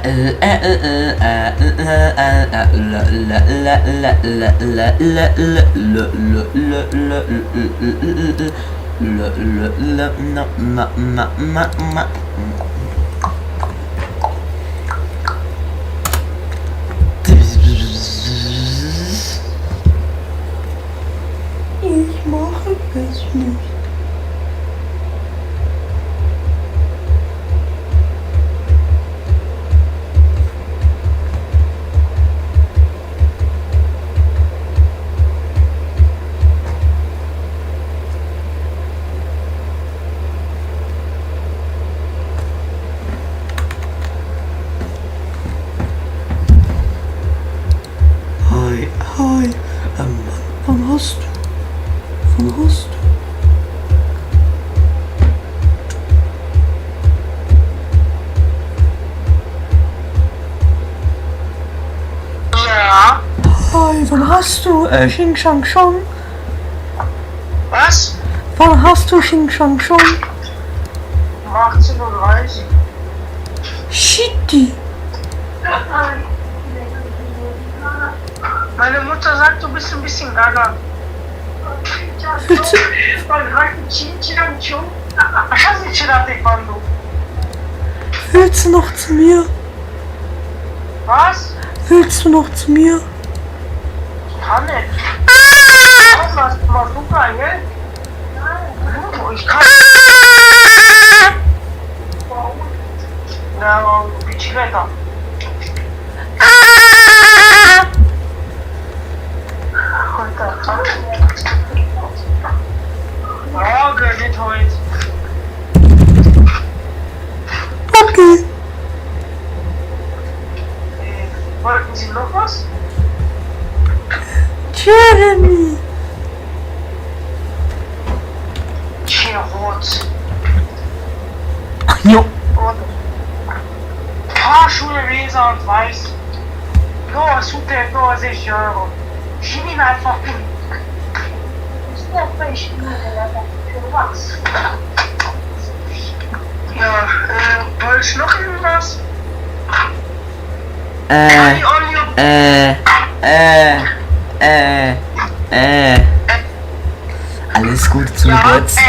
Ich mache es nicht. Hi, wann hast du? Ja. Hi, wann hast du? Xing Shang Shang? Was? Wann hast du Xing Shang Shang? Um 18:30 Uhr. Shitty. Meine Mutter sagt, du bist ein bisschen gaga. Willst du noch zu mir? Was? Willst du noch zu mir? Kann nicht. Was machst du kein Geld? Ich kann. Ja, Bicicleta. Morgen, nicht heute. Okay. Wollten Sie noch was? Jeremy. Rot. Jo. Fahrschuhe Weser und Weiß. Nur super, nur 60 Euro. Schieb ihn einfach hin. Ja, wollte ich noch irgendwas? Alles Gute zum Geburtstag.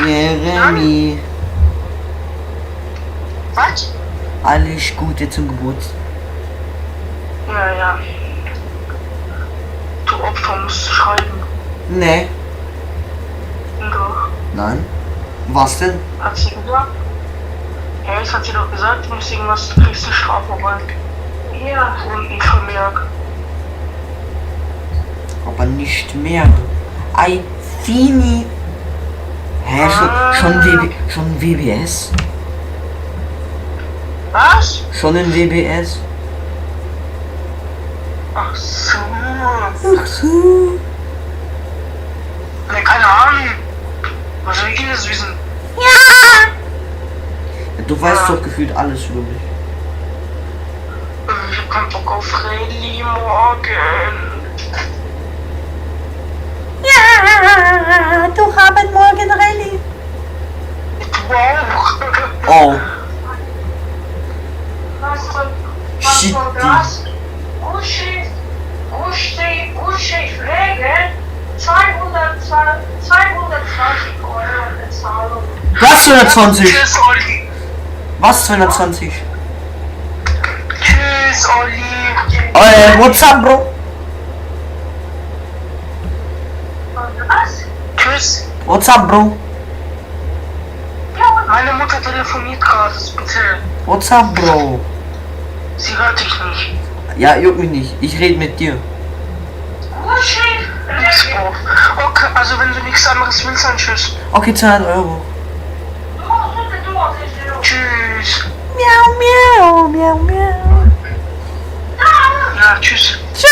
Jeremy. Was? Alles Gute zum Geburtstag. Ja. Du Opfer musst schreiben. Nee. Doch. Nein. Was denn? Hat sie gesagt? Ja, das hat sie doch gesagt, du musst irgendwas, du kriegst eine Strafe rein. Ja. Und ein Vermerk. Aber nicht mehr. Ei, Fini. Hä, schon WBS? Was? Schon in WBS? Ach so. Ach so. Ne, keine Ahnung. Was soll ich das wissen? Ja, du weißt doch gefühlt alles über mich. Ich hab keinen Bock auf Rallye morgen. Ja, du haben morgen Rallye. Du auch. Oh. Was war das? Uschi, Pflege, 220 Euro Bezahlung. Was 220? Tschüss, Olli. Was 220? Tschüss, Olli. What's up, Bro? Was? Tschüss. What's up, Bro? Meine Mutter telefoniert gerade, bitte. What's up, Bro? Sie hört dich nicht. Ja, juckt mich nicht. Ich rede mit dir. Okay, also wenn du nichts anderes willst, dann tschüss. Okay, 200 Euro. Tschüss. Miau, miau, miau, miau. Ja, tschüss. Ciao.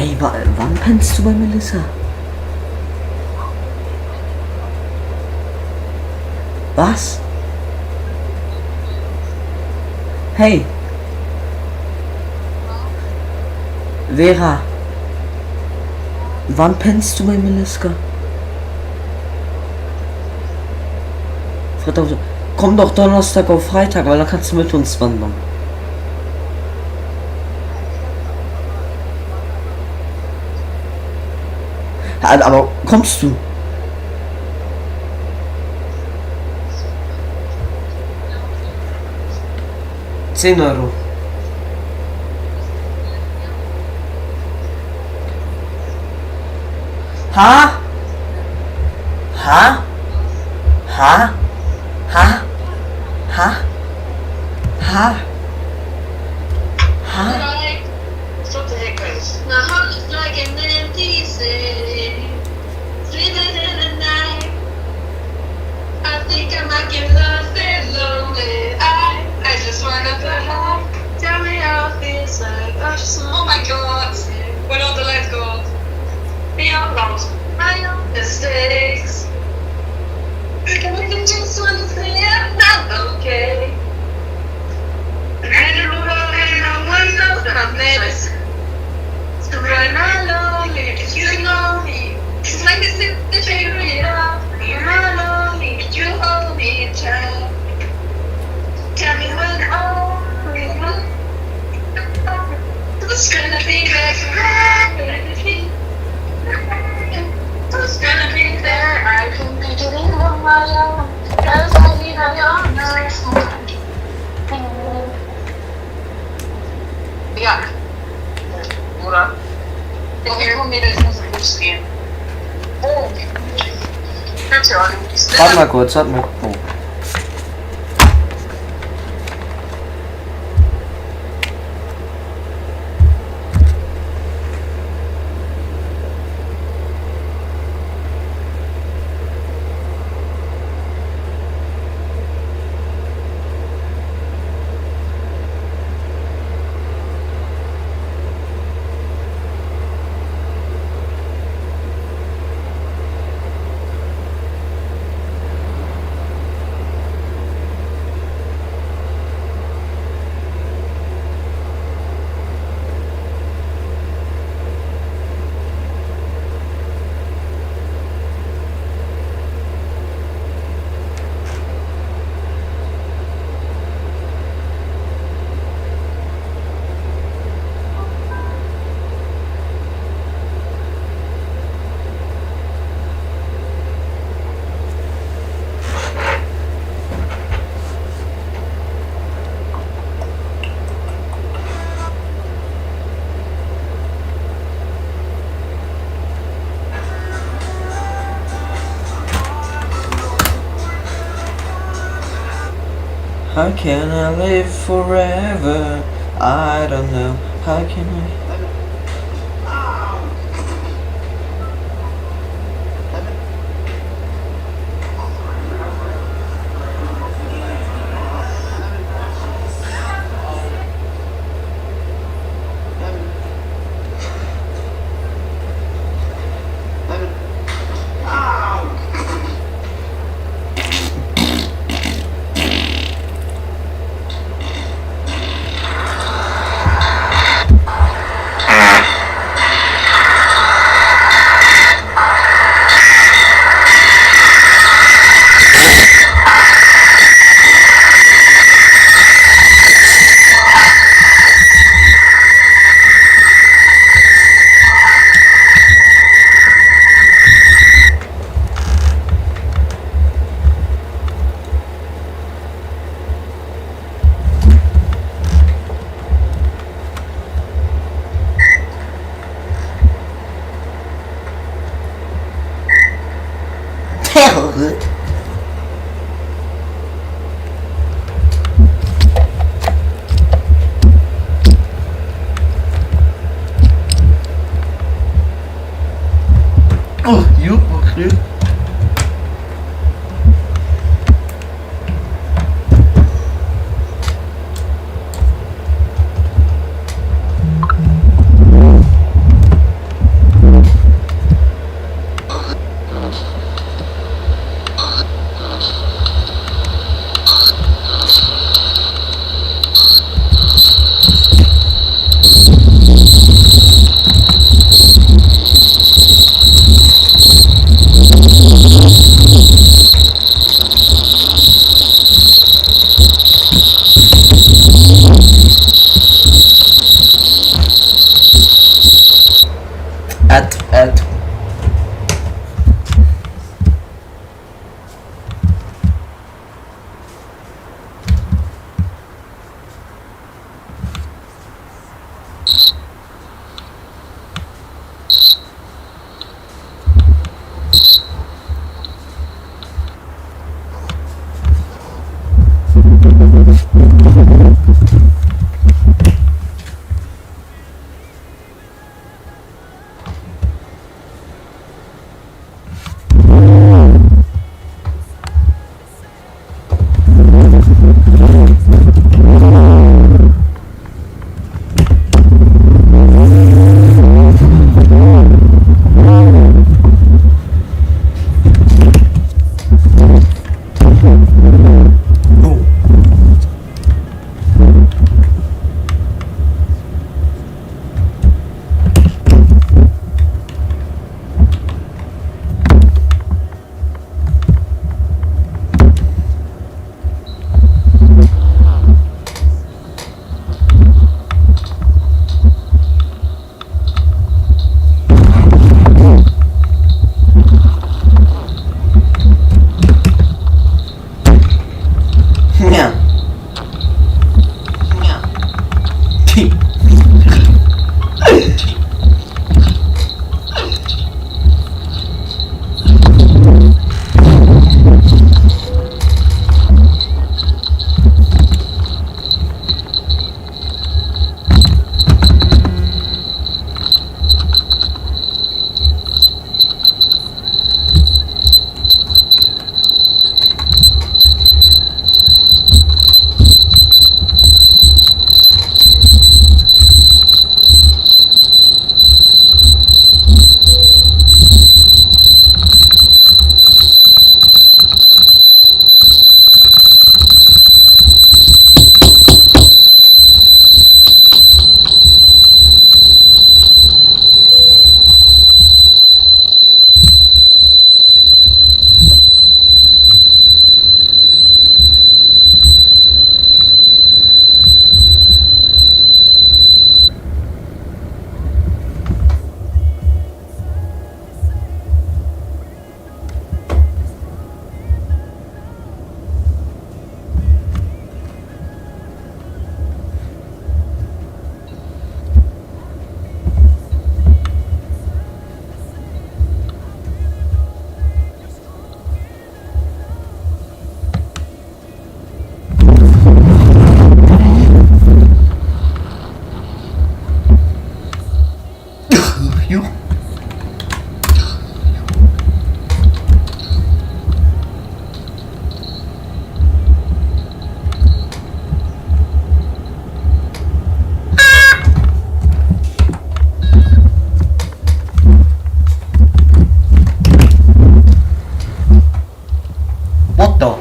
Hey, wann pennst du bei Melissa? Was? Hey. Vera. Wann pennst du bei Melissa? Freitag. Komm doch Donnerstag auf Freitag, weil dann kannst du mit uns wandern. Ja, aber kommst du? €10. Ha? Ha? Ha? Ha? Ha? Ha? Ha? Stop the heckers. My heart is like an empty city. Sleeping in the night. I think I might get lost and lonely. I just wanna fly high. Tell me how it feels like. Oh my god. When all the lights go off. Be out lost. My own mistakes. I can just wanna say I'm not okay. And no one knows that I'm nervous. So right now, lonely, did you know me? It's like this is the figure out. You're not lonely, did you hold me tight? Tell me when who's gonna be back around? Who's gonna be there? I can be doing on my own. Cause I need a young Ja. Oder? Ich komme mir das muss Bus gehen. Oh. Warte mal kurz, warte mal. Oh. How can I live forever? I don't know. How can I? Motto.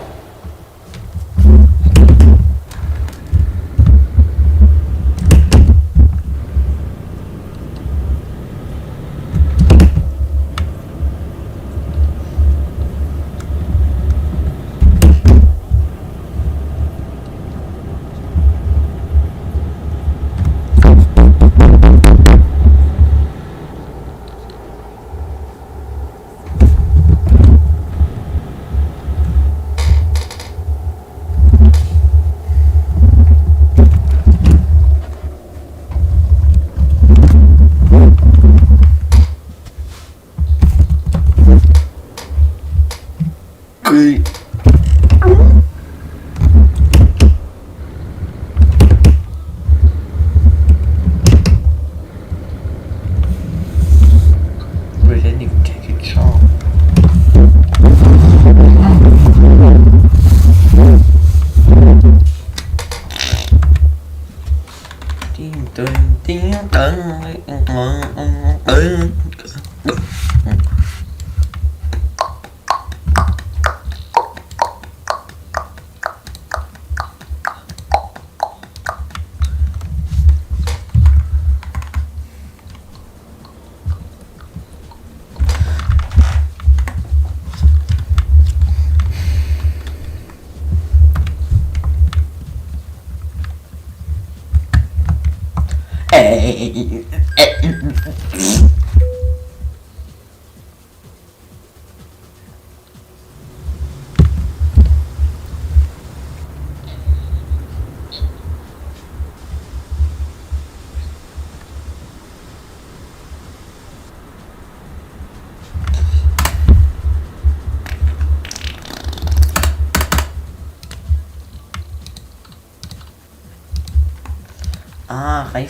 Ready to take a shot.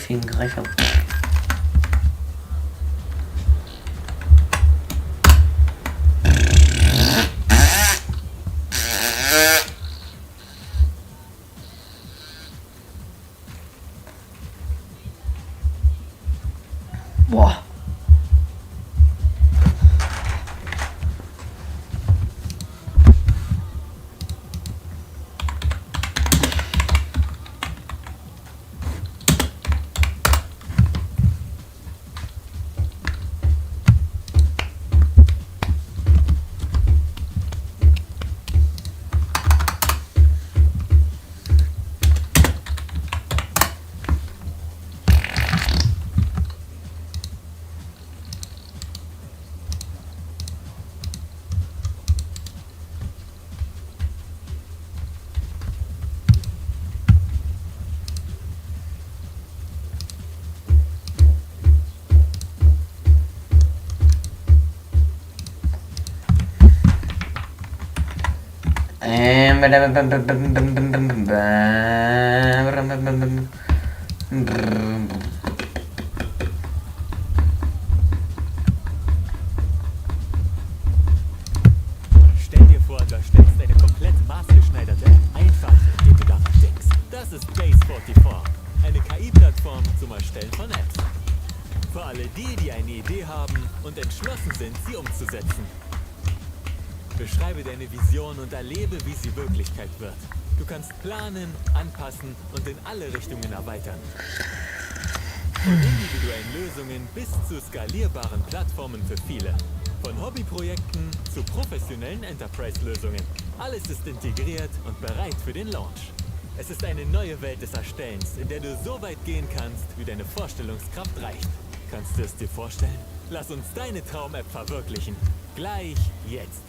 Tiếng Reifing. Boah. Stell dir vor, du erstellst eine komplett maßgeschneiderte App, einfach indem du daran denkst. Das ist Base 44, eine KI-Plattform zum Erstellen von Apps. Für alle die eine Idee haben und entschlossen sind, sie umzusetzen. Beschreibe deine Vision und erlebe, wie sie Wirklichkeit wird. Du kannst planen, anpassen und in alle Richtungen erweitern. Von individuellen Lösungen bis zu skalierbaren Plattformen für viele. Von Hobbyprojekten zu professionellen Enterprise-Lösungen. Alles ist integriert und bereit für den Launch. Es ist eine neue Welt des Erstellens, in der du so weit gehen kannst, wie deine Vorstellungskraft reicht. Kannst du es dir vorstellen? Lass uns deine Traum-App verwirklichen. Gleich jetzt.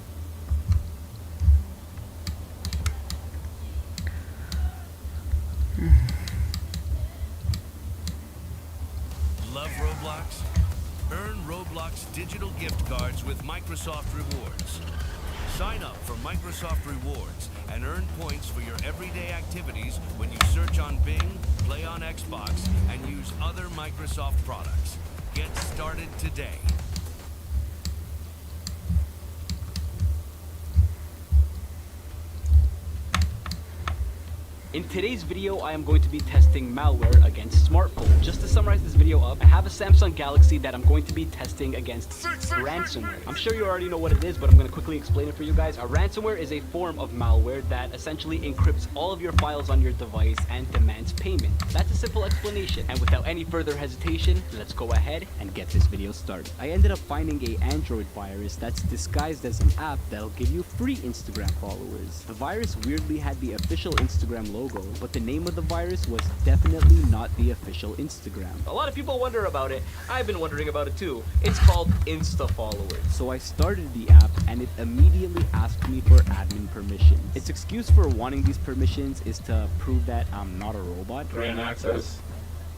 Love Roblox? Earn Roblox digital gift cards with Microsoft Rewards. Sign up for Microsoft Rewards and earn points for your everyday activities when you search on Bing, play on Xbox, and use other Microsoft products. Get started today. In today's video, I am going to be testing malware against smartphones. Just to summarize this video up, I have a Samsung Galaxy that I'm going to be testing against ransomware. I'm sure you already know what it is, but I'm going to quickly explain it for you guys. A ransomware is a form of malware that essentially encrypts all of your files on your device and demands payment. That's a simple explanation. And without any further hesitation, let's go ahead and get this video started. I ended up finding an Android virus that's disguised as an app that'll give you free Instagram followers. The virus weirdly had the official Instagram logo, but the name of the virus was definitely not the official Instagram. A lot of people wonder about it. I've been wondering about it too. It's called Insta Followers. So I started the app and it immediately asked me for admin permissions. Its excuse for wanting these permissions is to prove that I'm not a robot. Grant access.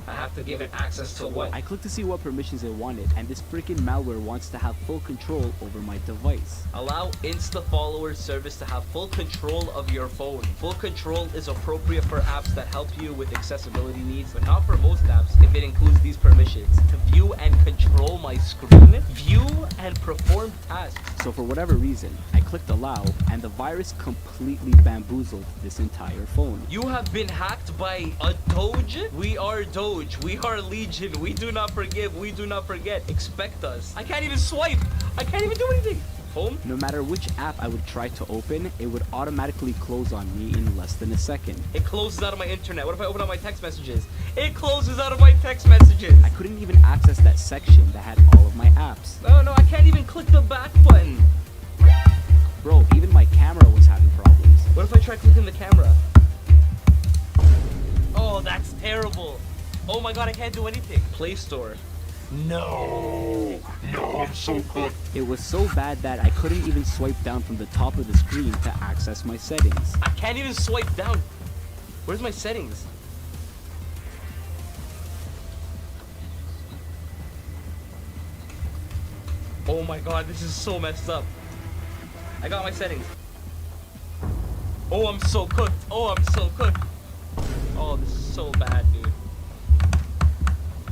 I have to give it access to what? I clicked to see what permissions it wanted, and this freaking malware wants to have full control over my device. Allow Insta Followers service to have full control of your phone. Full control is appropriate for apps that help you with accessibility needs, but not for most apps if it includes these permissions. To view and control my screen, view and perform tasks. So for whatever reason, I clicked allow, and the virus completely bamboozled this entire phone. You have been hacked by a Doge? We are Doge. We are Legion. We do not forgive. We do not forget. Expect us. I can't even swipe. I can't even do anything. Home? No matter which app I would try to open, it would automatically close on me in less than a second. It closes out of my internet. What if I open up my text messages? It closes out of my text messages. I couldn't even access that section that had all of my apps. No, I can't even click the back button. Bro, even my camera was having problems. What if I try clicking the camera? Oh, that's terrible. Oh my god, I can't do anything. Play Store. No, I'm so good. It was so bad that I couldn't even swipe down from the top of the screen to access my settings. I can't even swipe down. Where's my settings? Oh my god, this is so messed up. I got my settings. Oh, I'm so cooked. Oh, I'm so cooked. Oh, this is so bad, dude.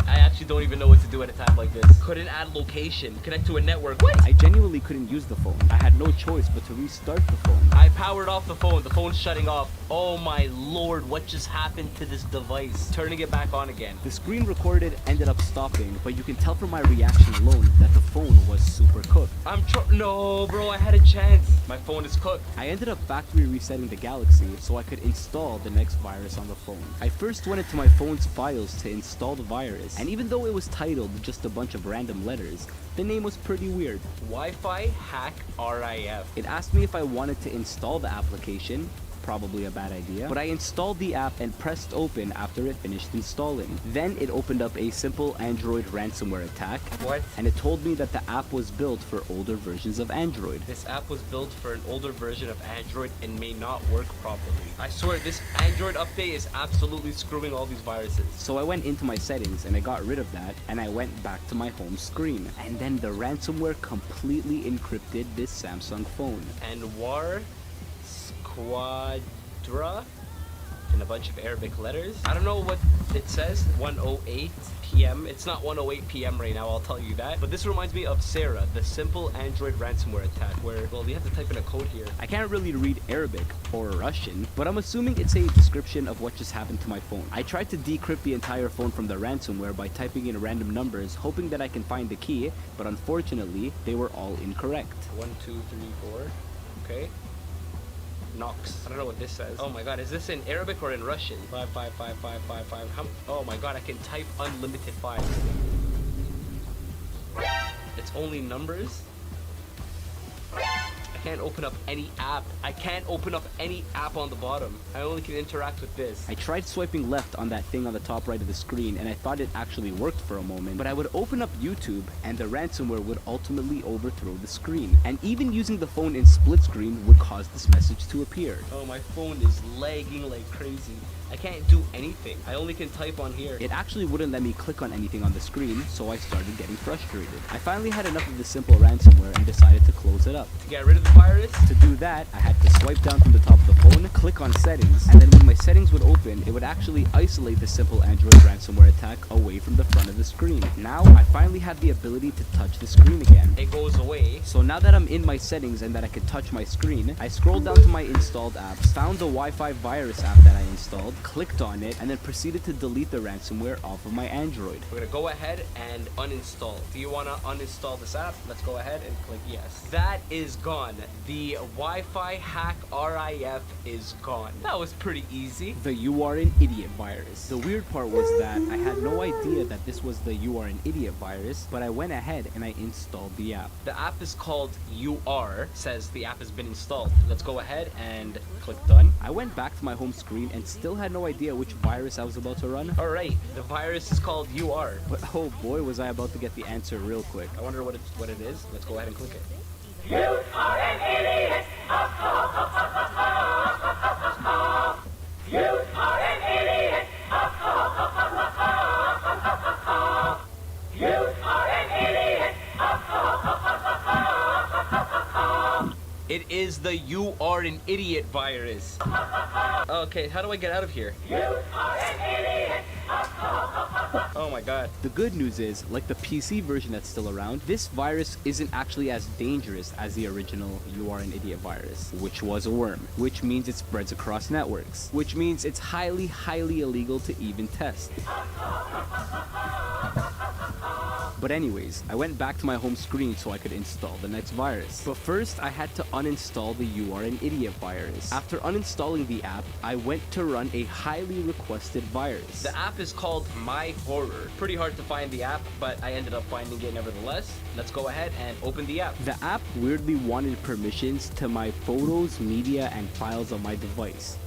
I actually don't even know what to do at a time like this. Couldn't add location, connect to a network. What? I genuinely couldn't use the phone. I had no choice but to restart the phone. I powered off the phone. The phone's shutting off. Oh my lord, what just happened to this device? Turning it back on again. The screen recorded ended up stopping, but you can tell from my reaction alone that the phone was super cooked. No, bro, I had a chance. My phone is cooked. I ended up factory resetting the Galaxy so I could install the next virus on the phone. I first went into my phone's files to install the virus, and even though it was titled just a bunch of random letters, the name was pretty weird. Wi-Fi hack RIF. It asked me if I wanted to install the application. Probably a bad idea, but I installed the app and pressed open after it finished installing. Then it opened up a simple Android ransomware attack. What? And it told me that the app was built for older versions of Android. This app was built for an older version of Android and may not work properly. I swear this Android update is absolutely screwing all these viruses. So I went into my settings and I got rid of that, and I went back to my home screen. And then the ransomware completely encrypted this Samsung phone. And war Quadra in a bunch of Arabic letters. I don't know what it says. 1:08 p.m. It's not 1:08 p.m. right now, I'll tell you that. But this reminds me of Sarah, the simple Android ransomware attack, where, well, you have to type in a code here. I can't really read Arabic or Russian, but I'm assuming it's a description of what just happened to my phone. I tried to decrypt the entire phone from the ransomware by typing in random numbers, hoping that I can find the key, but unfortunately, they were all incorrect. 1, 2, 3, 4. Okay. Nox. I don't know what this says. Oh my god, is this in Arabic or in Russian? 5555555. Oh my god, I can type unlimited files. It's only numbers? I can't open up any app. I can't open up any app on the bottom. I only can interact with this. I tried swiping left on that thing on the top right of the screen, and I thought it actually worked for a moment, but I would open up YouTube and the ransomware would ultimately overthrow the screen. And even using the phone in split screen would cause this message to appear. Oh, my phone is lagging like crazy. I can't do anything. I only can type on here. It actually wouldn't let me click on anything on the screen, so I started getting frustrated. I finally had enough of this simple ransomware and decided to close it up. To get rid of the virus? To do that, I had to swipe down from the top of the phone, click on settings, and then when my settings would open, it would actually isolate the simple Android ransomware attack away from the front of the screen. Now, I finally have the ability to touch the screen again. It goes away. So now that I'm in my settings and that I can touch my screen, I scrolled down to my installed apps, found the Wi-Fi virus app that I installed, clicked on it, and then proceeded to delete the ransomware off of my Android. We're gonna go ahead and uninstall. Do you wanna uninstall this app? Let's go ahead and click yes. That is gone. The Wi-Fi hack RIF is gone. That was pretty easy. The You Are an Idiot virus. The weird part was that I had no idea that this was the You Are an Idiot virus, but I went ahead and I installed the app. The app is called UR. Says the app has been installed. Let's go ahead and click done. I went back to my home screen and still had no idea which virus I was about to run. Alright, the virus is called UR. But oh boy, was I about to get the answer real quick. I wonder what it is. Let's go ahead and click it. It is the You Are an Idiot virus. Okay, how do I get out of here? Oh my god. The good news is, like the PC version that's still around, this virus isn't actually as dangerous as the original You Are an Idiot virus, which was a worm, which means it spreads across networks, which means it's highly, highly illegal to even test. But anyways, I went back to my home screen so I could install the next virus. But first, I had to uninstall the You Are an Idiot virus. After uninstalling the app, I went to run a highly requested virus. The app is called My Horror. Pretty hard to find the app, but I ended up finding it nevertheless. Let's go ahead and open the app. The app weirdly wanted permissions to my photos, media, and files on my device.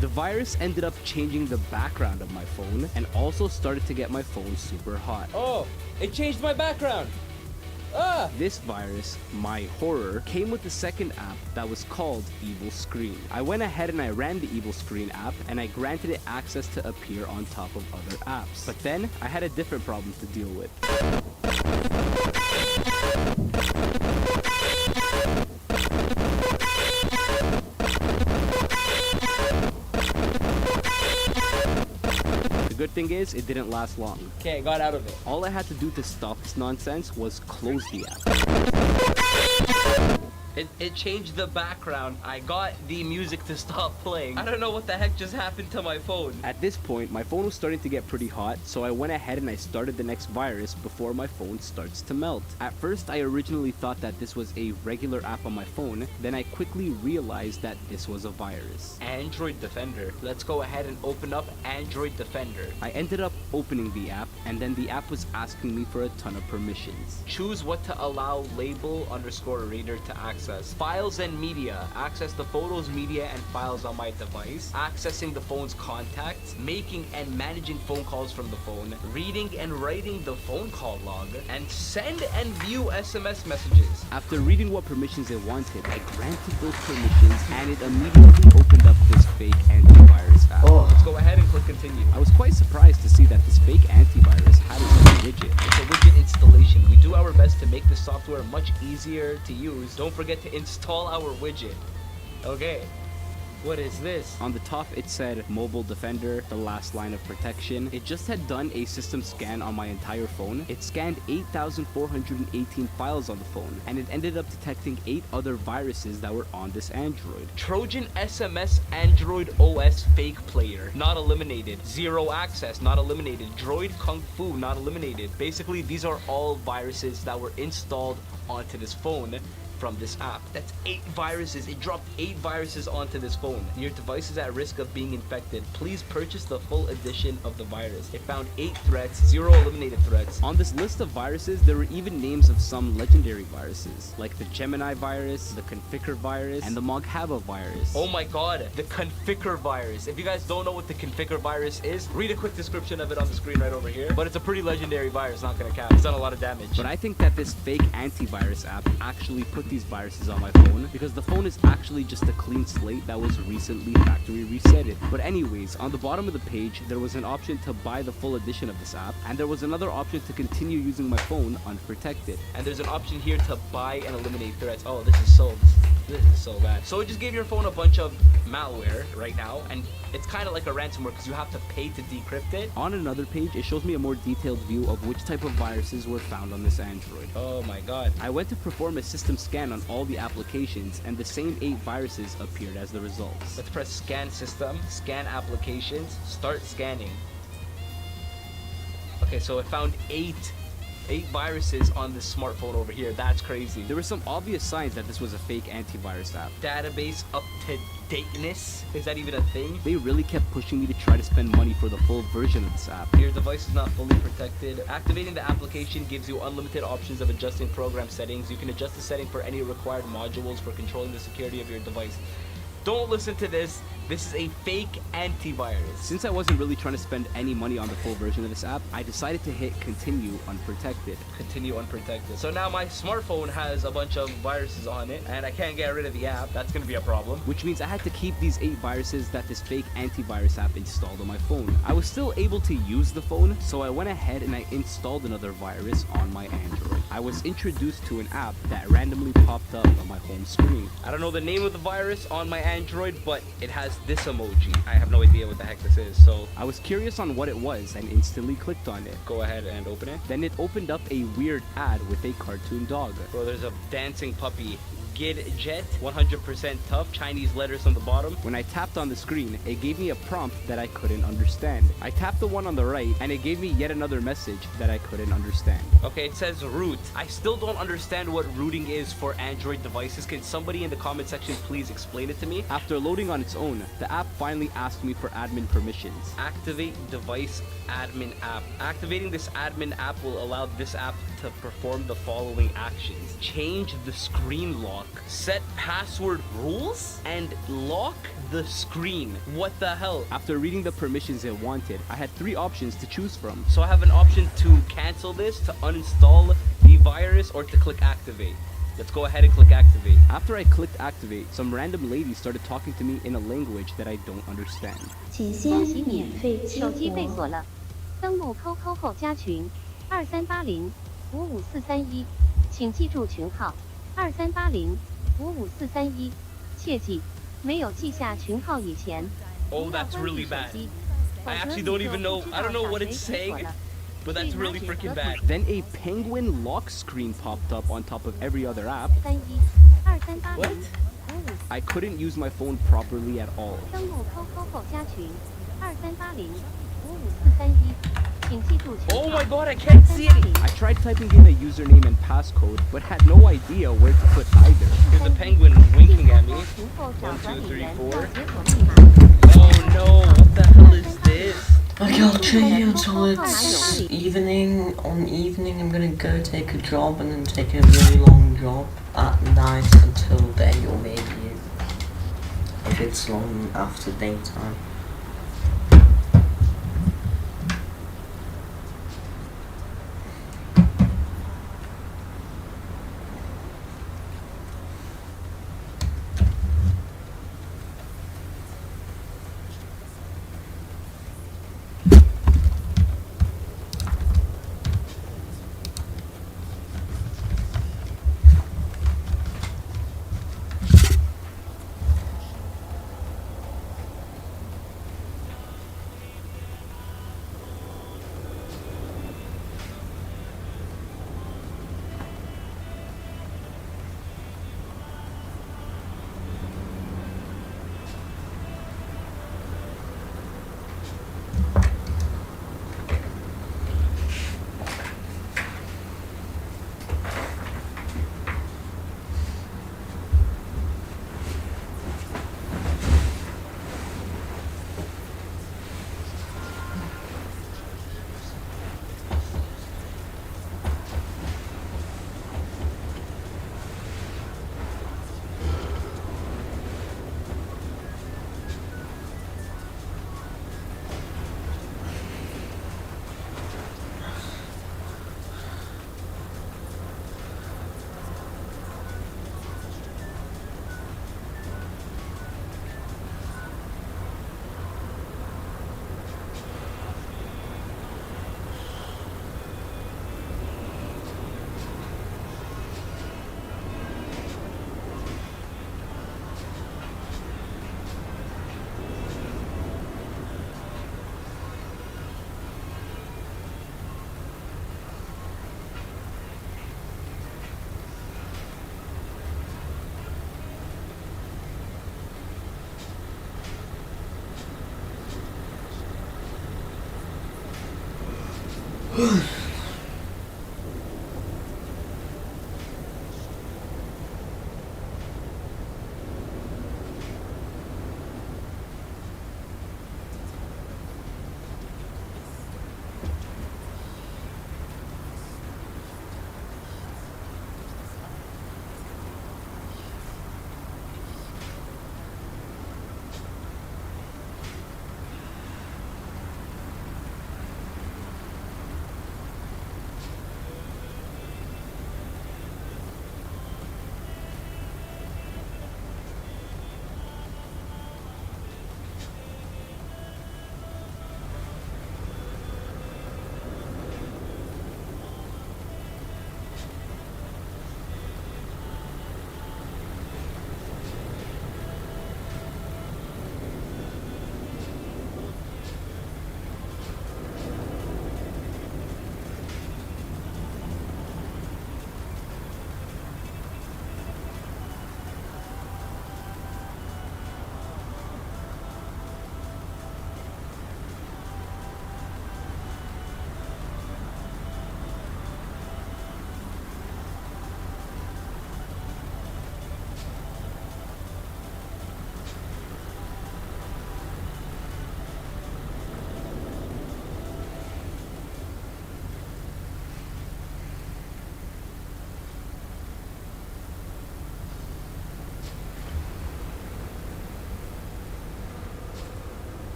The virus ended up changing the background of my phone and also started to get my phone super hot. Oh, it changed my background. Ah! This virus, My Horror, came with the second app that was called Evil Screen. I went ahead and I ran the Evil Screen app and I granted it access to appear on top of other apps. But then I had a different problem to deal with. The good thing is, it didn't last long. Okay, I got out of it. All I had to do to stop this nonsense was close the app. It changed the background. I got the music to stop playing. I don't know what the heck just happened to my phone. At this point, my phone was starting to get pretty hot, so I went ahead and I started the next virus before my phone starts to melt. At first, I originally thought that this was a regular app on my phone, then I quickly realized that this was a virus. Android Defender. Let's go ahead and open up Android Defender. I ended up opening the app, and then the app was asking me for a ton of permissions. Choose what to allow label_reader to access. Files and media. Access the photos, media, and files on my device. Accessing the phone's contacts. Making and managing phone calls from the phone. Reading and writing the phone call log. And send and view SMS messages. After reading what permissions it wanted, I granted those permissions, and it immediately opened up this fake antivirus app. Let's go ahead and click continue. I was quite surprised to see that this fake antivirus had its own widget. It's a widget installation. We do our best to make the software much easier to use. Don't forget to install our widget. Okay. What is this? On the top it said Mobile Defender, the last line of protection. It just had done a system scan on my entire phone. It scanned 8,418 files on the phone, and it ended up detecting 8 other viruses that were on this Android. Trojan SMS Android OS fake player, not eliminated. Zero access, not eliminated. Droid Kung Fu, not eliminated. Basically, these are all viruses that were installed onto this phone from this app. That's 8 viruses. It dropped 8 viruses onto this phone. Your device is at risk of being infected. Please purchase the full edition of the virus. It found 8 threats, 0 eliminated threats. On this list of viruses, there were even names of some legendary viruses, like the Gemini virus, the Configure virus, and the Moghaba virus. Oh my god, the Configure virus. If you guys don't know what the Configure virus is, read a quick description of it on the screen right over here. But it's a pretty legendary virus, not gonna cap. It's done a lot of damage. But I think that this fake antivirus app actually put the these viruses on my phone because the phone is actually just a clean slate that was recently factory resetted. But anyways, on the bottom of the page, there was an option to buy the full edition of this app, and there was another option to continue using my phone unprotected. And there's an option here to buy and eliminate threats. Oh, this is so bad. So it just gave your phone a bunch of malware right now, and it's kind of like a ransomware because you have to pay to decrypt it. On another page, it shows me a more detailed view of which type of viruses were found on this Android. Oh my god. I went to perform a system scan on all the applications, and the same 8 viruses appeared as the results. Let's press scan system, scan applications, start scanning. Okay, so it found 8 viruses on this smartphone over here. That's crazy. There were some obvious signs that this was a fake antivirus app. Database up-to-dateness? Is that even a thing? They really kept pushing me to try to spend money for the full version of this app. Your device is not fully protected. Activating the application gives you unlimited options of adjusting program settings. You can adjust the setting for any required modules for controlling the security of your device. Don't listen to this. This is a fake antivirus. Since I wasn't really trying to spend any money on the full version of this app, I decided to hit continue unprotected. Continue unprotected. So now my smartphone has a bunch of viruses on it, and I can't get rid of the app. That's gonna be a problem. Which means I had to keep these 8 viruses that this fake antivirus app installed on my phone. I was still able to use the phone, so I went ahead and I installed another virus on my Android. I was introduced to an app that randomly popped up on my home screen. I don't know the name of the virus on my Android, but it has this emoji. I have no idea what the heck this is, so I was curious on what it was and instantly clicked on it. Go ahead and open it. Then it opened up a weird ad with a cartoon dog. Bro, there's a dancing puppy. Gidjet, 100% tough, Chinese letters on the bottom. When I tapped on the screen, it gave me a prompt that I couldn't understand. I tapped the one on the right, and it gave me yet another message that I couldn't understand. Okay, it says root. I still don't understand what rooting is for Android devices. Can somebody in the comment section please explain it to me? After loading on its own, the app finally asked me for admin permissions. Activate device admin app. Activating this admin app will allow this app to perform the following actions. Change the screen lock, set password rules, and lock the screen. What the hell? After reading the permissions it wanted, I had 3 options to choose from. So I have an option to cancel this, to uninstall the virus, or to click activate. Let's go ahead and click activate. After I clicked activate, some random lady started talking to me in a language that I don't understand. 请先免费激活。手机被锁了，登录 QQ 后加群2380-55431，请记住群号2380-55431，切记没有记下群号以前， Oh, that's really bad. I actually don't even know. I don't know what it's saying, but that's really freaking bad. Then a penguin lock screen popped up on top of every other app. what? I couldn't use my phone properly at all. 登录 QQ 后加群2380-55431，请记住群号。 Oh my god, I can't see it. I tried typing in a username and passcode, but had no idea where to put either. There's a penguin winking at me. 1, 2, 3, 4. Oh no, what the hell is this? Okay, I'll check you until it's evening. On evening, I'm gonna go take a job and then take a really long job at night until day, or maybe if it's long after daytime.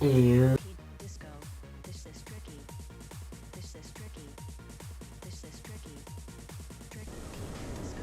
Yeah. Disco. This is tricky. This is tricky. This is tricky. Tricky disco.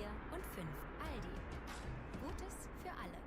4 und 5 Aldi. Gutes für alle.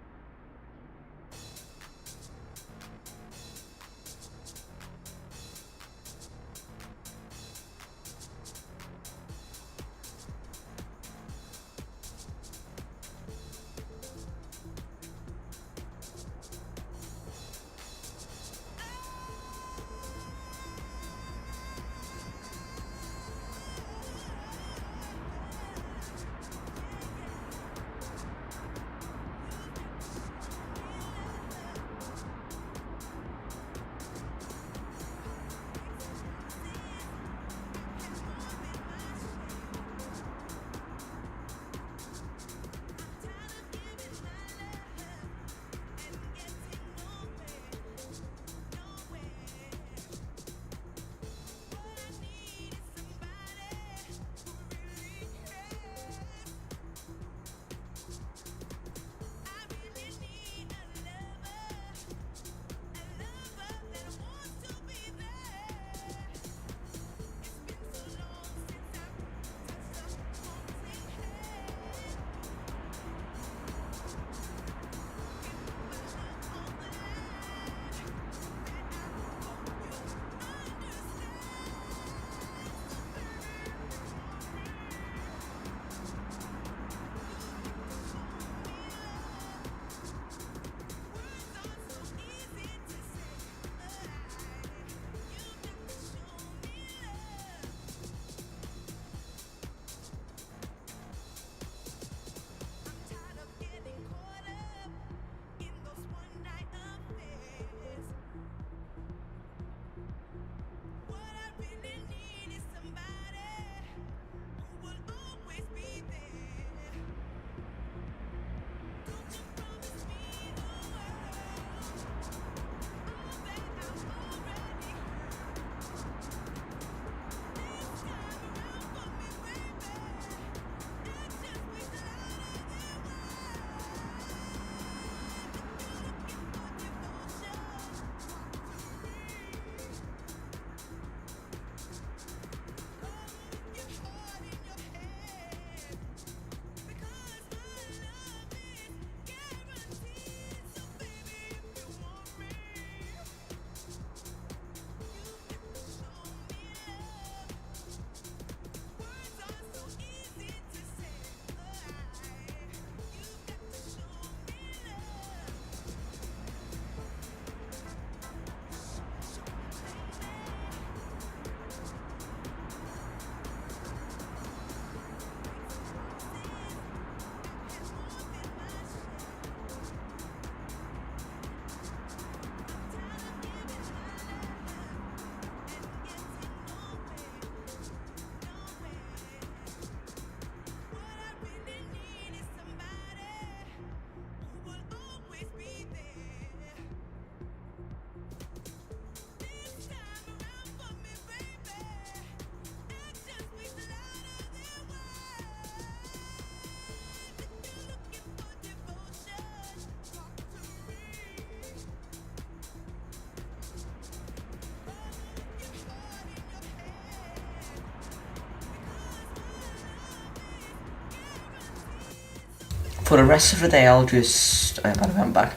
For the rest of the day, I'll just. I'm back.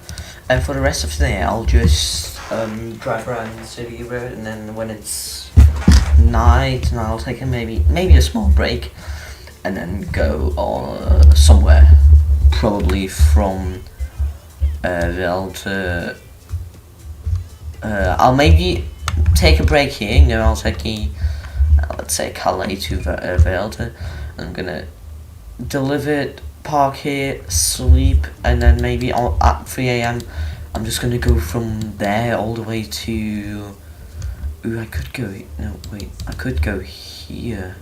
And for the rest of the day, I'll just drive around the city road, and then when it's night, and I'll take maybe a small break, and then go on somewhere, probably from Vel to. I'll maybe take a break here. You know, I'll take let's say Calais to Velte. I'm gonna deliver it, park here, sleep, and then maybe at 3 AM I'm just gonna go from there all the way to. Ooh, I could go. No, wait. I could go here.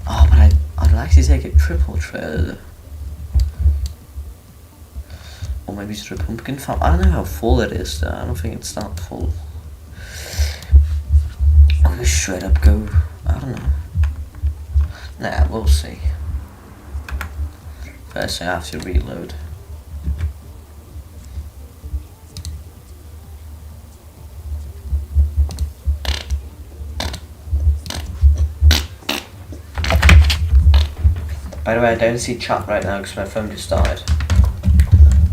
Oh, but I'd like to take a triple trailer. Or maybe to the pumpkin farm. I don't know how full it is though. I don't think it's that full. I'm gonna straight up go. I don't know. Nah, we'll see. First I have to reload. By the way, I don't see chat right now because my phone just started.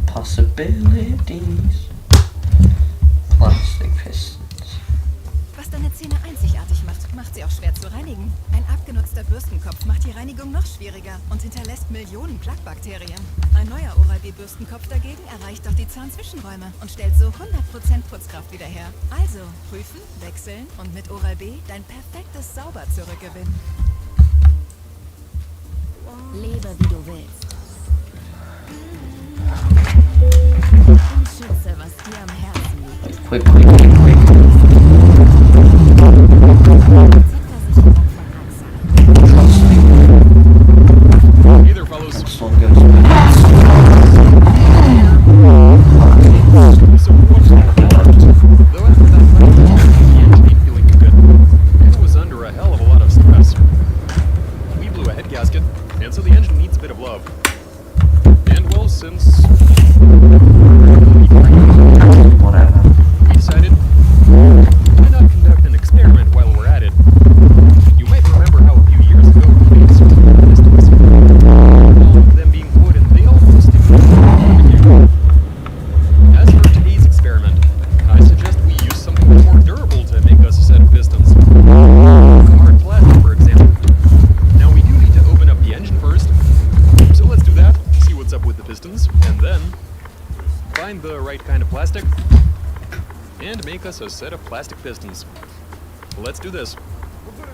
Possibilities. Plastic pistons. Was deine Zähne einzigartig macht, macht sie auch schwer zu reinigen. Ein abgenutzter Bürstenkopf macht die Reinigung noch schwieriger und hinterlässt Millionen Plaquebakterien. Ein neuer Oral-B-Bürstenkopf dagegen erreicht doch die Zahnzwischenräume und stellt so 100% Putzkraft wieder her. Also prüfen, wechseln und mit Oral-B dein perfektes Sauber zurückgewinnen. Lebe wie du willst. Und schütze, was dir am Herzen liegt. Quick, quick, quick, quick. Trust me. Hey there, fellows. This one goes to So what's all about? Though after that fight, the engine ain't feeling too good. It was under a hell of a lot of stress. We blew a head gasket, and so the engine needs a bit of love. And well, since whatever. we decided, why not conduct an experiment while we're at it? You might remember how a few years ago we faced pistons. All of them being wood, and they almost barbecue. As for today's experiment, I suggest we use something more durable to make us a set of pistons. Hard plastic, for example. Now we do need to open up the engine first, so let's do that, see what's up with the pistons, and then find the right kind of plastic, and make us a set of plastic pistons. Let's do this.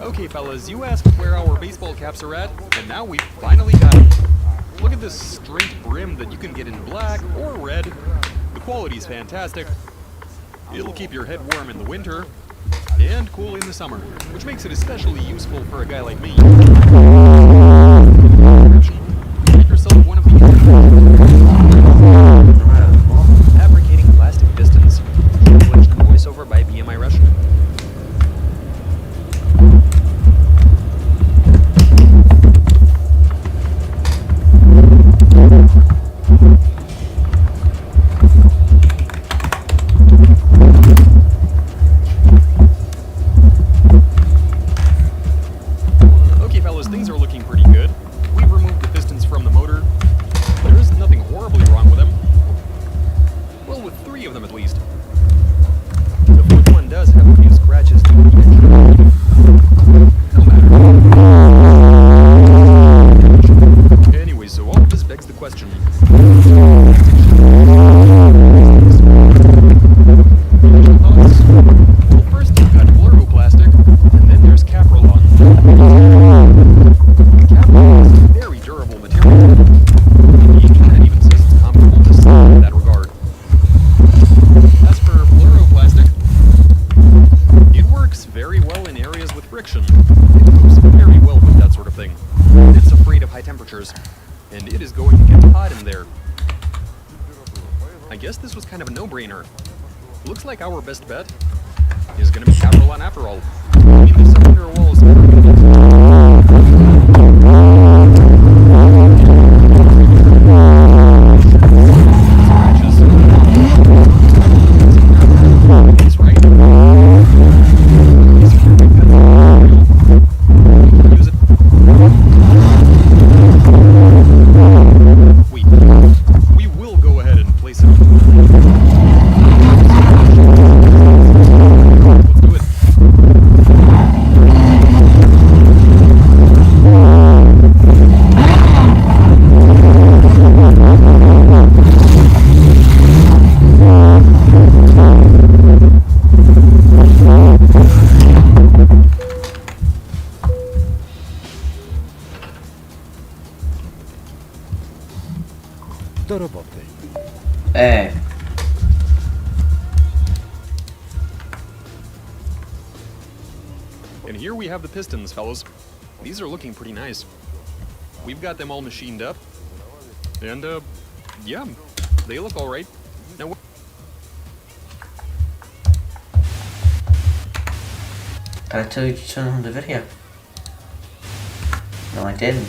Okay, fellas, you asked where our baseball caps are at, and now we finally got them. Look at this straight brim that you can get in black or red. The quality's fantastic. It'll keep your head warm in the winter, and cool in the summer, which makes it especially useful for a guy like me. Get yourself one of these. Fabricating plastic pistons. English voiceover by BMI Russian. Okay, fellas, things are looking pretty good. We've removed the pistons from the motor. There is nothing horribly wrong with them. Well, with 3 of them at least. The 4th one does have a few scratches to the engine. No matter. Anyway, so all of this begs the question. Well, first you've got fluoroplastic, and then there's Caprolon. Caprolon is a very durable material. The internet even says it's comparable to steel in that regard. As for fluoroplastic, it works very well in areas with friction. It moves very well with that sort of thing. It's afraid of high temperatures, and it is going to get hot in there. I guess this was kind of a no-brainer. Looks like our best bet is gonna be Caprolon after all. I mean, the cylinder walls are That's right. Use it. Wait. We will go ahead and place it. Let's do it. Do roboty. Hey. And here we have the pistons, fellas. These are looking pretty nice. We've got them all machined up. And, yeah, they look alright. Now, Did I tell you to turn on the video? No, I didn't.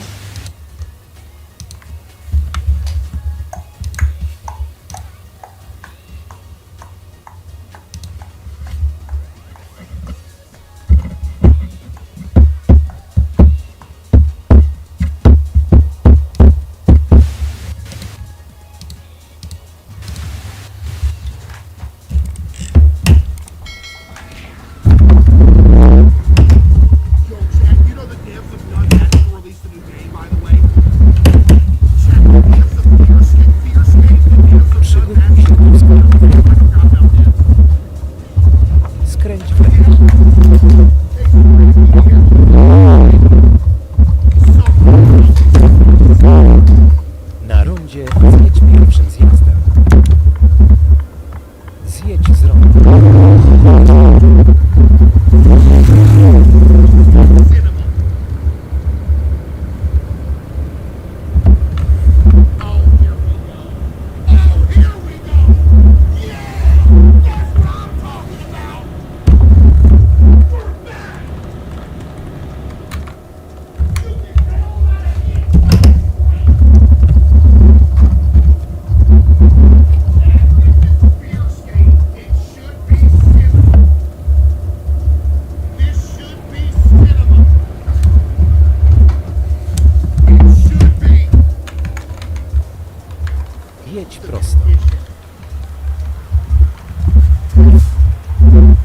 Jedź prosto.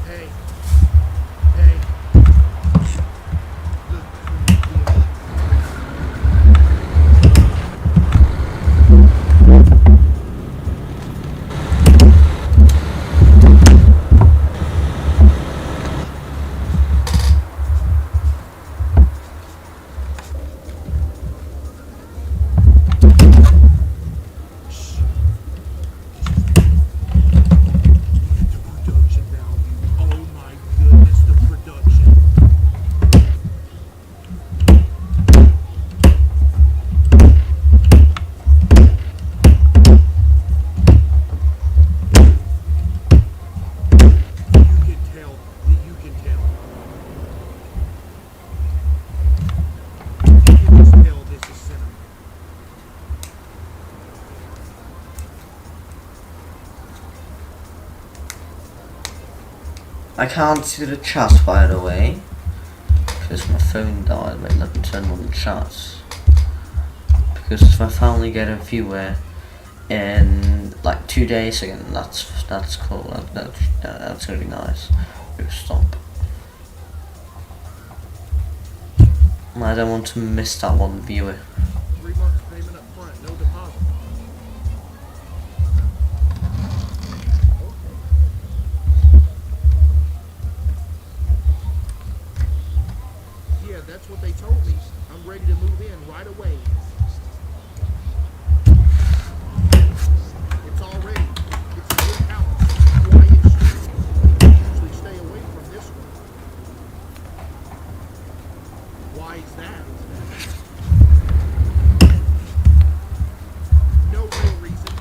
Hey. Hey. Production value. Oh my goodness, the production. You can tell. You can tell. You can just tell this is cinema. I can't see the chat, by the way, because my phone died. Wait, let me turn on the chat. Because if I finally get a viewer in like 2 days again, that's cool. That's gonna be nice. Stop. I don't want to miss that one viewer. 3 months payment up front, no deposit. Yeah, that's what they told me. I'm ready to move in right away. It's all ready. It's a good house. Quiet street. I usually stay away from this one. Why is that? No real reason.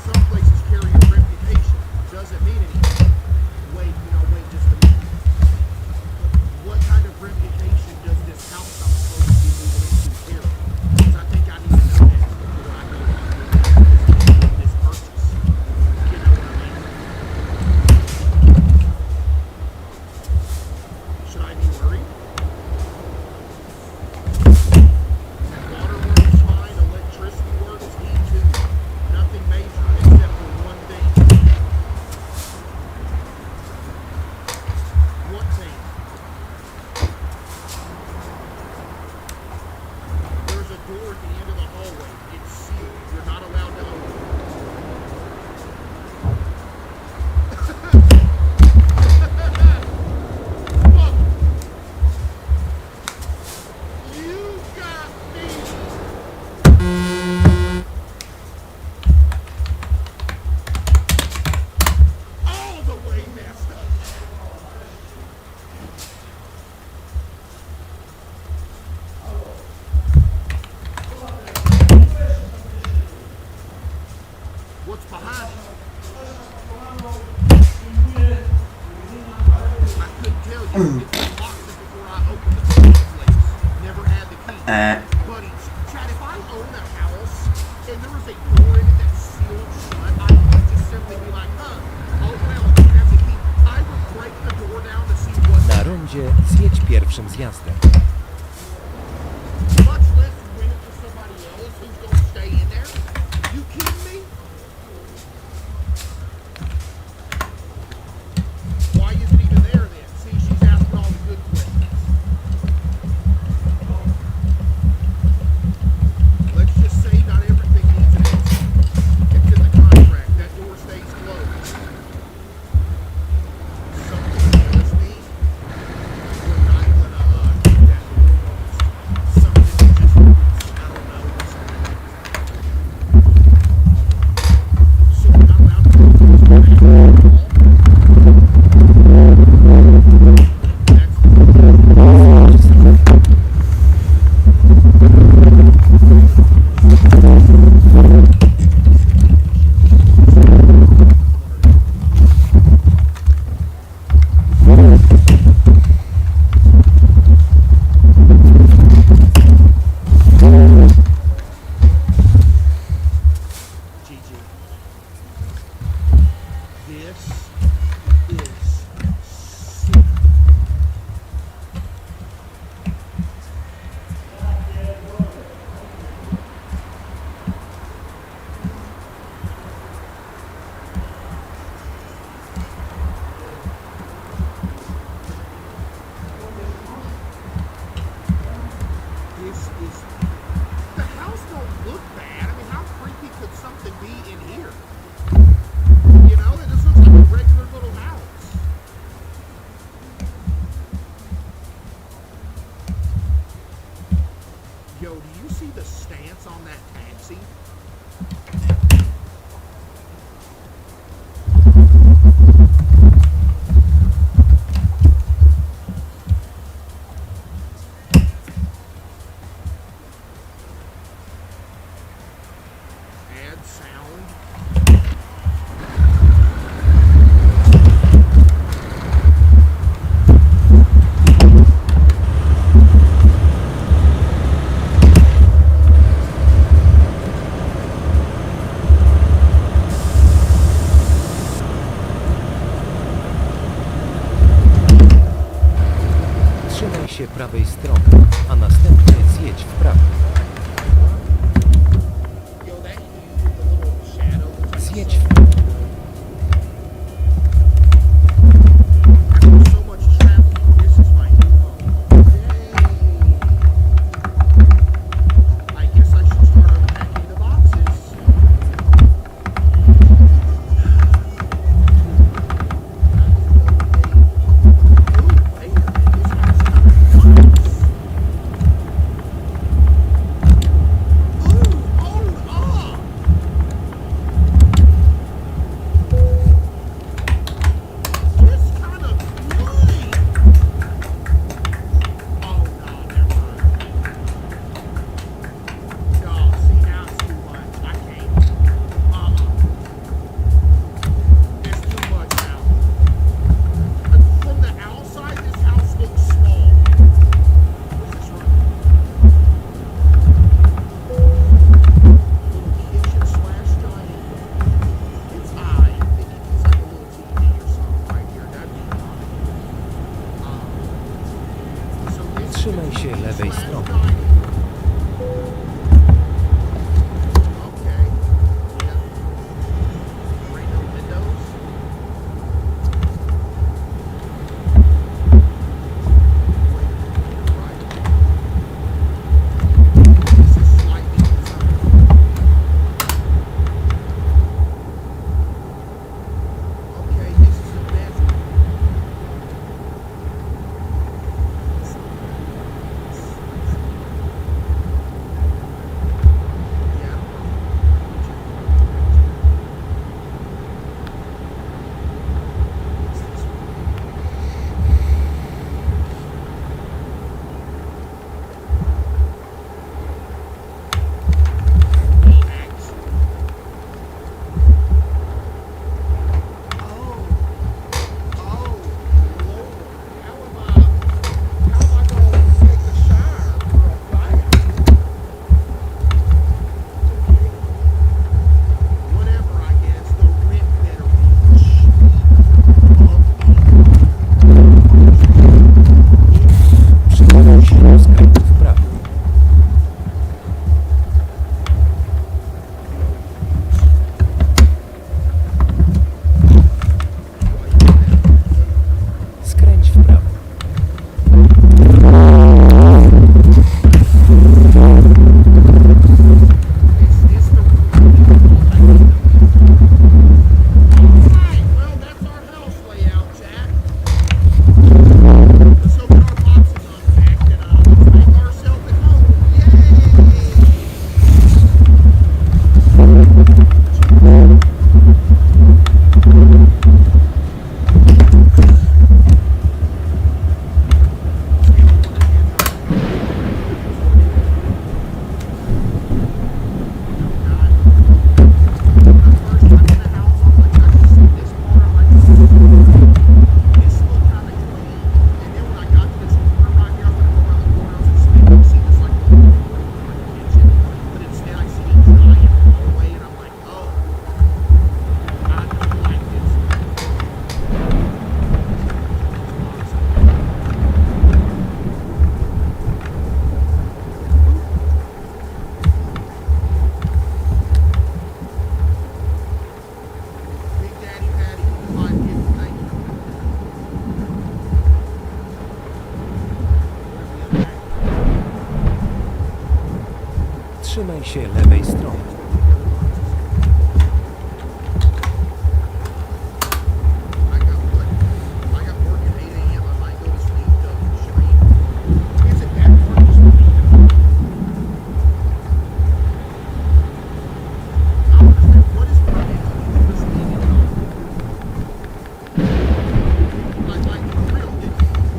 Some places carry a reputation. Doesn't mean anything. Wait just a minute. What kind of reputation does this house I'm supposed to be moving into carry? Because I think I need to know that before I go with this purchase. You know what I mean? Should I be worried? Water works fine, electricity works, heat too. Nothing major except for one thing. What thing? There's a door at the end of the hallway. It's sealed. You're not allowed to open it. Fuck. You got me. All the way messed up. What's behind it? I couldn't tell you. It's locked before I opened the place. Never had the key. Buddies, Chad, if I own a house and there was a door in it that's sealed shut, I would just simply be like, oh well, it has a key. I would break the door down to see what's Na rondzie zjedź pierwszym zjazdem. much less rent it to somebody else who's gonna stay in there. You kidding me? Why is it even there then? See, she's asking all the good questions. Let's just say not everything needs an answer. It's in the contract. That door stays closed. Something tells me we're not gonna keep that door bad sound. Trzymaj się prawej strony, a następnie zjedź w prawo. Yo, that you, the little shadow looks like Zjedź w so much travel. This is my new home. Yay! I guess I should start unpacking the boxes. Ooh, wait a minute. This house kind of nice. Ooh, hold up! This kind of nice. Oh no, never mind. No, see now it's too much. I can't. It's too much now. From the outside, this house looks small. What's this right? Little kitchen slash dining room. It's I think it's like a little TV or something right here. That'd be fine. So this Trzymaj się lewej slash strony. dining room. Okay. Yeah. Right, no windows. Wait, right. This is slightly designed. Okay, this is the bedroom. Yeah. What's this one? Axe. Oh, Lord. How am I gonna take a shower for a fire? Okay. Whatever, I guess. The rent better be Przygotuj się do skrętu w prawo. Skręć w prawo. Is this the room? Alright, well, that's our house layout, Jack. Let's go get our boxes unpacked and let's make ourselves at home. Yay! Big Daddy Patty, fine gift, thank you. What are we unpacking? Trzymaj się lewej strony. I got what? I got work at 8 a.m. I might go to sleep. Should I? Is it that work is for me? I don't understand. What is work at 8 a.m.? Like, for real,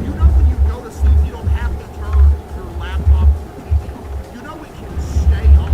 you know when you go to sleep, you don't have to turn your laptop or your TV on. You know it can stay on.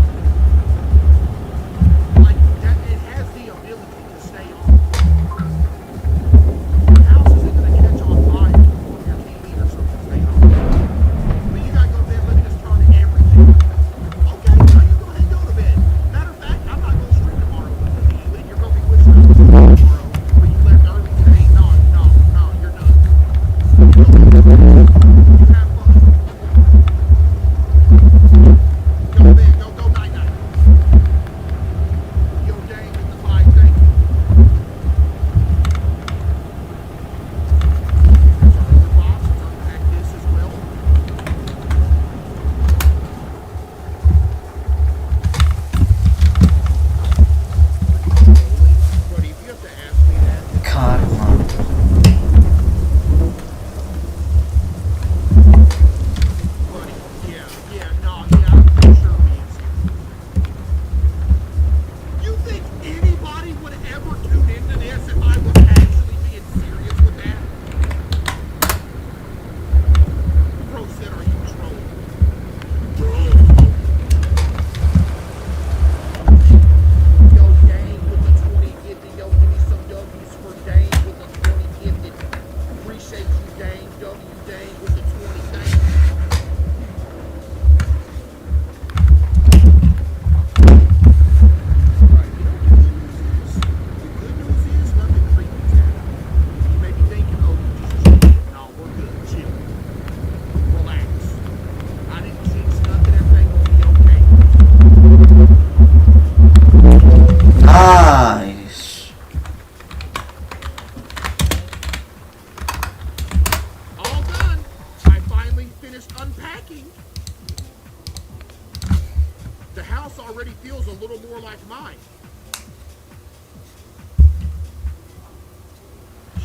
mine.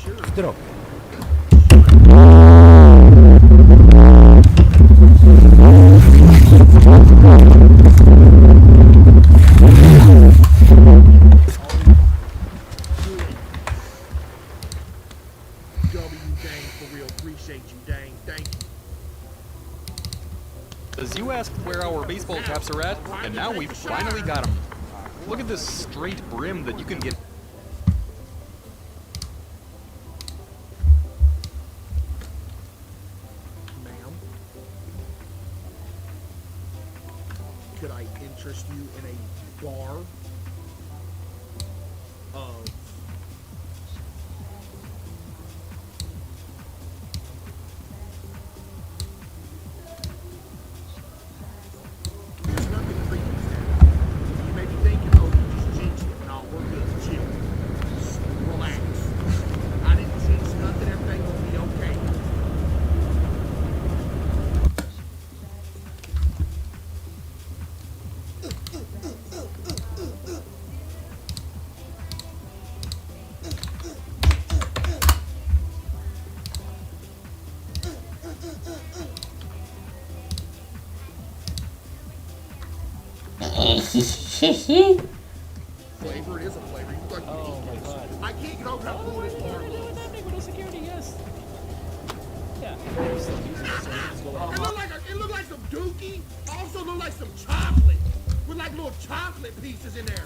W drogę. Dang, for real. Appreciate you, dang. Thank you. As you asked where our baseball caps are at, and now we've finally got them. Look at this straight brim that you can get. Ma'am, could I interest you in a bar of flavor? It is a flavor. You look like Oh my god. I can't get over how cool this bar looks. No security, yes. Yeah. It looked like some dookie. Also looked like some chocolate. With like little chocolate pieces in there.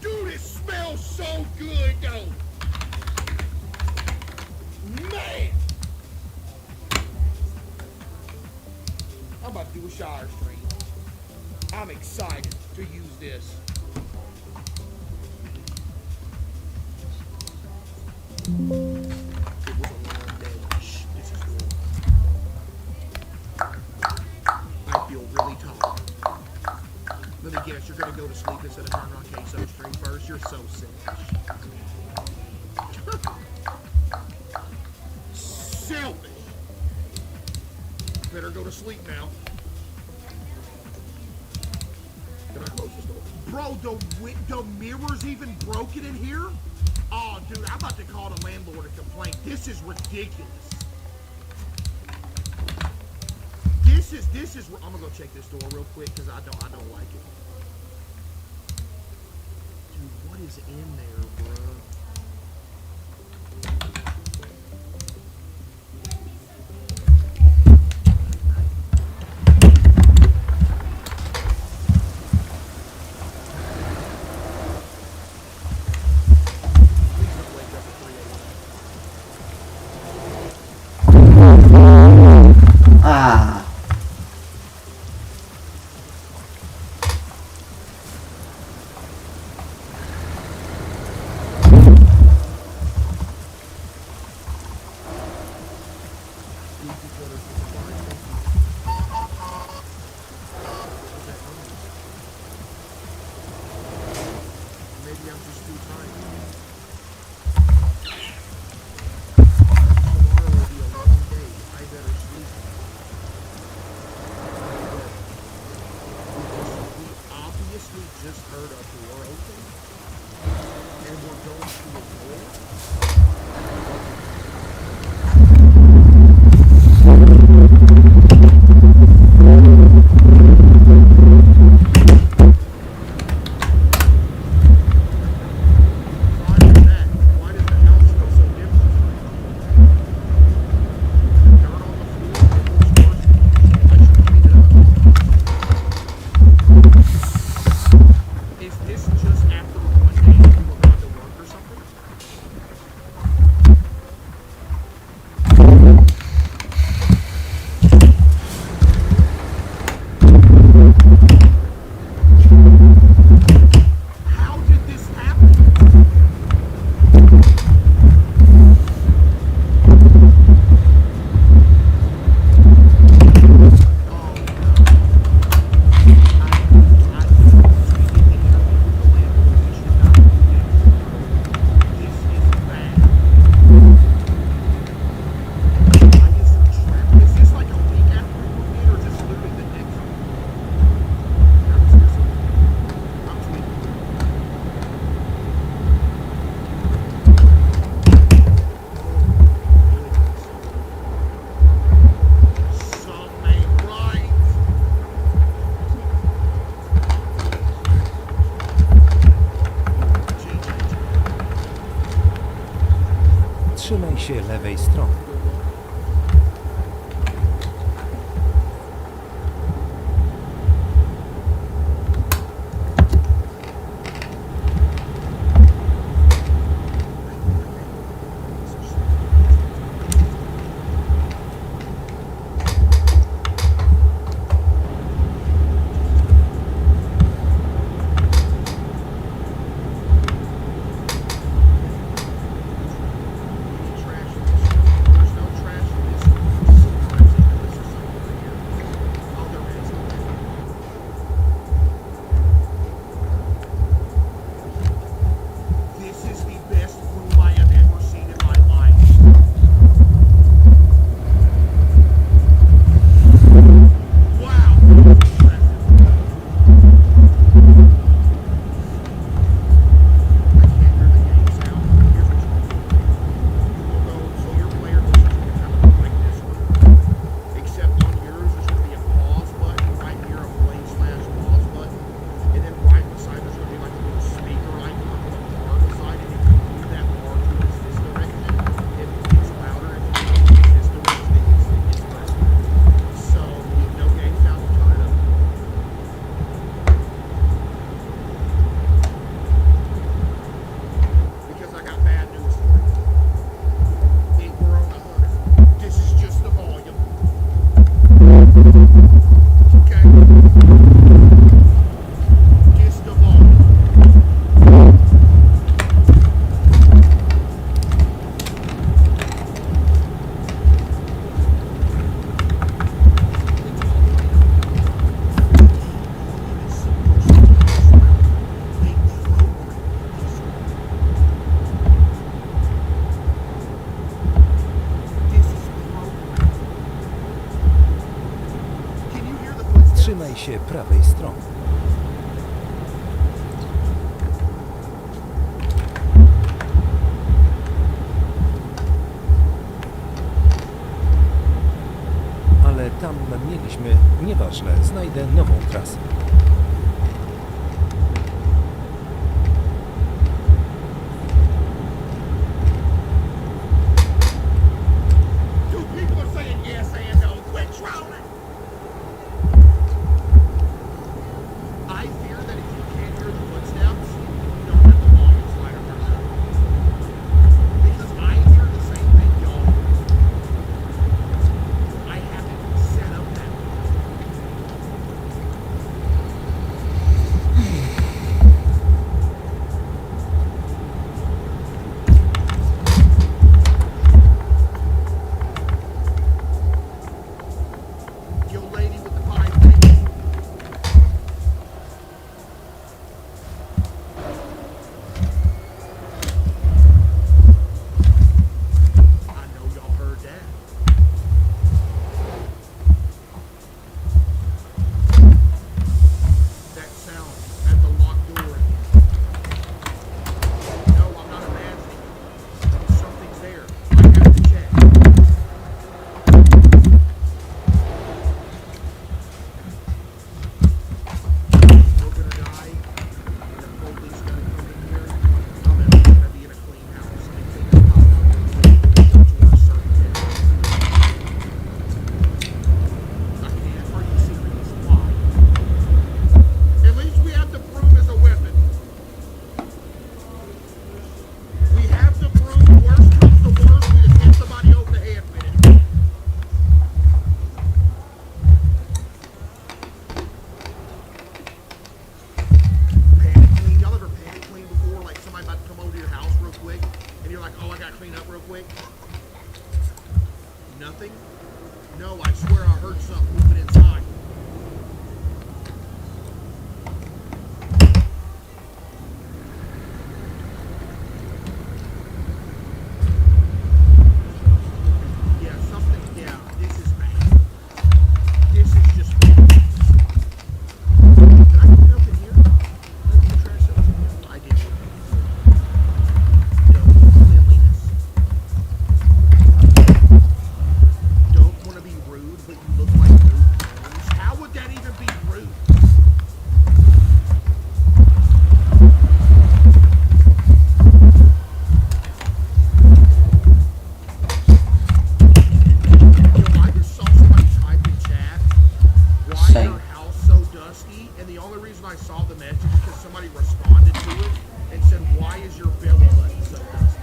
Dude, it smells so good though. Man. I'm about to do a shower stream. I'm excited to use this. It was a long day. Shh, this is good. I feel really tired. Let me guess, you're gonna go to sleep instead of turning on queso stream first? You're so selfish. Selfish. Better go to sleep now. Can I close this door? Bro, the mirror's even broken in here? Oh, dude, I'm about to call the landlord and complain. This is ridiculous. This is. I'm gonna go check this door real quick because I don't like it. Dude, what is in there, bro? Ah. Maybe I'm just too tired. Tomorrow will be a long day. I better sleep. We obviously just heard a door open. And we're going through a door. Is this just after one day you were about to work or something? Trzymaj się lewej strony. Trzymaj się prawej strony. Ale tam mieliśmy... Nieważne, znajdę nową trasę. I saw the message because somebody responded to it and said, "Why is your belly button so dusty?"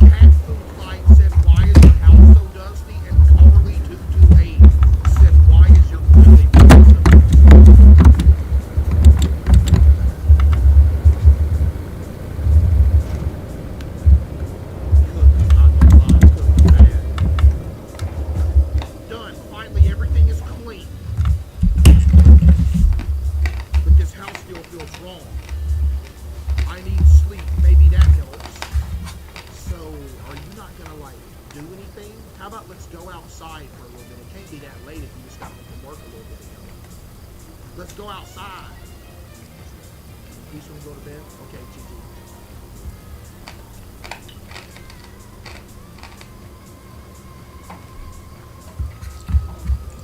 Cat Food Fight said, "Why is your house so dusty?" And Carly228 said, "Why is your belly button so dusty?" Cookie's not gonna lie, Cookie's bad. Done. Finally, everything is clean. But this house still feels wrong. I need sleep. Maybe that helps. So, are you not gonna like do anything? How about let's go outside for a little bit? It can't be that late if you just got home from work a little bit ago. Let's go outside. You just wanna go to bed? Okay, GG.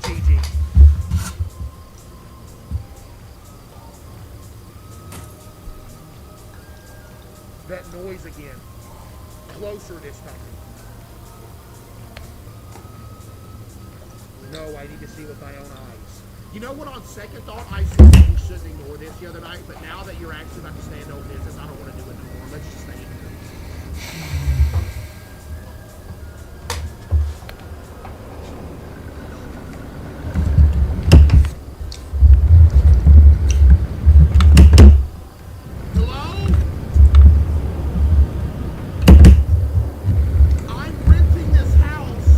GG. That noise again. Closer this time. No, I need to see with my own eyes. You know what, on second thought, I said that you shouldn't ignore this the other night, but now that you're actually about to stand over business, I don't want to do it no more. Let's just stay in here. Hello? I'm renting this house.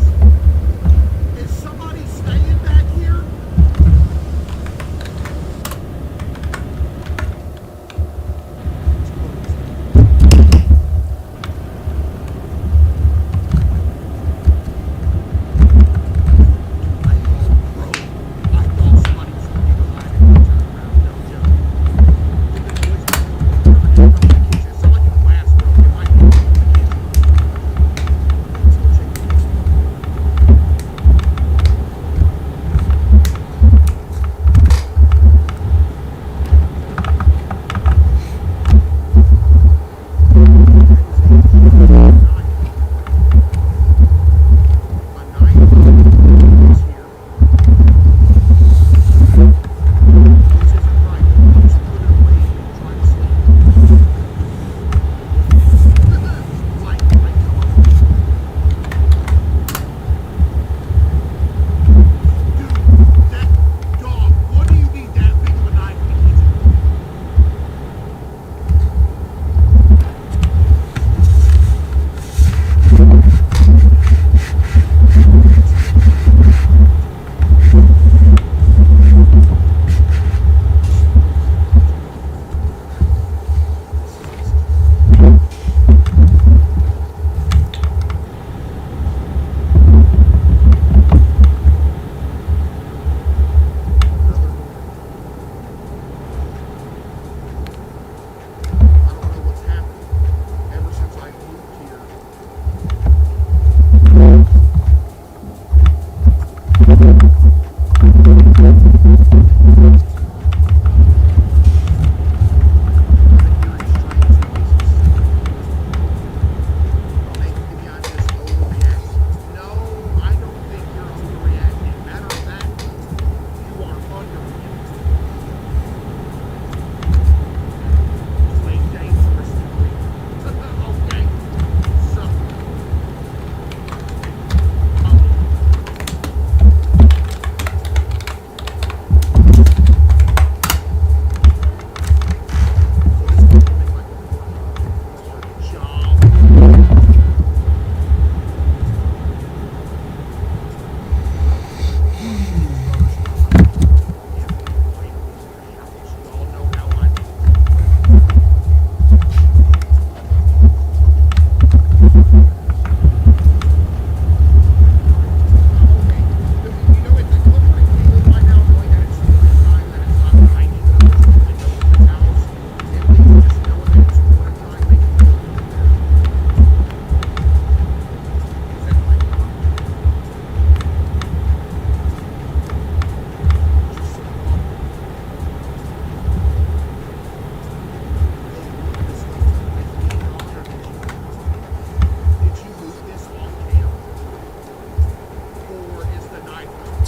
Is somebody staying back here?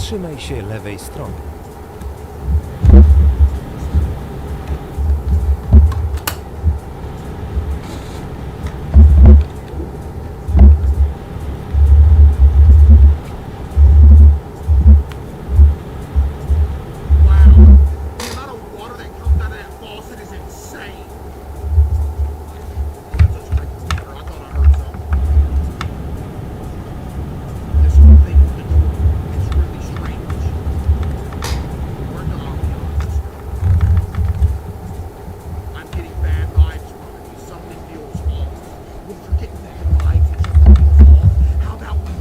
Trzymaj się lewej strony. Wow. The amount of water that comes out of that faucet is insane. That's a straight water. I thought I heard something. This one thing with the door, it's really strange. We're not honest. I'm getting bad vibes from it. Something feels off. Well, if you're getting bad vibes and something feels off, how about we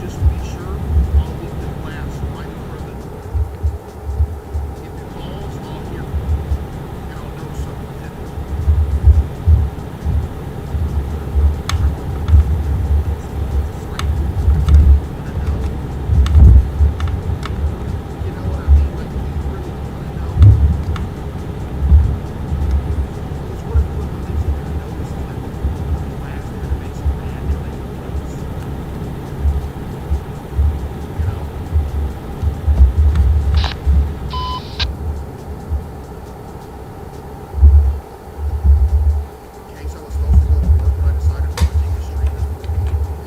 just be sure I'll leave the glass right over the door. If it falls, I'll hear it, and I'll know someone did it. You know what I mean? Like, do you really want to know? Because what if you put things in there and notice that the glass there that makes it bad, and they don't notice? You know? In case I was supposed to go to work, but I decided not to take the stream,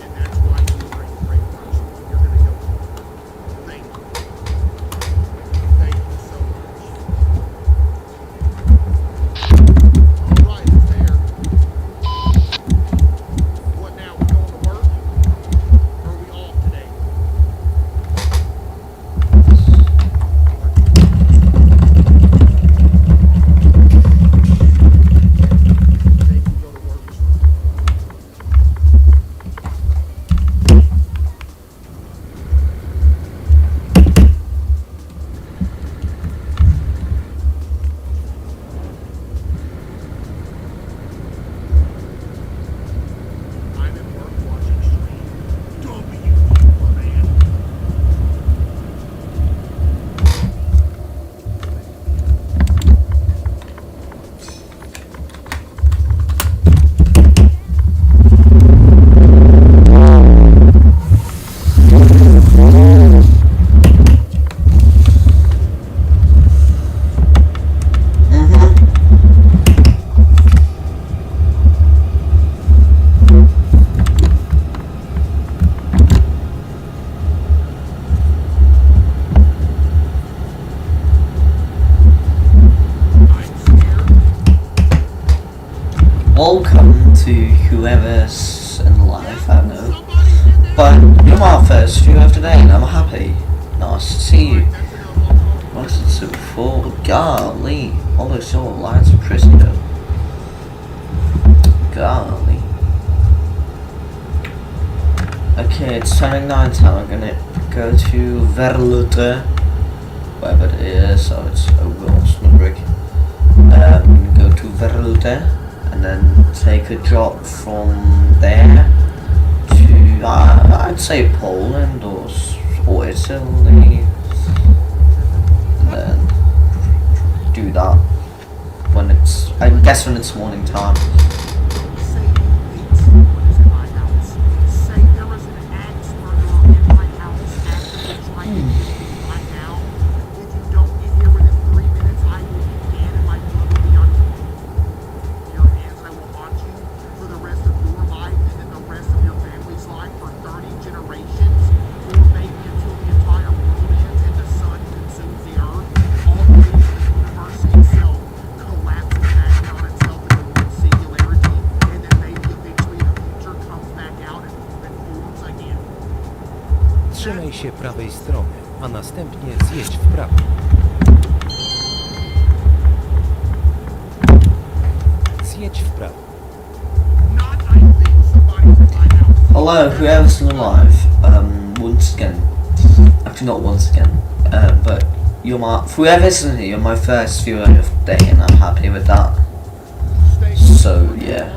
and that's why you are in great rush. You're gonna go to work. Thank you. Thank you so much. All right, it's there. What now? We going to work? Or are we off today? Today we go to work. I'm at work watching stream. Don't be you, man. I'm scared. Welcome to whoever's in life, I don't know. But you're my first viewer of today and I'm happy. Nice to see you. What's it so for? Golly. All those silver lights are pretty though. Golly. Okay, it's turning night time. I'm gonna go to Verlutre, wherever it is, so it's over Osnabrück. I'm gonna go to Verlutre and then take a drop from there to I'd say Poland or Italy. And then do that when it's I guess when it's morning time. Say what is in my house. Say there was an axe murderer in my house actively trying to kill me right now. If you don't get here within 3 minutes, I will be dead and my blood will be on your hands. I will haunt you for the rest of your life and then the rest of your family's life for 30 generations, or maybe until the entire world ends and the sun consumes the earth. All the way to the universe itself collapses back down itself into one singularity, and then maybe eventually the future comes back out and forms again. Trzymaj się prawej strony, a następnie zjedź w prawo. Zjedź w prawo. Not I think somebody's in my house. Hello, whoever's still alive. Once again, actually not once again, but you're my whoever's in here. You're my first viewer of the day, and I'm happy with that. So yeah,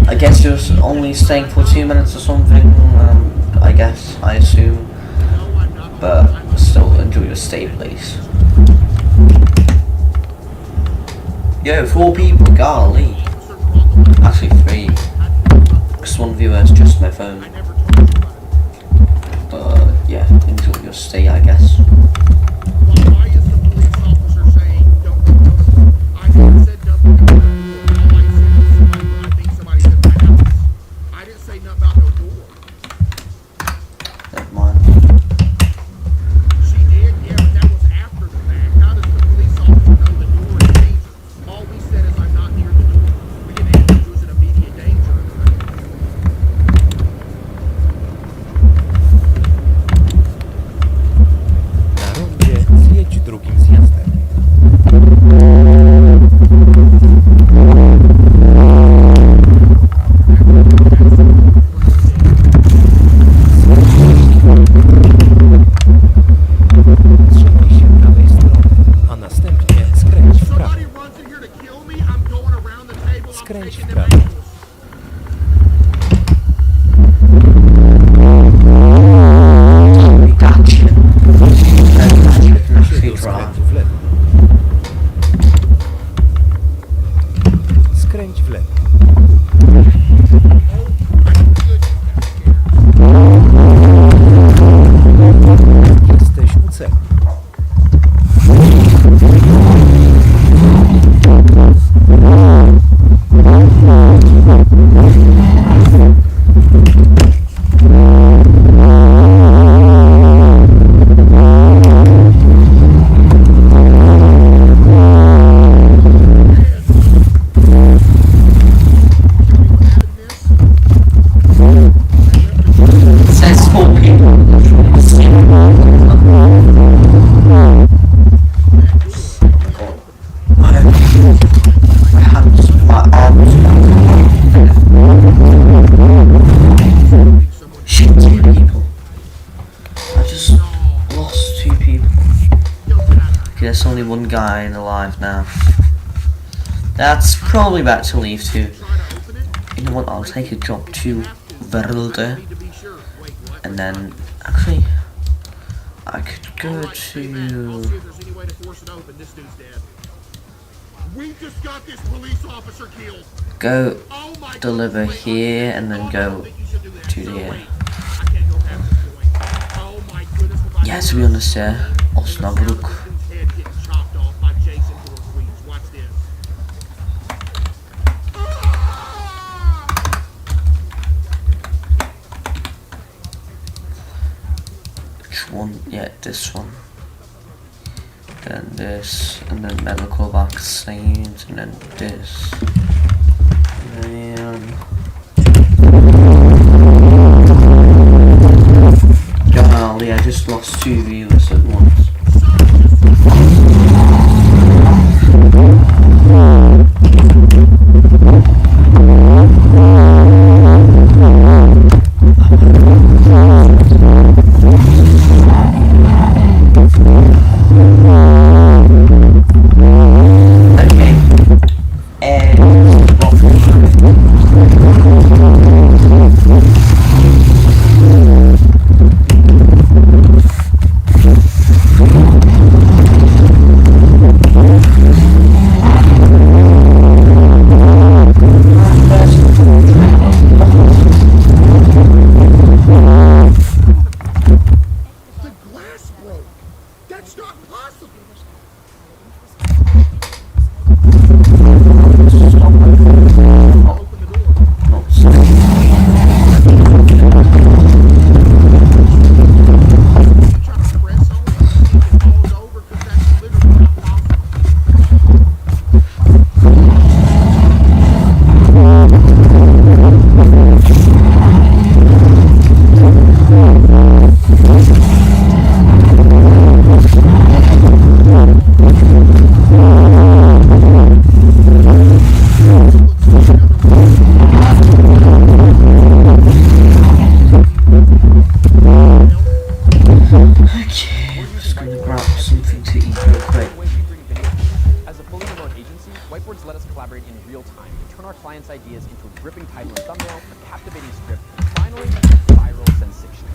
I guess you're only staying for 2 minutes or something. I guess I assume, but still enjoy your stay, please. Yo, 4 people, golly. Actually 3. Because one viewer has just my phone. But yeah, enjoy your stay, I guess. Why is the police officer saying don't? I never said nothing about no door. All I said was I think somebody's in my house. I didn't say nothing about no door. Never mind. She did, yeah, but that was after the fact. How does the police officer know the door is dangerous? All we said is I'm not near the door. We didn't ask if it was an immediate danger. Na rondzie zjedź drugim zjazdem. Trzymaj się prawej strony, a następnie skręć w prawo. Somebody runs in here to kill me, I'm going around the table, I'm Skręć taking w them prawo. angles. We got you. Do skrętu w lewo. Skręć w lewo. Jesteś u celu. It says 4 people. My hands, my arms. Shit, 2 people. I just lost 2 people. Okay, there's only 1 guy alive now. That's probably about to leave too. You know what, I'll take a job to Verde. And then, actually, I could go I'll see if to... there's any way to force it open. This dude's dead. We just got this police officer killed. Go Oh my deliver God. here and then Oh, I go don't think you should do that. to Sir, there. wait. I can't go past this point. Oh my goodness. If I Yeah, do to be this, honest, yeah, there's a sound of Osnabrück. this dude's head getting chopped off by Jason Voorhees. Watch this. Which one? Yeah, this one. Then this, and then medical vaccines, and then this. And then... Golly, I just lost 2 viewers at once. Okay. The glass broke. That's not possible. Open the door. Try to press on it, see if it falls over, 'cause that's literally not possible. Okay, I'm just gonna grab something to eat real quick. As a fully remote agency, whiteboards let us collaborate in real time and turn our clients' ideas into a gripping title and thumbnail, a captivating script, and finally, viral sensation.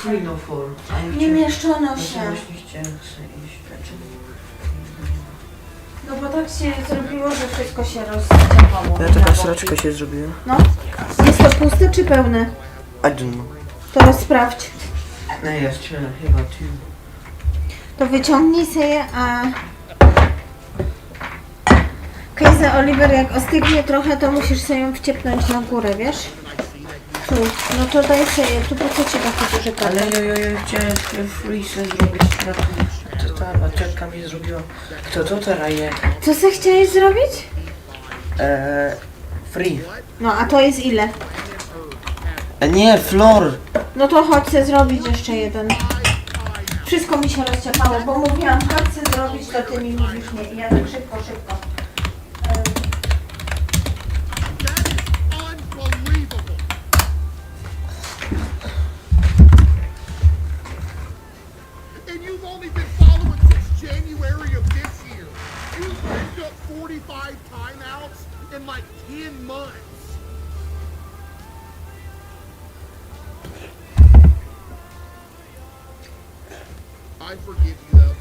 3, no 4. Nie mieszczono się. Myśliście, że iść No bo tak się zrobiło, że wszystko się rozciapało. Ja taka sraczka się zrobiła. No. Jest to puste czy pełne? I don't know. To sprawdź. No jeszcze chyba tu. To wyciągnij sobie, a... Kejza Oliver, jak ostygnie trochę, to musisz sobie ją wciepnąć na górę, wiesz? Tu. No to daj sobie, tu po co ci taki duży Ale karton? ja chciałem freeze zrobić. To ta ciotka mi zrobiła. Kto to teraz je? Co se chciałeś zrobić? Free. No, a to jest ile? Nie, floor. No to chodź se zrobić jeszcze jeden. Wszystko mi się rozciapało, bo mówiłam, chodź se zrobić, to ty mi mówisz nie. I ja tak szybko. And you've only been following since January of this year. You've picked up 45 timeouts in like 10 months. I forgive you though.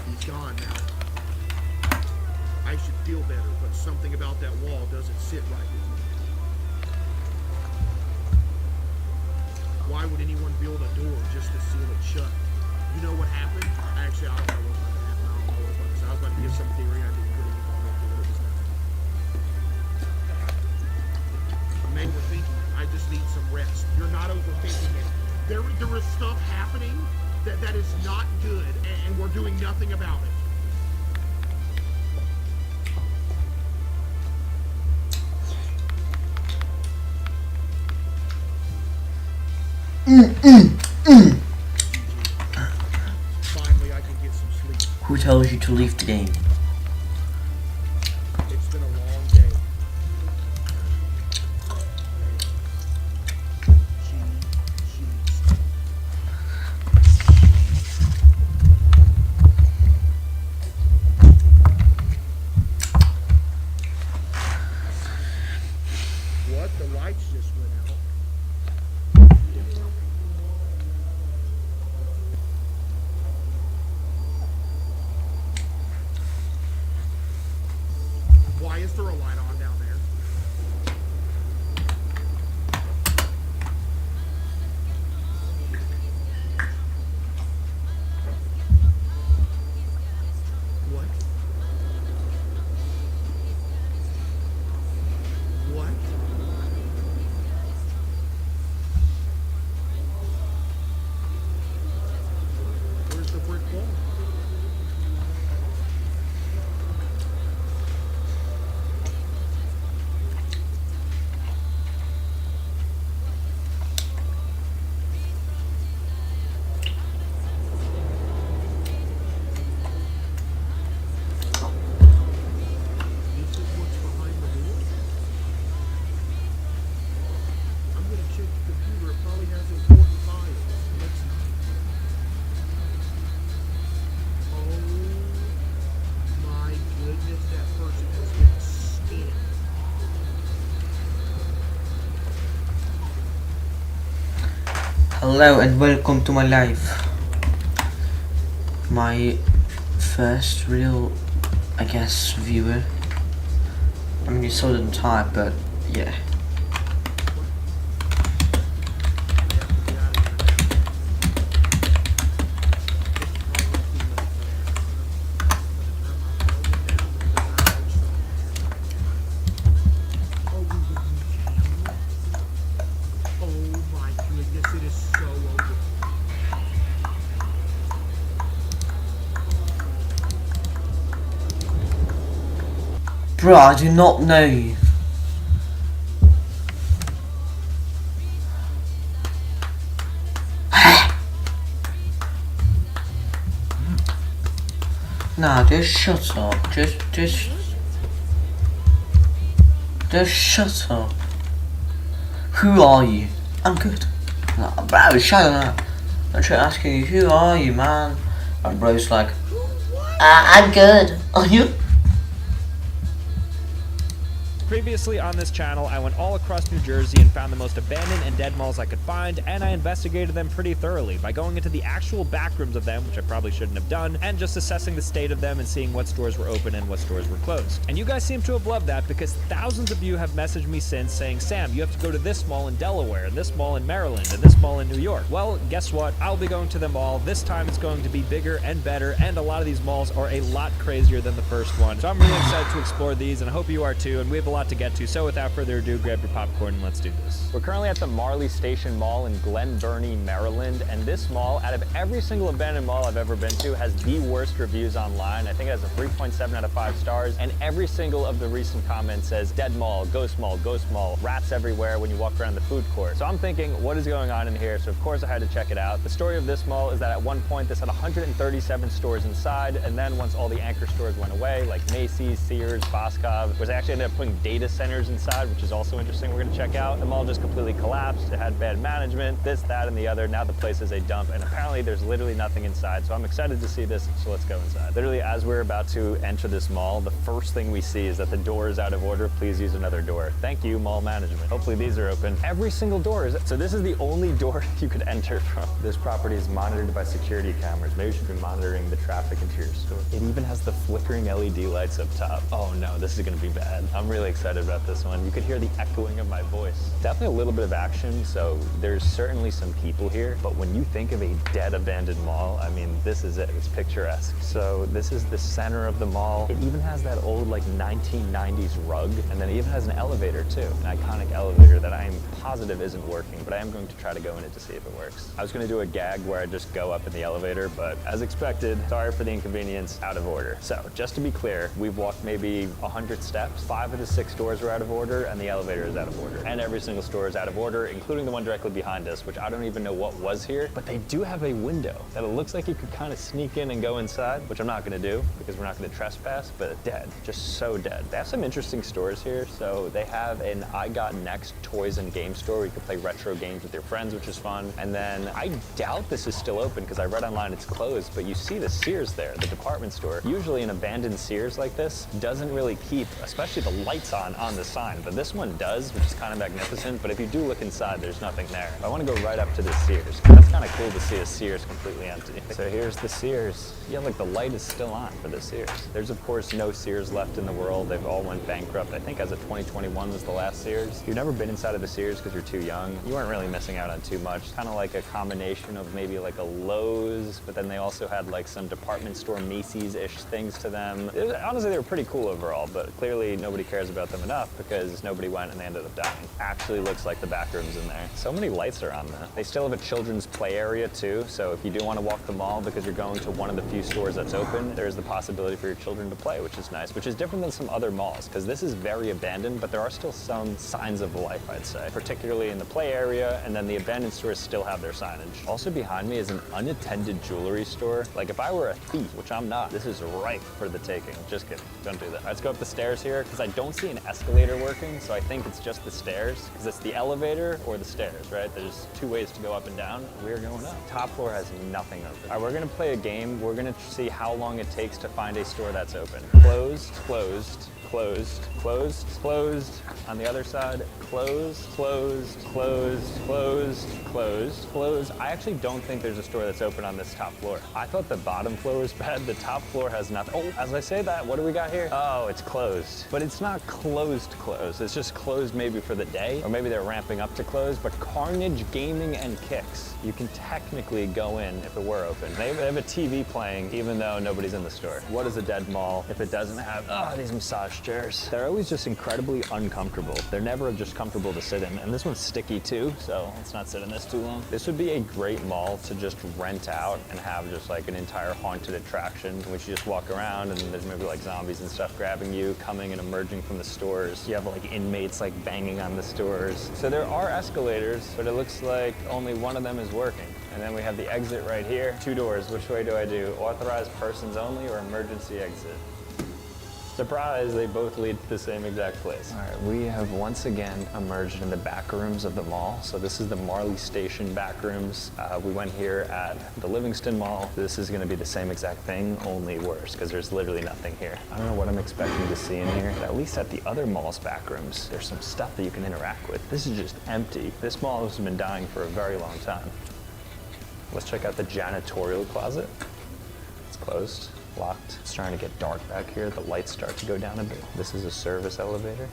He's gone now. I should feel better, but something about that wall doesn't sit right with me. Why would anyone build a door just to seal it shut? You know what happened? Actually, I don't know what's going to happen. I don't know what's going to say. I was about to give some theory. I didn't put anything on it. What it was now. Maybe we're thinking. I just need some rest. You're not overthinking it. There is stuff happening that is not good, and we're doing nothing about it. Finally, I can get some sleep. Who tells you to leave the game? It's been a long day. What? The lights just went out. Why is there a light on down there? What? What? Where's the brick wall? This is what's behind the door. I'm gonna check the computer. It probably has important files. Let's. Oh my goodness, that person has been scanned. Hello and welcome to my life. My first real, I guess, viewer. I mean, you saw the type, but yeah. Oh my goodness, it is so over. Bro, I do not know you. Nah, just shut up. Just shut up. Who are you? I'm good. Nah, bro, shut up. I'm trying asking you, who are you, man? And bro's like, I'm good. Are you? Previously on this channel, I went all across New Jersey and found the most abandoned and dead malls I could find, and I investigated them pretty thoroughly by going into the actual back rooms of them, which I probably shouldn't have done, and just assessing the state of them and seeing what stores were open and what stores were closed. And you guys seem to have loved that because thousands of you have messaged me since saying, Sam, you have to go to this mall in Delaware, and this mall in Maryland, and this mall in New York. Well, guess what? I'll be going to them all. This time it's going to be bigger and better, and a lot of these malls are a lot crazier than the first one. So I'm really excited to explore these, and I hope you are too, and we have a lot to get to. So without further ado, grab your popcorn and let's do this. We're currently at the Marley Station Mall in Glen Burnie, Maryland, and this mall, out of every single abandoned mall I've ever been to, has the worst reviews online. I think it has a 3.7 out of 5 stars, and every single of the recent comments says dead mall, ghost mall, rats everywhere when you walk around the food court. So I'm thinking, what is going on in here? So of course I had to check it out. The story of this mall is that at one point this had 137 stores inside, and then once all the anchor stores went away, like Macy's, Sears, Boscov, which they actually ended up putting data centers inside, which is also interesting. We're going to check out. The mall just completely collapsed. It had bad management, this, that, and the other. Now the place is a dump, and apparently there's literally nothing inside. So I'm excited to see this. So let's go inside. Literally, as we're about to enter this mall, the first thing we see is that the door is out of order. Please use another door. Thank you, mall management. Hopefully these are open. Every single door is. So this is the only door you could enter from. This property is monitored by security cameras. Maybe you should be monitoring the traffic into your store. It even has the flickering LED lights up top. Oh no, this is going to be bad. I'm really excited about this one. You could hear the echoing of my voice. Definitely a little bit of action, so there's certainly some people here, but when you think of a dead abandoned mall, I mean, this is it. It's picturesque. So this is the center of the mall. It even has that old like 1990s rug, and then it even has an elevator too, an iconic elevator that I am positive isn't working, but I am going to try to go in it to see if it works. I was going to do a gag where I just go up in the elevator, but as expected, sorry for the inconvenience, out of order. So just to be clear, we've walked maybe 100 steps. 5 of the 6 doors are out of order, and the elevator is out of order. And every single store is out of order, including the one directly behind us, which I don't even know what was here, but they do have a window that it looks like you could kind of sneak in and go inside, which I'm not gonna do because we're not gonna trespass, but dead, just so dead. They have some interesting stores here. So they have an I Got Next toys and game store where you can play retro games with your friends, which is fun. And then I doubt this is still open because I read online it's closed, but you see the Sears there, the department store. Usually an abandoned Sears like this doesn't really keep, especially the lights on the sign, but this one does, which is kind of magnificent. But if you do look inside, there's nothing there. I want to go right up to the Sears. That's kind of cool to see a Sears completely empty. So here's the Sears. Yeah, like the light is still on for the Sears. There's of course no Sears left in the world. They've all went bankrupt. I think as of 2021 was the last Sears. If you've never been inside of a Sears because you're too young, you weren't really missing out on too much. Kind of like a combination of maybe like a Lowe's, but then they also had like some department store Macy's-ish things to them. Honestly, they were pretty cool overall, but clearly nobody cares about them enough because nobody went and they ended up dying. Actually looks like the back rooms in there. So many lights are on there. They still have a children's play area too, so if you do want to walk the mall because you're going to one of the few stores that's open, there's the possibility for your children to play, which is nice, which is different than some other malls because this is very abandoned, but there are still some signs of life, I'd say, particularly in the play area, and then the abandoned stores still have their signage. Also behind me is an unattended jewelry store. Like if I were a thief, which I'm not, this is ripe for the taking. Just kidding, don't do that. Let's go up the stairs here because I don't see an escalator working, so I think it's just the stairs because it's the elevator or the stairs, right? There's 2 ways to go up and down. We're going up. Top floor has nothing open. All right, we're gonna play a game. We're gonna see how long it takes to find a store that's open. Closed, closed, closed, closed, closed. On the other side, closed, closed, closed, closed, closed, closed. I actually don't think there's a store that's open on this top floor. I thought the bottom floor was bad. The top floor has nothing. Oh, as I say that, what do we got here? Oh, it's closed. But it's not closed. It's just closed maybe for the day, or maybe they're ramping up to close. But Carnage Gaming and Kicks, you can technically go in if it were open. They have a TV playing even though nobody's in the store. What is a dead mall if it doesn't have these massage chairs? They're always just incredibly uncomfortable. They're never just comfortable to sit in. And this one's sticky too, so let's not sit in this too long. This would be a great mall to just rent out and have just like an entire haunted attraction in which you just walk around and there's maybe like zombies and stuff grabbing you, coming and emerging from the stores. You have like inmates like banging on the stores. So there are escalators, but it looks like only one of them is working. And then we have the exit right here. 2 doors. Which way do I do? Authorized persons only or emergency exit? Surprise, they both lead to the same exact place. All right, we have once again emerged in the back rooms of the mall. So this is the Marley Station back rooms. We went here at the Livingston Mall. This is gonna be the same exact thing, only worse, because there's literally nothing here. I don't know what I'm expecting to see in here, but at least at the other mall's back rooms, there's some stuff that you can interact with. This is just empty. This mall has been dying for a very long time. Let's check out the janitorial closet. It's closed, locked. It's starting to get dark back here. The lights start to go down a bit. This is a service elevator.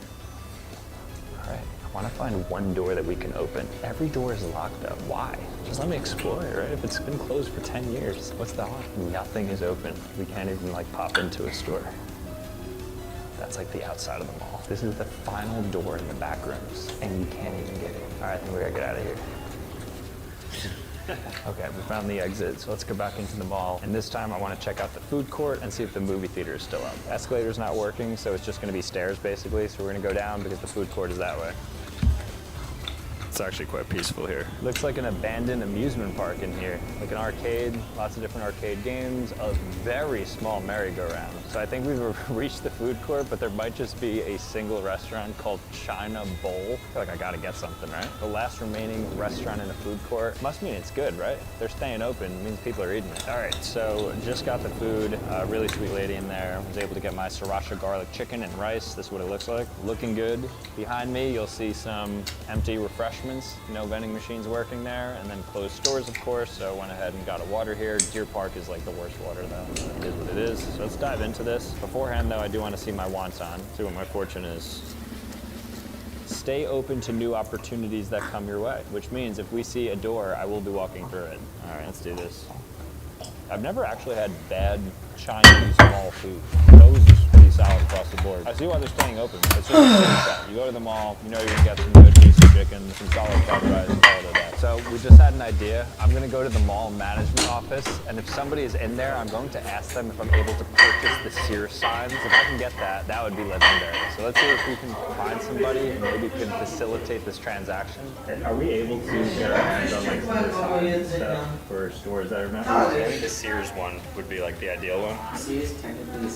All right, I want to find one door that we can open. Every door is locked up. Why? Just let me explore it, right? If it's been closed for 10 years, what's the harm? Nothing is open. We can't even like pop into a store. That's like the outside of the mall. This is the final door in the back rooms, and you can't even get it. All right, I think we gotta get out of here. Okay, we found the exit, so let's go back into the mall. And this time I want to check out the food court and see if the movie theater is still up. Escalator's not working, so it's just going to be stairs basically. So we're going to go down because the food court is that way. It's actually quite peaceful here. Looks like an abandoned amusement park in here. Like an arcade, lots of different arcade games, a very small merry-go-round. So I think we've reached the food court, but there might just be a single restaurant called China Bowl. I feel like I gotta get something, right? The last remaining restaurant in the food court must mean it's good, right? They're staying open, it means people are eating it. All right, so just got the food. Really sweet lady in there. Was able to get my sriracha garlic chicken and rice. This is what it looks like. Looking good. Behind me, you'll see some empty refreshments. No vending machines working there, and then closed stores, of course, so I went ahead and got a water here. Deer Park is like the worst water though. It is what it is. So let's dive into this. Beforehand though, I do want to see my wonton, see what my fortune is. Stay open to new opportunities that come your way, which means if we see a door, I will be walking through it. All right, let's do this. I've never actually had bad Chinese mall food. Those is pretty solid across the board. I see why they're staying open. It's just the same stuff. You go to the mall, you know you're gonna get some good juicy chicken, some solid fried rice, call it a day. So we just had an idea. I'm gonna go to the mall management office, and if somebody is in there, I'm going to ask them if I'm able to purchase the Sears signs. If I can get that, that would be legendary. So let's see if we can find somebody and maybe can facilitate this transaction. Are we able to get our hands on like some of the signs stuff for stores that are not? I think the Sears one would be like the ideal one. Sears technically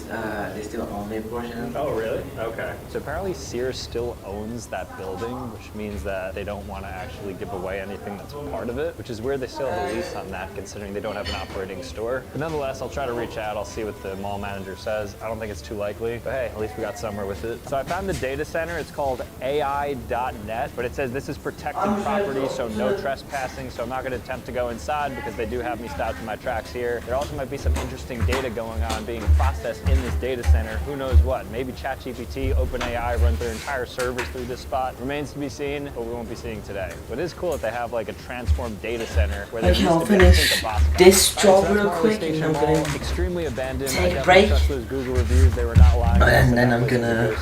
they still own their portion. Oh really? Okay. So apparently Sears still owns that building, which means that they don't want to actually give away anything that's part of it, which is weird they still have a lease on that considering they don't have an operating store. But nonetheless, I'll try to reach out. I'll see what the mall manager says. I don't think it's too likely, but hey, at least we got somewhere with it. So I found the data center. It's called AI.net, but it says this is protected property, so no trespassing. So I'm not going to attempt to go inside because they do have me stopped in my tracks here. There also might be some interesting data going on being processed in this data center. Who knows what? Maybe ChatGPT, OpenAI run their entire servers through this spot. Remains to be seen, but we won't be seeing today. But it is cool that they have like a transformed data center where Okay, I'll finish this job real quick and I'm gonna extremely abandoned. take a break. Those Google reviews, they were not lying. And then I'm gonna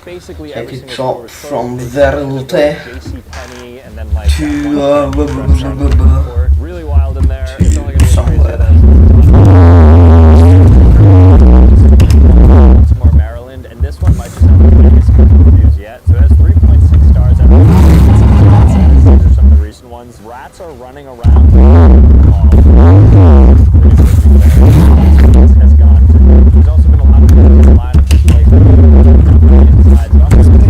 basically take a drop from Verlotte to really wild in there. It's only somewhere. Baltimore, Maryland, and this one might just have the biggest Google reviews yet. So it has 3.6 stars out of 5. These are some of the recent ones. Rats are running around. Has gone to. There's also been a lot of people in the line of this place inside. So I'm just going to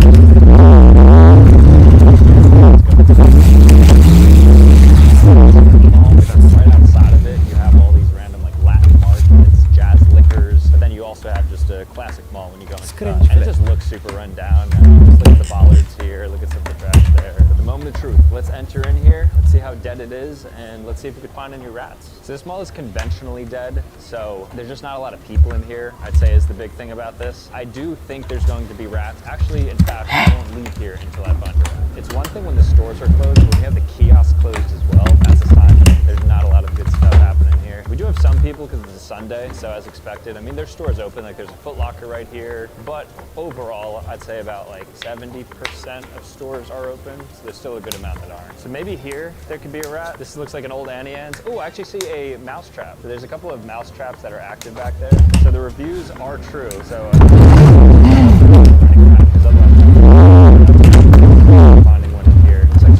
right outside of it, you have all these random like Latin markets, jazz liquors, but then you also have just a classic mall when you go inside. And it just looks super run down. Just look at the bollards here, look at some of the trash there. But the moment of truth. Let's enter in here, let's see how dead it is, and let's see if we could find any rats. So this mall is conventionally dead, so there's just not a lot of people in here, I'd say is the big thing about this. I do think there's going to be rats. Actually, in fact, I won't leave here until I find a rat. It's one thing when the stores are closed, when we have the kiosks closed as well, that's a sign that there's not a lot of good stuff happening here. We do have some people because it's a Sunday, so as expected. I mean, there's stores open, like there's a Foot Locker right here, but overall, I'd say about like 70% of stores are open, so there's still a good amount that aren't. So maybe here, there could be a rat. This looks like an old Annie Ann's. Oh, I actually see a mouse trap. So there's a couple of mouse traps that are active back there. So the reviews are true, so finding one in here. It's like I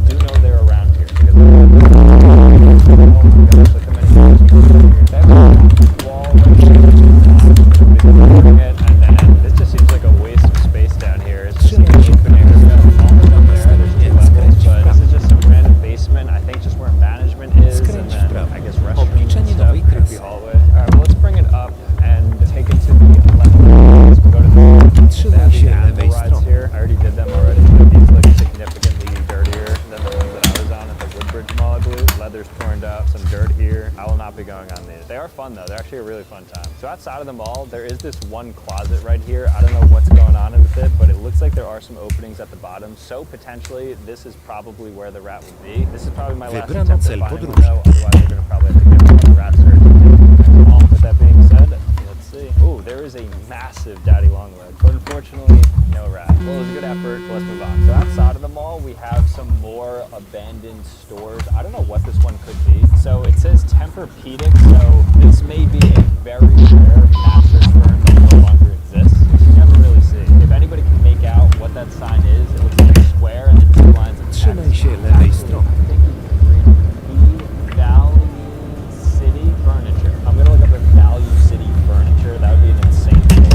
do know they're around here because are fun though. They're actually a really fun time. So outside of the mall, there is this one closet right here. I don't know what's going on with it, but it looks like there are some openings at the bottom. So potentially, this is probably where the rat would be. This is probably my last Wybrano attempt cel at finding one podróży. though. Otherwise, they're gonna probably have to give me a rat search. With that being said, let's see. Ooh, there is a massive daddy long leg, but unfortunately, no rat. Well, it was a good effort, but let's move on. So outside of the mall, we have some more abandoned stores. I don't know what this one could be. So it says Tempur-Pedic, so this may be a very rare mattress firm that no longer exists, which you never really see. If anybody can make out what that sign is, it looks like a square and then 2 lines of text. Trzymaj się lewej strony. I think you can read Value City Furniture. I'm gonna look up at Value City Furniture. That would be an insane thing.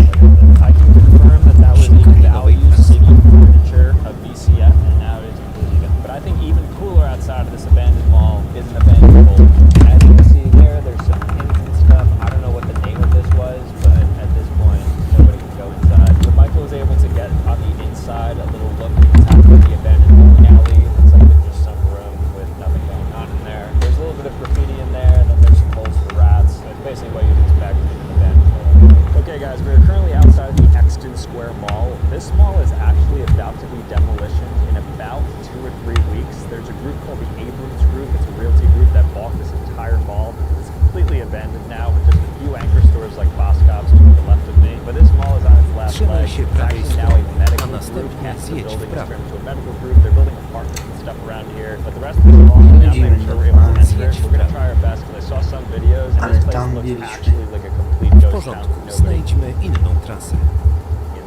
I can confirm that that was a Value City Furniture, a VCF, and now it is completely gone. But I think even cooler outside of this abandoned mall is an abandoned hole. As you can see there, there's some hints and stuff. I don't know what the name of this was, but at this point, nobody can go inside. But Michael was able to get on the inside a little look inside of the abandoned bowling alley. It looks like there's just some room with nothing going on in there. There's a little bit of graffiti in there, and then there's some holes for rats. That's basically what you'd expect in an abandoned bowling. Okay guys, we're currently outside the Exton Square Mall. This mall is actually about to be demolitioned in about 2 or 3 weeks. There's a group called the Abrams Group. It's a realty group that bought this entire mall. It's completely abandoned now with just a few anchor stores like Boscov's to the left of me. But this mall is on its last Trzymaj leg. się It's prawej actually now a strony, a medical group. następnie Half the zjedź w building is prawo. turned into a medical group. They're building apartments and stuff around here. But the rest of the mall, I'm not making sure we're able to enter it. We're going to try our best because I saw some videos and this place looks actually like a complete W ghost town. porządku, Nobody znajdźmy inną trasę.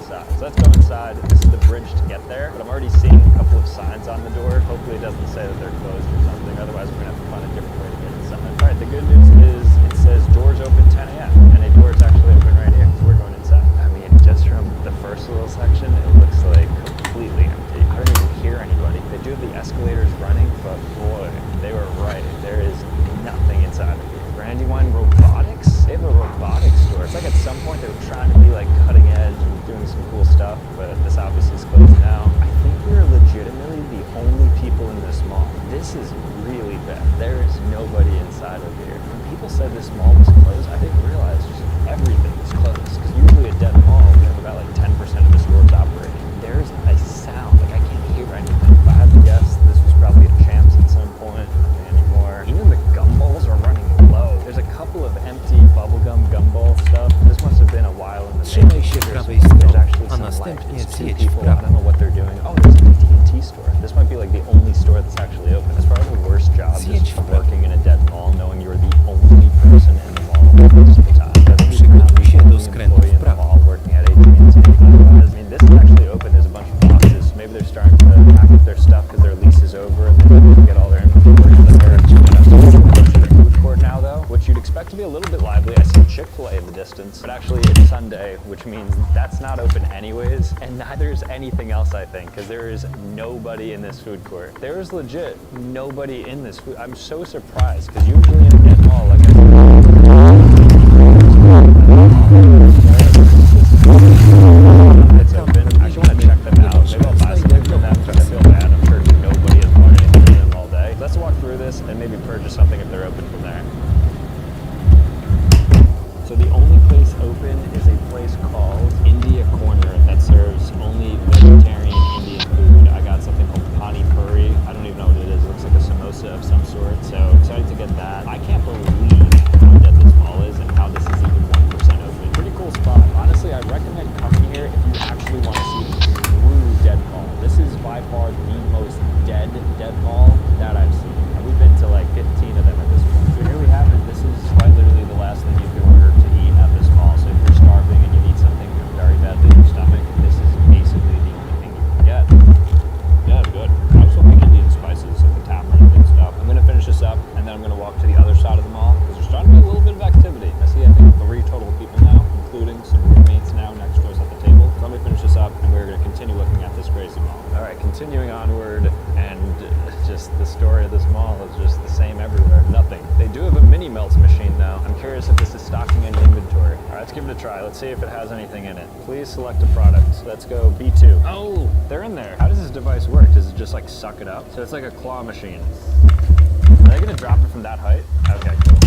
inside. So let's go inside. This is the bridge to get there, but I'm already seeing a couple of signs on the door. Hopefully it doesn't say that they're closed or something. Otherwise, we're gonna have to find a different way to get inside. All right, the good news is it says doors open 10 a.m. and a door is actually open right here. So we're going inside. I mean, just from the first little section, it looks like completely empty. I don't even hear anybody. They do have the escalators running, but boy, they were right. There is nothing inside of here. Brandywine Robotics? They have a robotics store. It's like at some point they were trying to be like cutting edge and doing some cool stuff, but this obviously is closed now. I think we're legitimately the only people in this mall. This is really bad. There is nobody inside of here. When people said this mall was closed, I didn't realize just everything was closed. Because usually a dead mall, we have about like 10% of the stores operating. There's a sound, like I can't hear anything. If I had to guess, this was probably a Champs at some point. Nothing anymore. Even the gumballs are running low. There's a couple of empty bubblegum gumball stuff. This must have been a while in the Trzymaj się prawej strony, a następnie zjedź w people. I prawo. don't know what they're doing. Oh, there's an AT&T store. This might be like the only store that's actually open. It's probably the worst job Zjedź just w prawo. working in a dead mall, knowing you're the only person in the mall most of the time. Przygotuj się do Only skrętu employee w in the prawo. mall working at AT&T. I mean, this is actually open. There's a bunch of boxes. So maybe they're starting to pack up their stuff because their lease is over and they can get all their inventory. Food court now though, which you'd expect to be a little bit lively. I see Chick-fil-A in the distance, but actually it's Sunday, which means that's not open anyways, and neither is anything else, I think, because there is nobody in this food court. There is legit nobody in this food. I'm so surprised, because usually in a dead mall, like I it's open. I actually want to check them out. Maybe I'll buy something from them because I feel bad. I'm sure nobody has bought anything from them all day. Let's walk through this and maybe purchase something if they're open from there. So the only place open is a place called India Corner that serves only vegetarian Indian food. I got something called Pani Puri. I don't even know what it is. It looks like a samosa of some sort. So excited to get that. I can't believe how dead this mall is and how this is even 1% open. Pretty cool spot. Honestly, I recommend coming here if you actually want to see the true dead mall. This is by far the most dead mall that I've seen. And we've been to like 15 of them at this point. So here we have it. This is quite literally the last thing you can order to eat at this mall. So if you're starving and you need something very badly in your stomach, this is basically the only thing you can get. Yeah, it's good. I was hoping Indian spices like the tamarind and stuff. I'm gonna finish this up and then I'm gonna walk to the other side of the mall because there's starting to be a little bit of activity. I see, I think 3 total people now, including some roommates now next to us at the table. So let me finish this up and we're gonna continue looking at this crazy mall. All right, continuing onward, and just the story of this mall is just the same everywhere. Nothing. They do have a mini melts machine though. I'm curious if this is stocking any inventory. All right, let's give it a try. Let's see if it has anything in it. Please select a product. Let's go B2. Oh, they're in there. How does this device work? Does it just like suck it up? So it's like a claw machine. Are they gonna drop it from that height? Okay, cool.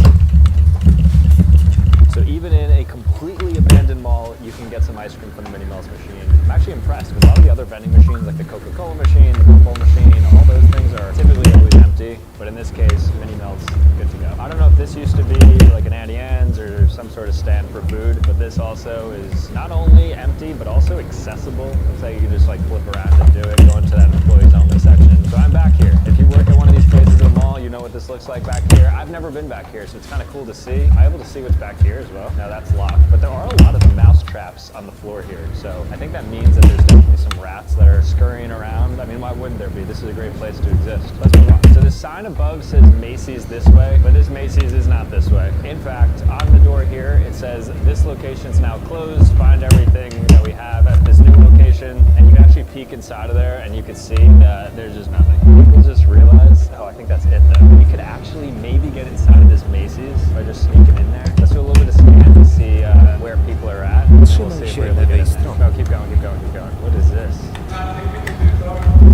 So even in a completely abandoned mall, you can get some ice cream from the Mini Melts machine. I'm actually impressed because a lot of the other vending machines, like the Coca-Cola machine, the Gumball machine, all those things are typically always empty. But in this case, Mini Melts, good to go. I don't know if this used to be like an Auntie Anne's or some sort of stand for food, but this also is not only empty, but also accessible. Looks like you can just like flip around and do it, go into that employees only section. So I'm back here. If you work at one of these places in the mall, you know what this looks like back here. I've never been back here, so it's kind of cool to see. I'm able to see what's back here as well. Now that's locked, but there are a lot of mouse traps on the floor here. So I think that means that there's definitely some rats that are scurrying around. I mean, why wouldn't there be? This is a great place to exist. Let's move on. So the sign above says Macy's this way, but this Macy's is not this way. In fact, on the door here, it says this location's now closed. Find everything that we have at this new location. And you can actually peek inside of there and you can see that there's just nothing. People just realize, oh, I think that's it though. You could actually maybe get inside of this Macy's by just sneaking in there. Let's do a little bit of scan to see where people are at. And we'll see if we're able to get in there. Oh, keep going, keep going, keep going. What is this?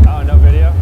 Oh, no video?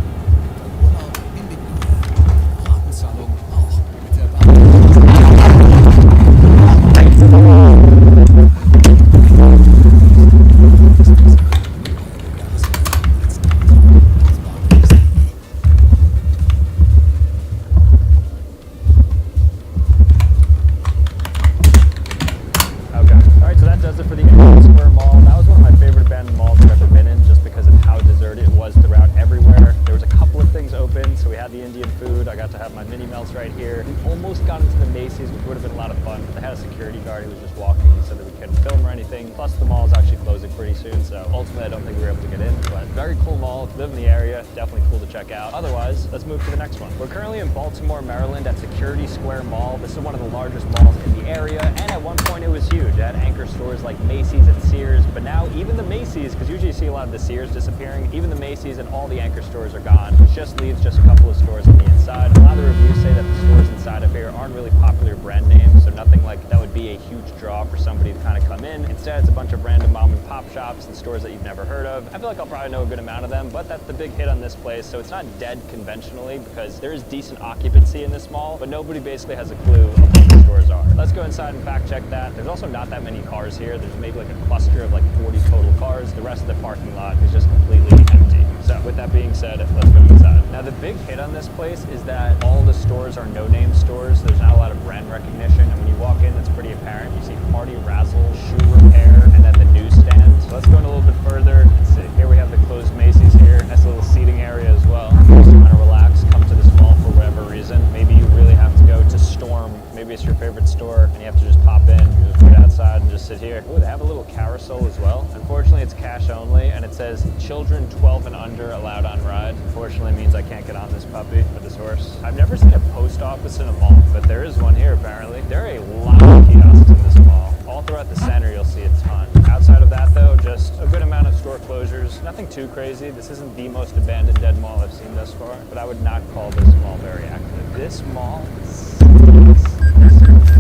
Right here. We almost got into the Macy's, which would have been a lot of fun. They had a security guard who was just walking so that we couldn't film or anything. Plus the mall is actually closing pretty soon, so ultimately I don't think we were able to get in, but very cool mall. If you live in the area, definitely cool to check out. Otherwise, let's move to the next one. We're currently in Baltimore, Maryland at Security Square Mall. This is one of the largest malls in the area, and at one point it was huge. It had anchor stores like Macy's and Sears, but now even the Macy's, because usually you see a lot of the Sears disappearing, even the Macy's and all the anchor stores are gone. It just leaves just a couple of stores on the inside. A lot of the reviews say that the stores inside of here aren't really popular brand names, so nothing like that would be a huge draw for somebody to kind of come in. Instead, it's a bunch of random mom and pop shops and stores that you've never heard of. I feel like I'll probably know a good amount of them, but that's the big hit on this place. So it's not dead conventionally because there is decent occupancy in this mall, but nobody basically has a clue of what the stores are. Let's go inside and fact check that. There's also not that many cars here. There's maybe like a cluster of like 40 total cars. The rest of the parking lot is just completely empty. So with that being said, let's go inside. Now the big hit on this place is that all the stores are no-name stores. There's not a lot of brand recognition, and when you walk in, it's pretty apparent. You see Party Razzle, Shoe Repair, and then the newsstand. So let's go in a little bit further and see. Here we have the closed Macy's here. Nice little seating area as well. Just to kind of relax, come to this mall for whatever reason. Maybe you really have to go to Storm. Maybe it's your favorite store, and you have to just pop in, you just wait outside and just sit here. Oh, they have a little carousel as well. Unfortunately, it's cash only, and it says children 12 and under allowed on ride. Unfortunately, means I can't get on this puppy or this horse. I've never seen a post office in a mall, but there is one here apparently. There are a lot of kiosks in this mall. All throughout the center, you'll see a ton. Outside of that though, just a good amount of store closures. Nothing too crazy. This isn't the most abandoned dead mall I've seen thus far, but I would not call this mall very active. This mall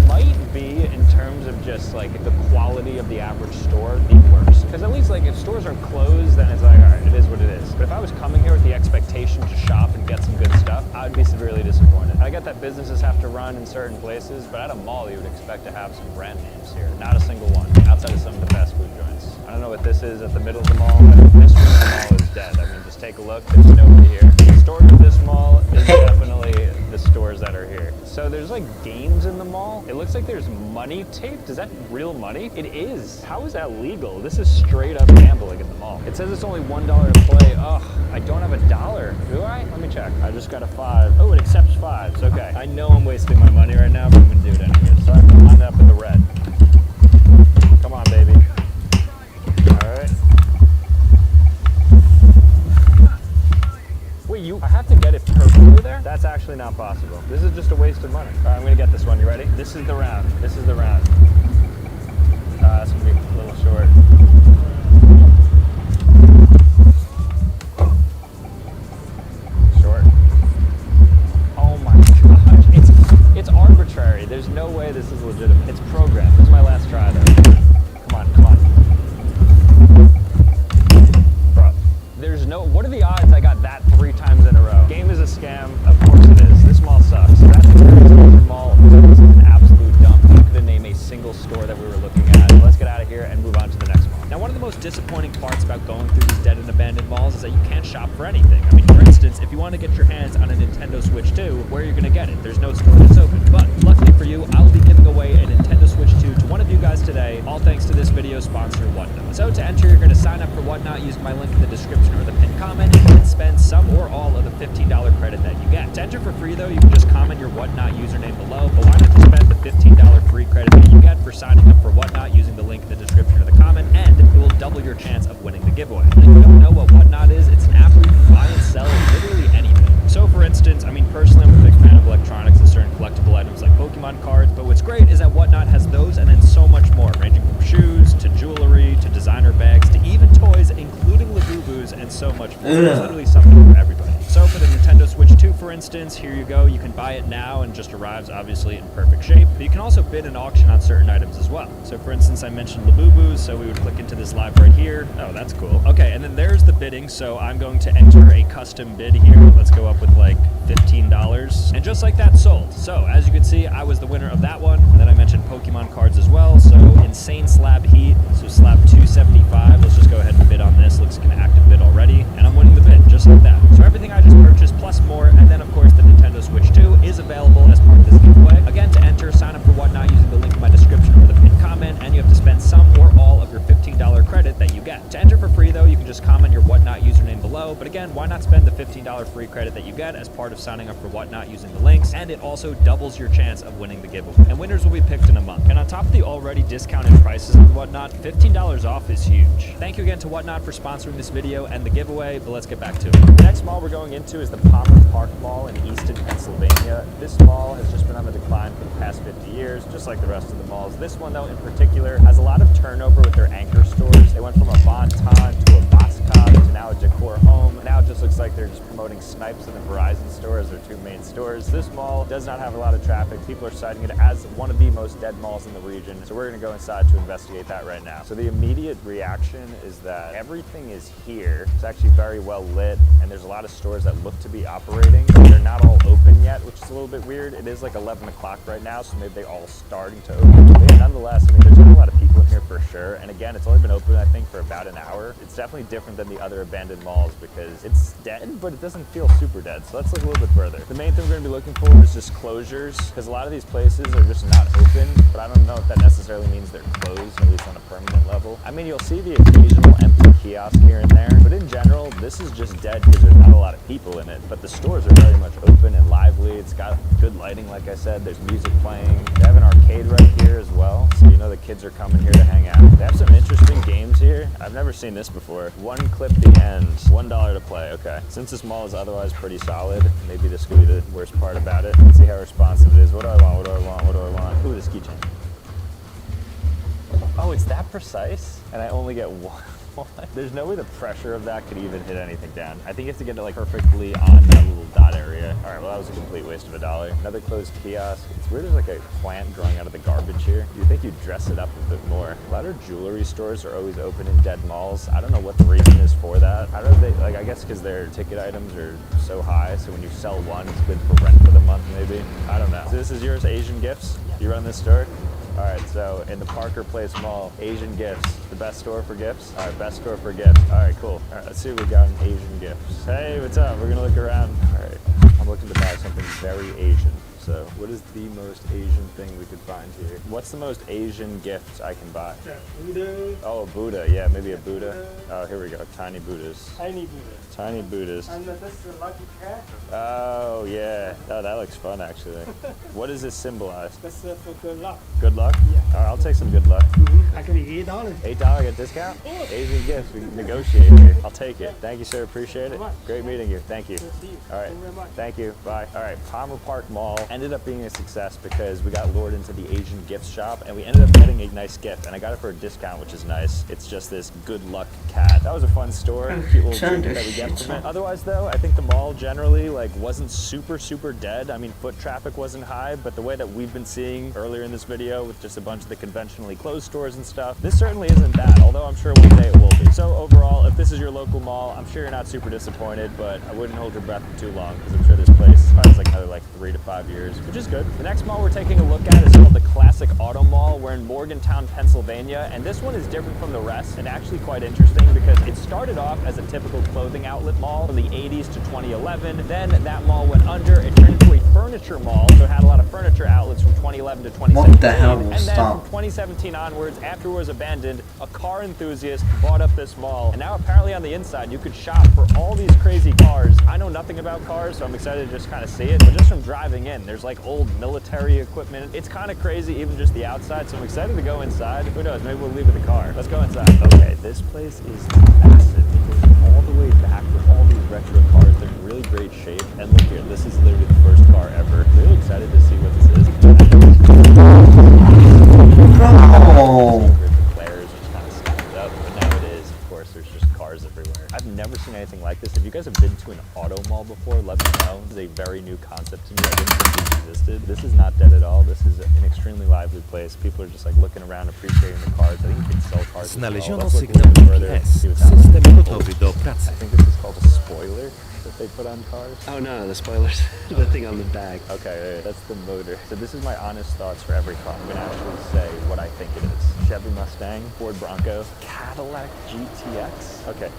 might be, in terms of just like the quality of the average store, the worst. Because at least like if stores are closed, then it's like, all right, it is what it is. But if I was coming here with the expectation to shop and get some good stuff, I would be severely disappointed. I get that businesses have to run in certain places, but at a mall you would expect to have some brand names here. Not a single one, outside of some of the fast food joints. I don't know what this is at the middle of the mall, but this one of the mall is dead. I mean, just take a look, there's nobody here. The stores of this mall is definitely the stores that are here. So there's like games in the mall. It looks like there's money taped. Is that real money? It is. How is that legal? This is straight up gambling in the mall. It says it's only $1 to play. Ugh, I don't have $1. Do I? Let me check. I just got a 5. Oh, it accepts 5s. Okay. I know I'm wasting my money right now, but I'm gonna do it anyway. So I have to line up in the red. Come on, baby. All right. Wait, I have to get it perfectly there? That's actually not possible. This is just a waste of money. All right, I'm gonna get this one. You ready? This is the round. This is the round. That's gonna be a little short. Short. Oh my gosh, it's arbitrary. There's no way this is legitimate. It's programmed. This is my last try though. Come on, come on. Bro, there's no, what are the odds I got that 3 times in a row? Game is a scam. Of course it is. This mall sucks. That's the mall. This is an absolute dump. You could name a single store that we were looking at. So let's get out of here and move on to the next mall. Now, one of the most disappointing parts about going through these dead and abandoned malls is that you can't shop for anything. I mean, for instance, if you want to get your hands on a Nintendo Switch 2, where are you going to get it? There's no store that's open. But luckily for you, I'll be giving away a Nintendo Switch 2 to one of you guys today, all thanks to this video sponsor, Whatnot. So to enter, you're going to sign up for Whatnot using my link in the description or the pinned comment, and you can spend some or all of the $15 credit that you get. To enter for free, though, you can just comment your Whatnot username below, but why not just spend the $15 free credit that you get for signing up for Whatnot using the link in the description or the comment, and it will double your chance of winning the giveaway. And if you don't know what Whatnot is, it's an app where you can buy and sell literally anything. So for instance, I mean, personally, I'm a big fan of electronics and certain collectible items like Pokemon cards, but what's great is that Whatnot has those and then so much more, ranging from shoes to jewelry to designer bags to even toys, including Labubu's and so much more. There's literally something for everybody. So for the Nintendo Switch 2, for instance, here you go. You can buy it now and just arrives obviously in perfect shape, but you can also bid an auction on certain items as well. So for instance, I mentioned Labubu's, so we would click into this live right here. Oh, that's cool. Okay, and then there's the bidding. So I'm going to enter a custom bid here. Let's go up with like $15. And just like that, sold. So as you can see, I was the winner of that one. And then I mentioned Pokemon cards as well. So Insane Slab Heat. So slab 275. Let's just go ahead and bid on this. Looks like an active bid already. And I'm winning the bid, just like that. So everything I just purchased plus more. And then of course the Nintendo Switch 2 is available as part of this giveaway. Again, to enter, sign up for Whatnot using the link in my description or the pinned comment. And you have to spend some or all of your $15 credit that you get. To enter for free though, you can just comment your Whatnot username below. But again, why not spend the $15 free credit that you get as part of signing up for Whatnot using the links, and it also doubles your chance of winning the giveaway. And winners will be picked in a month. And on top of the already discounted prices on Whatnot, $15 off is huge. Thank you again to Whatnot for sponsoring this video and the giveaway, but let's get back to it. The next mall we're going into is the Palmer Park Mall in Easton, Pennsylvania. This mall has just been on the decline for the past 50 years, just like the rest of the malls. This one, though, in particular, has a lot of turnover with their anchor stores. They went from a Bon-Ton to a Boscov to now a Decor Home. Now it just looks like they're just promoting Snipes and the Verizon store as their two main stores. This mall does not have a lot of traffic. People are citing it as one of the most dead malls in the region. So we're gonna go inside to investigate that right now. So the immediate reaction is that everything is here. It's actually very well lit, and there's a lot of stores that look to be operating. They're not all open yet, which is a little bit weird. It is like 11 o'clock right now, so maybe they're all starting to open. But yeah, nonetheless, I mean, there's a lot of people in here for sure. And again, it's only been open, I think, for about an hour. It's definitely different than the other abandoned malls because it's dead, but it doesn't feel super dead. So let's look a little bit further. The main thing we're gonna be looking for is just closures, because a lot of these places are just not open, but I don't know if that necessarily means they're closed, at least on a permanent level. I mean, you'll see the occasional empty kiosk here and there, but in general, this is just dead because there's not a lot of people in it, but the stores are very much open and lively. It's got good lighting, like I said. There's music playing. They have an arcade right here as well, so you know the kids are coming here to hang out. They have some interesting games here. I've never seen this before. One clip the end, $1 to play. Okay. Since this mall is otherwise pretty solid, maybe this could be the worst part about it. Let's see how responsive it is. What do I want? What do I want? What do I want? Ooh, this keychain. Oh, it's that precise? And I only get one. There's no way the pressure of that could even hit anything down. I think you have to get it like perfectly on that little dot area. All right, well, that was a complete waste of $1. Another closed kiosk. It's weird there's like a plant growing out of the garbage here. You'd think you'd dress it up a bit more. A lot of jewelry stores are always open in dead malls. I don't know what the reason is for that. I don't know if they, like, I guess because their ticket items are so high, so when you sell one, it's good for rent for the month maybe. I don't know. So this is yours, Asian Gifts? You run this store? All right, so in the Parker Place Mall, Asian Gifts, the best store for gifts? All right, best store for gifts. All right, cool. All right, let's see what we got in Asian Gifts. Hey, what's up? We're gonna look around. All right, I'm looking to buy something very Asian. So what is the most Asian thing we could find here? What's the most Asian gift I can buy? Buddha. Oh, a Buddha. Yeah, maybe a Buddha. Oh, here we go. Tiny Buddhas. Tiny Buddha. Tiny Buddhas. And this is a lucky cat. Oh, yeah. Oh, that looks fun, actually. What does this symbolize? That's for good luck. Good luck? Yeah. All right, I'll take some good luck. I can be $8. $8 get discount? Asian gifts. We can negotiate here. I'll take it. Thank you, sir. Appreciate it. Great meeting you. Thank you. All right. Thank you. Bye. All right. Palmer Park Mall ended up being a success because we got lured into the Asian gift shop and we ended up getting a nice gift, and I got it for a discount, which is nice. It's just this good luck cat. That was a fun store. Cute little treat that we get from it. Otherwise, though, I think the mall generally wasn't super dead. I mean, foot traffic wasn't high, but the way that we've been seeing earlier in this video with just a bunch of to the conventionally closed stores and stuff. This certainly isn't that, although I'm sure one day it will be. So overall, if this is your local mall, I'm sure you're not super disappointed, but I wouldn't hold your breath for too long because I'm sure this place has like another 3 to 5 years, which is good. The next mall we're taking a look at is called the Classic Auto Mall. We're in Morgantown, Pennsylvania, and this one is different from the rest and actually quite interesting because it started off as a typical clothing outlet mall from the 80s to 2011. Then that mall went under. It turned into a furniture mall, so it had a lot of furniture outlets from 2011 to 2017. What the hell? And then Stop. from 2017 onwards, after it was abandoned, a car enthusiast bought up this mall, and now apparently on the inside you could shop for all these crazy cars. I know nothing about cars, so I'm excited to just kind of see it, but just from driving in, there's like old military equipment. It's kind of crazy, even just the outside, so I'm excited to go inside. Who knows, maybe we'll leave with the car. Let's go inside. Okay, this place is massive. It goes all the way back with all these retro cars. They're in really great shape, and look here, this is literally the first car ever. Really excited to see what this is. Bro! Players just kind of stacked up, but nowadays, of course, there's just cars everywhere. I've never seen anything like this. If you guys have been to an auto mall before, let me know. This is a very new concept to me. I didn't think this existed. This is not dead at all. This is an extremely lively place. People are just like looking around, appreciating the cars. I think you can sell cars as well. Znaleziono Let's look a sygnał little further, GPS. see what's out there. System gotowy do pracy. I think this is called a spoiler that they put on cars. Oh no, the spoilers. The thing on the back. Okay, that's the motor. So this is my honest thoughts for every car. I'm gonna actually say what I think it is. Chevy Mustang, Ford Bronco, Cadillac GTX. Okay.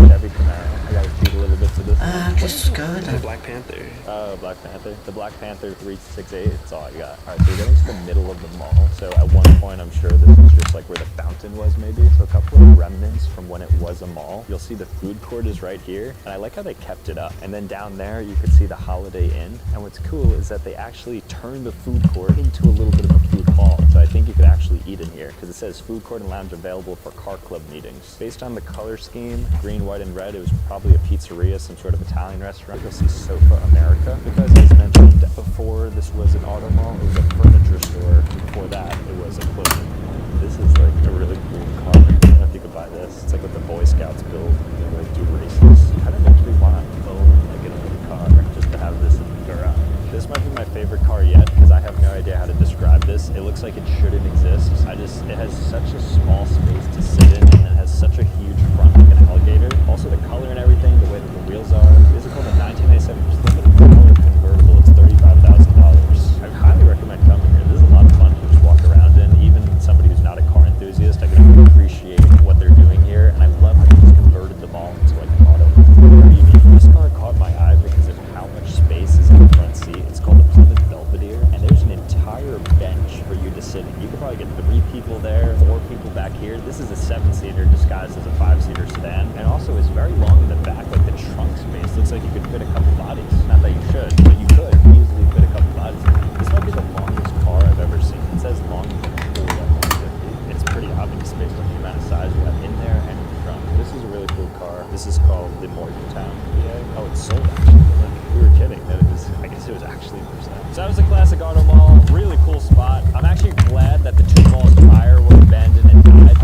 Chevy Camaro. I gotta cheat a little bit to this. Just good. The Black Panther. Oh, Black Panther. The Black Panther 368. That's all I got. Alright, so we're getting to the middle of the mall. So at one point, I'm sure this was just like where the fountain was maybe. So a couple of remnants from when it was a mall. You'll see the food court is right here. And I like how they kept it up. And then down there, you could see the Holiday Inn. And what's cool is that they actually turned the food court into a little bit of a food hall. So I think you could actually eat in here because it says food court and lounge available for car club meetings. Based on the color scheme, green, white, and red, it was probably a pizzeria, some sort of Italian restaurant. You'll see Sofa America because, as mentioned, before this was an auto mall, it was a furniture store. Before that, it was a clothing mall. This is like a really cool car. I don't know if you could buy this. It's like what the Boy Scouts build when they like do races. I don't actually want to own like an old car just to have this in the garage. This might be my favorite car yet because I have no idea how to describe this. It looks like it shouldn't exist. It has such a small space to sit in and it has such a huge front like an alligator. Also the color and everything, the way that the wheels are. This is called a 1997 Ford convertible. It's $35,000. I highly recommend coming here. This is a lot of fun to just walk around in. Even somebody who's not a car enthusiast, I can appreciate what they're doing here. And I love how they just converted the mall into like an auto. This car caught my eye because of how much space is in the front seat. It's called the Plymouth Belvedere, and there's an entire bench for you to sit in. You could probably get 3 people there, 4 people back here. This is a 7-seater disguised as a 5-seater sedan, and also it's very long in the back, like the trunk space. Looks like you could fit a couple bodies. Not that you should, but you could easily fit a couple bodies in here. This might be the longest car I've ever seen. It says long Ford F-150. It's pretty obvious based on the amount of size you have in there and in the trunk. This is a really cool car. This is called the Morgantown. Oh, it's sold actually. Like, we were kidding that it was, I guess it was actually for sale. So that was the Classic Auto Mall. Really cool spot. I'm actually glad that the 2 malls prior were abandoned and died.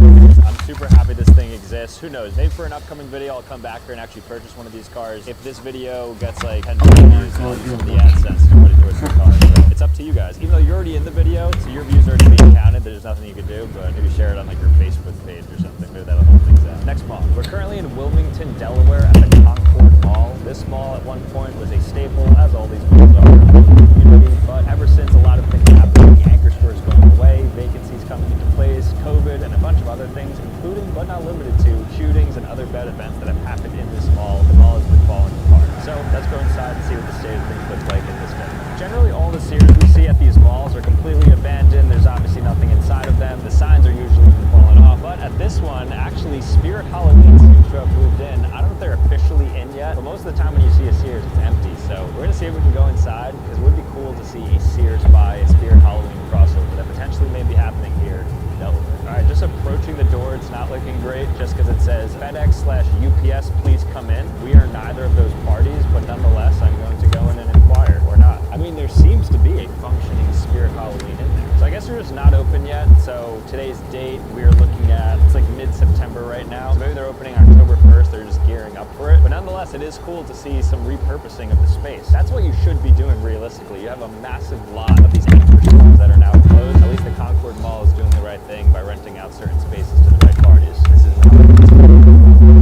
I'm super happy this thing exists. Who knows? Maybe for an upcoming video, I'll come back here and actually purchase one of these cars. If this video gets like 10 million views, I'll use some of the AdSense to put it towards the car. So it's up to you guys. Even though you're already in the video, so your views are already being counted, there's nothing you can do, but maybe share it on like your Facebook page or something. Maybe that'll help things out. Next mall. We're currently in Wilmington, Delaware at the Concord Mall. This mall at one point was a staple, as all these malls are, in the community, but ever since a lot of things happened, the anchor store is going away, vacancies coming into place, COVID, and a bunch of other things, including but not limited to shootings and other bad events that have happened in this mall. The mall has been falling apart. So let's go inside and see what the state of things look like in this video. Generally, all the Sears we see at these malls are completely abandoned. There's obviously nothing inside of them. The signs are usually falling off, but at this one, actually, Spirit Halloween seems to have moved in. I don't know if they're officially in yet, but most of the time when you see a Sears, it's empty. So we're gonna see if we can go inside because it would be cool to see a Sears by a Spirit Halloween crossover that potentially may be happening here in Delaware. All right, just approaching the door. It's not looking great just because it says FedEx/UPS, please come in. We are neither of those parties, but nonetheless, I'm going to go in and inquire or not. I mean, there seems to be a functioning Spirit Halloween in there. So I guess they're just not open yet. So today's date, we are looking at, it's like mid-September right now. So maybe they're opening October 1st. They're just gearing up for it. But nonetheless, it is cool to see some repurposing of the space. That's what you should be doing realistically. You have a massive lot of these anchor stores that are now closed, at least the Concord Mall is doing the right thing by renting out certain spaces to the right parties. This is not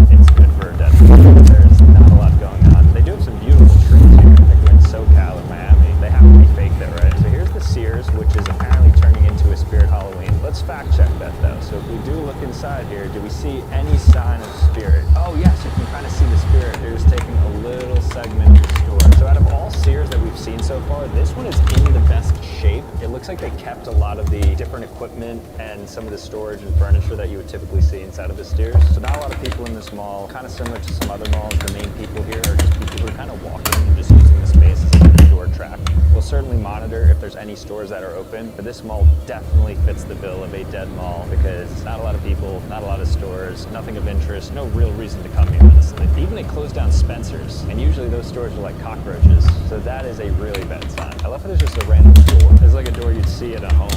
it's good for a dead mall. There's not a lot going on. They do have some beautiful trees here. I think we're in SoCal or Miami. They have to be fake though, right? So here's the Sears, which is apparently turning into a Spirit Halloween. Let's fact check that though. So if we do look inside here, do we see any sign of Spirit? Oh yes, you can kind of see the Spirit. They're just taking a little segment of the store. So out of all Sears that we've seen so far, this one is in the best shape. It looks like they kept a lot of the different equipment and some of the storage and furniture that you would typically see inside of the Sears. So not a lot of people in this mall, kind of similar to some other malls. The main people here are just people who are kind of walking and just using the space as an indoor track. We'll certainly monitor if there's any stores that are open, but this mall definitely fits the bill of a dead mall because not a lot of people, not a lot of stores, nothing of interest, no real reason to come here, honestly. Even they closed down Spencer's, and usually those stores are like cockroaches, so that is a really bad sign. I love how there's just a random door. There's like a door you'd see at a home.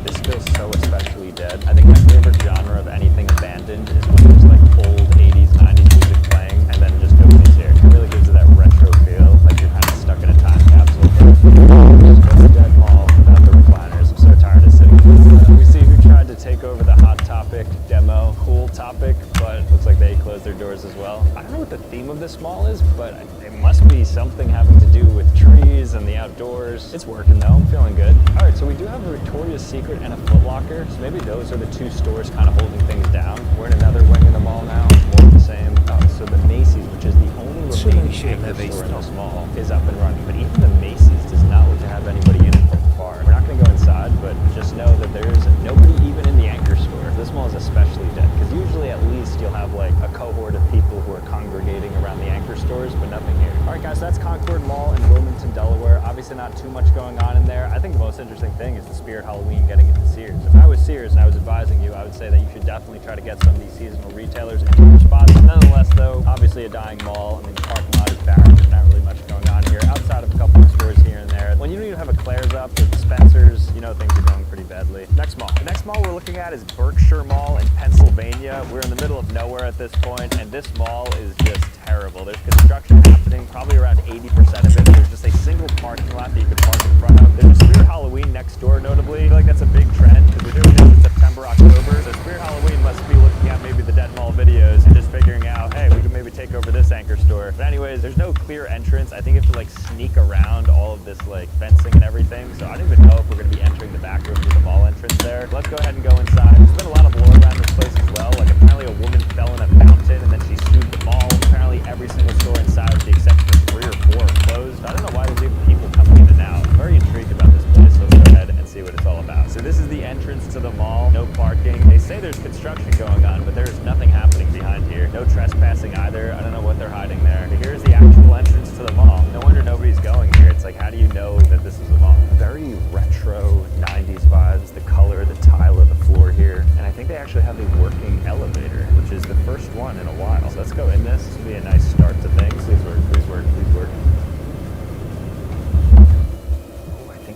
This feels so especially dead. I think my favorite genre of anything abandoned is when there's like old 80s, 90s music playing, and then just nobody's here. It really gives it that retro feel, like you're kind of stuck in a time capsule. It's a dead mall without the recliners. I'm so tired of sitting here. We see who tried to take over the Hot Topic demo, cool topic, but looks like they closed their doors as well. I don't know what the theme of this mall is, but it must be something having to do with trees and the outdoors. It's working though, I'm feeling good. All right, so we do have a Victoria's Secret and a Foot Locker, so maybe those are the two stores kind of holding things down. We're in another wing of the mall now, more of the same. Oh, so the Macy's, which is the only remaining anchor store in this mall, is up and running. But even the Macy's does not look to have anybody in it from far. We're not gonna go inside, but just know that there's nobody even in the anchor store. This mall is especially dead, because usually at least you'll have like a cohort of people who are congregating around the anchor stores, but nothing here. All right guys, so that's Concord Mall in Wilmington, Delaware. Obviously not too much going on in there. I think the most interesting thing is the Spirit Halloween getting into Sears. If I was Sears and I was advising you, I would say that you should definitely try to get some of these seasonal retailers into your spots. Nonetheless though, obviously a dying mall. I mean, the parking lot is barren. There's not really much going on here outside of a couple of stores here and there. When you don't even have a Claire's up with Spencer's, you know things are going pretty badly. Next mall. The next mall we're looking at is Berkshire Mall in Pennsylvania. We're in the middle of nowhere at this point, and this mall is just terrible. There's construction happening, probably around 80% of it. There's just a single parking lot that you can park in front of. There's a Spirit Halloween next door, notably. I feel like that's a big trend, because we're doing this in September, October. So Spirit Halloween must be looking at maybe the Dead Mall videos and just figuring out, hey, we can maybe take over this anchor store. But anyways, there's no clear entrance. I think you have to like sneak around all of this like fencing and everything. So I don't even know if we're going to be entering the back room to the mall entrance there. Let's go ahead and go inside. There's been a lot of lore around this place as well. Like apparently a woman fell in a fountain and then she sued the mall. Apparently every single store inside with the exception of 3 or 4 are closed. I don't know why there's even people coming in and out. I'm very intrigued about this place. Let's go ahead and see what it's all about. So this is the entrance to the mall. No parking. They say there's construction going on, but there's nothing happening behind here. No trespassing either. I don't know what they're hiding there. But here's the actual entrance to the mall. No wonder nobody's going here. It's like, how do you know that this is a mall? Very retro 90s vibes. The color, the tile of the floor here. And I think they actually have a working elevator, which is the first one in a while. So let's go in this. This will be a nice start to things. Please work, please work, please work.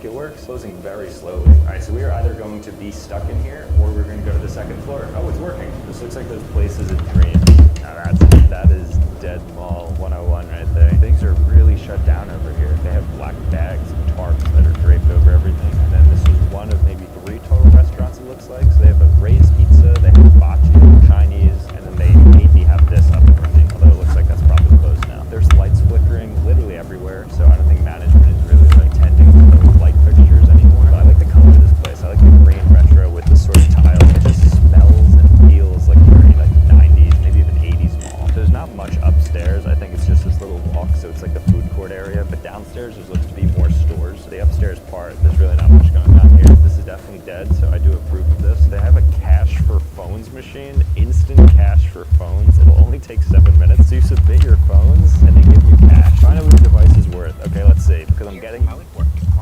It works. Closing very slowly. All right, so we are either going to be stuck in here or we're going to go to the second floor. Oh, it's working. This looks like those places of dreams. Now that is Dead Mall 101 right there. Things are really shut down over here. They have black bags and tarps that are draped over everything. And then this is one of maybe 3 total restaurants it looks like. So they have a Ray's Pizza, they have hibachi, Chinese, and then they maybe have this up and running. Although it looks like that's probably closed now. There's lights flickering literally everywhere. So I don't think management is really like tending to those light fixtures anymore. But I like the color of this place. I like the green retro with the sort of tile. It just smells and feels like very like 90s, maybe even 80s mall. There's not much upstairs. I think it's just this little walk, so it's like the food court area. But downstairs there looks to be more stores. So the upstairs part, there's really not much going on here. This is definitely dead, so I do approve of this. They have a cash for phones machine, instant cash for phones. It'll only take 7 minutes. So you submit your phones and they give you cash. Find out what the device is worth. Okay, let's see, because I'm getting...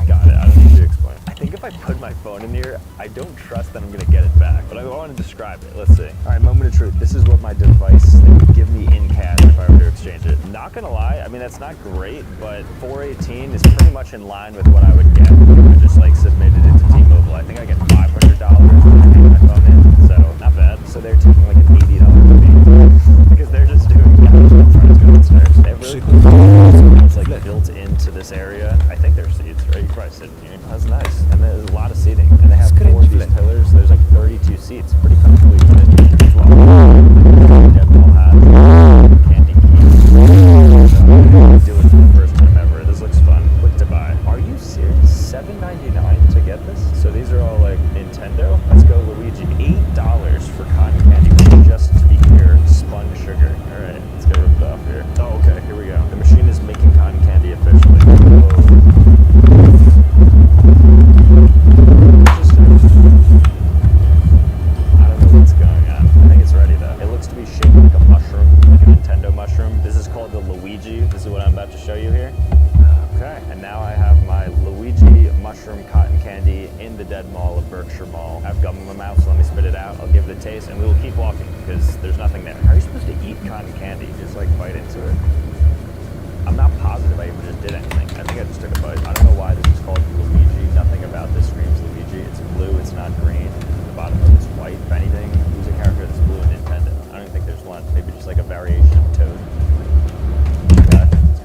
Got it, I don't need to explain. I think if I put my phone in here, I don't trust that I'm gonna get it back, but I want to describe it. Let's see. All right, moment of truth. This is what my device would give me in cash if I were to exchange it. Not gonna lie, I mean, that's not great, but $418 is pretty much in line with what I would get if I just like submitted it to T-Mobile. I think I get $500 when I pay my phone in, so not bad. So they're taking like an $80 fee because they're just doing cash. I'm trying to go downstairs. They have really cool It's like built into this area. I think there's seats, right? You can probably sit in here. That's nice. And there's a lot of seating. And they have 4 of these pillars. There's like 32 seats. Pretty comfortably fitted. Deadpool hat. Candy keys. Do it for the first time ever. This looks fun. Quick to buy. Are you serious? $7.99 to get this? So these are all like Nintendo. Let's go Luigi. $8 for cotton candy. Just to be clear, spun sugar. All right, let's get ripped off here. Oh, okay, here we go. The machine is making cotton candy officially. Whoa. I don't know what's going on. I think it's ready though. It looks to be shaped like a mushroom, like a Nintendo mushroom. This is called the Luigi. This is what I'm about to show you here. Okay, and now I have my Luigi mushroom cotton candy in the Dead Mall of Berkshire Mall. I have gum in my mouth, so let me spit it out. I'll give it a taste, and we will keep walking because there's nothing there. How are you supposed to eat cotton candy? Just like bite into it? I'm not positive I even just did anything. I think I just took a bite. I don't know why this is called Luigi. Nothing about this screams Luigi. It's blue, it's not green. The bottom of it's white. If anything, who's a character that's blue in Nintendo? I don't even think there's one. Maybe just like a variation of Toad.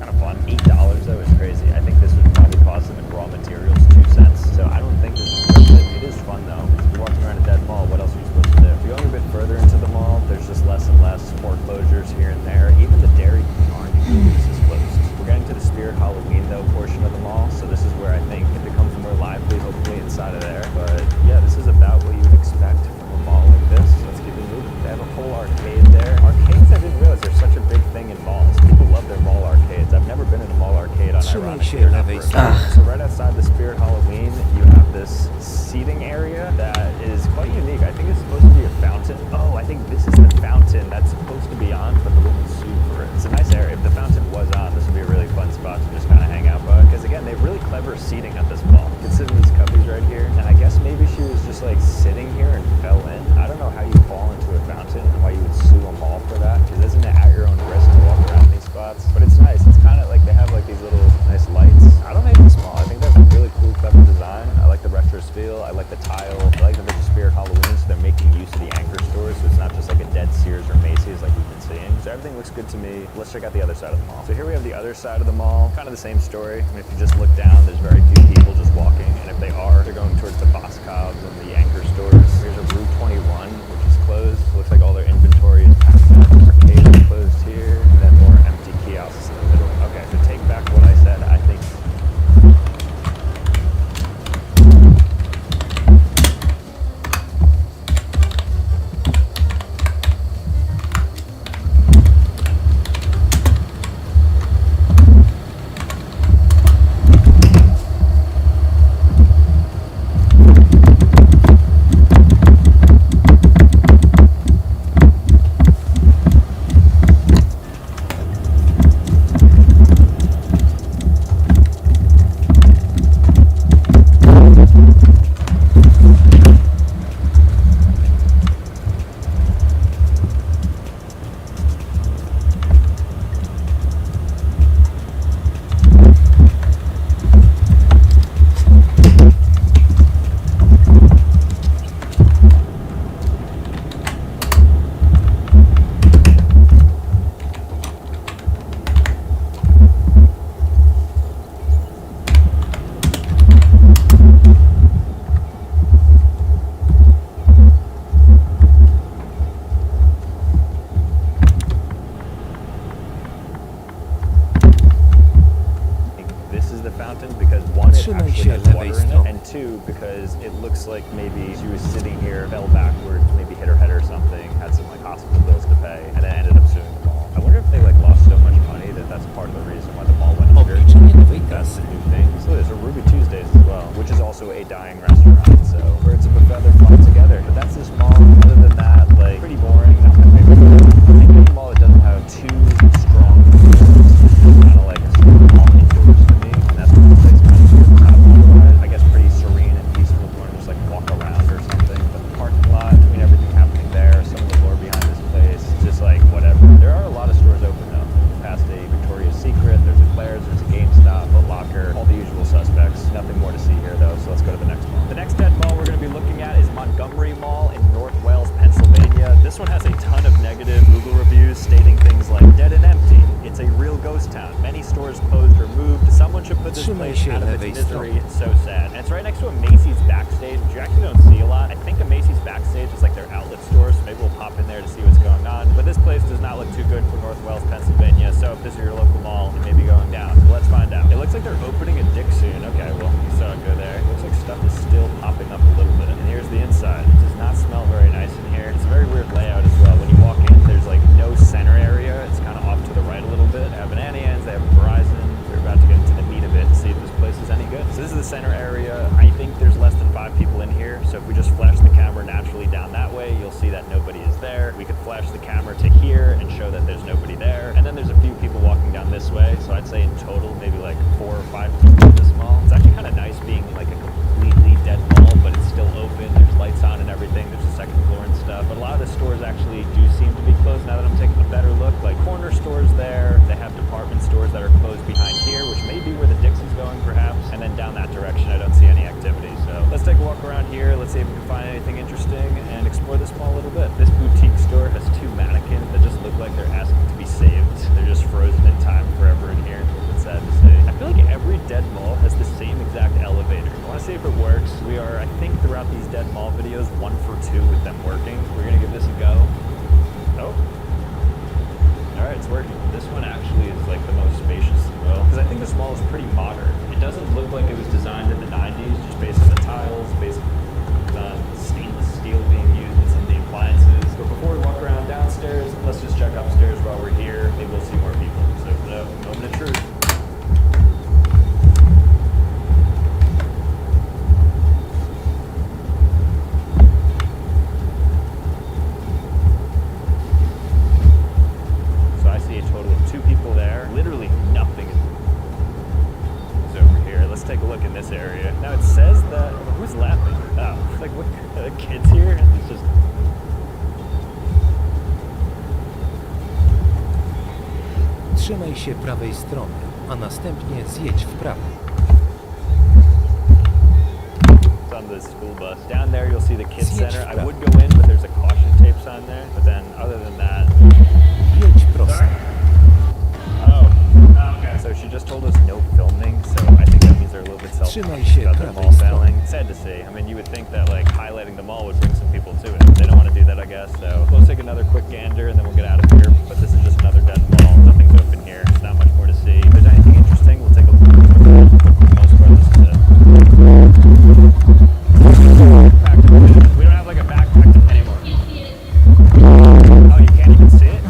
Kind of fun. $8 though is crazy. I think this would probably cost them in raw materials 2 cents. So I don't think this is worth it. It is fun though. If you're walking around a dead mall, what else are you supposed to do? If you're going a bit further into the mall, there's just less and less foreclosures here and there. Even the Dairy Queen Orange Juice is closed. We're getting to the Spirit Halloween though portion of the mall, so this is where I think it becomes more lively, hopefully inside of there. But yeah, this is about what you would expect from a mall like this. Let's keep it moving. They have a whole arcade there. Arcades, I didn't realize they're such a big thing in malls. People love their mall arcades. I've never been in a mall arcade on ironically enough. So right outside the Spirit Halloween, you have this seating area that is quite unique. I think it's supposed to be a fountain. Oh, I think this is the fountain that's supposed to be on, but the woman sued for it. It's a nice area. If the fountain was on, this would be a really fun spot to just kind of hang out by. Because again, they have really clever seating at this mall. Consider these cubbies right here. And I guess maybe she was just like sitting here and fell in. I don't know how you fall into a fountain and why you would sue a mall for that. Because isn't it at your own risk to walk around these spots? But it's nice. It's kind of like they have like these little nice lights. I don't make them small. I think they have a really cool, clever design. I like the retro feel. I like the tile. I like that there's a Spirit Halloween, so they're making use of the anchor stores, so it's not just like a dead Sears or Macy's like we've been seeing. So everything looks good to me. Let's check out the other side of the mall. So here we have the other side of the mall. Kind of the same story. I mean, if you just look down, there's very few people just walking, and if they are, they're going towards the Boscovs and the anchor stores. Here's a Route 21, which is closed. Looks like all their inventory is packed up. Arcade is closed here, and then more empty kiosks in the middle. Okay, to take back what I said, I think because one, it actually has water in it, and two, because it looks like maybe she was sitting here, fell backwards, maybe hit her head or something, had some like hospital bills to pay, and then ended up suing the mall. I wonder if they like lost so much money that that's part of the reason why the mall went under. That's the new thing. So there's a Ruby Tuesdays as well, which is also a dying restaurant. So birds of a feather fly together. But that's this mall. Other than that, like pretty boring. Not my favorite. I think any mall that doesn't have too strong kind of like mall indoors to me. And that's what the place kind of feels otherwise. I guess pretty serene and peaceful if you want to just like walk around or something. But the parking lot, I mean everything happening there, some of the lore behind this place, just like whatever. There are a lot of stores open though. Past a Victoria's Secret, there's a Claire's, there's a GameStop, Foot Locker, all the usual suspects. Nothing more to see here though, so let's go to the next mall. The next dead mall we're going to be looking at is Montgomery Mall in North Wales, Pennsylvania. This one has a ton of negative Google reviews stating things like dead and empty. It's a real ghost town. Many stores stores closed or moved. Someone should put this Trzymaj place się out of lewej its misery. strony. It's so sad. And it's right next to a Macy's backstage, which you actually don't see a lot. I think a Macy's backstage is like their outlet store, so maybe we'll pop in there to see what's going on. But this place does not look too good for North Wales, Pennsylvania. So if this is your local mall, it may be going down. Well, let's find out. It looks like they're opening a Dick soon. Okay, well, you saw it go there. It looks like stuff is still popping up a little bit. And here's the inside. It does not smell very nice in here. It's a very weird layout as well. When you walk in, there's like no center area. It's kind of off to the right a little bit. They have Banana Hands, they have Verizon. They're about to get into the meat of it and see if this place is any good. So this is the center area. I think there's less than 5 people in here. So if we just flash the camera naturally down that way, you'll see that nobody is there. We could flash the camera to here and show that there's nobody there. And then there's a few people walking down this way. So I'd say in total, maybe like 4 or 5 people in this mall. It's actually kind of nice being like a completely dead mall, but it's still open. There's lights on and everything. There's a second floor and stuff. But a lot of the stores actually do seem to be closed now that I'm taking a better look. Like corner stores there. They have department stores that are closed behind here, which may be where the Dixie's going perhaps. And then down that direction, I don't see any activity. So let's take a walk around here. Let's see if we can find anything interesting and explore this mall a little bit. This boutique store has 2 mannequins that just look like they're asking to be saved. They're just frozen in time forever in here. It's sad to say. I feel like every dead mall has the same exact elevator. I want to see if it works. We are, I think, throughout these dead mall videos, 1 for 2 with them working. We're gonna give this a go. Oh. Alright, it's working. This one actually is like the most spacious as well. Because I think this mall is pretty modern. It doesn't look like it was designed in the 90s, just based on the tiles, based on stainless steel being used in some of the appliances. But before we walk around downstairs, let's just check upstairs while we're here. Maybe we'll see more people. So, moment of truth. Take a look in this area. Now it says that, who's laughing? Oh, like what, the kids here? It's just... Trzymaj się prawej strony, a następnie zjedź w prawo. It's on the school bus. Down there you'll see the kids center. I would go in, but there's a caution tape sign there. But then other than that... Jedź prosto. Okay. So she just told us no filming, so I think that means they're a little bit Trzymaj się about the prawej mall strony. failing. Sad to see. I mean, you would think that like highlighting the mall would bring some people to it. They don't want to do that, I guess. So we'll take another quick gander and then we'll get out of here. But this is just another dead mall. Nothing's open here. There's not much more to see. If there's anything interesting, we'll take a look. For the most part, this is it. We don't have like a backpack anymore. Oh, you can't even see it?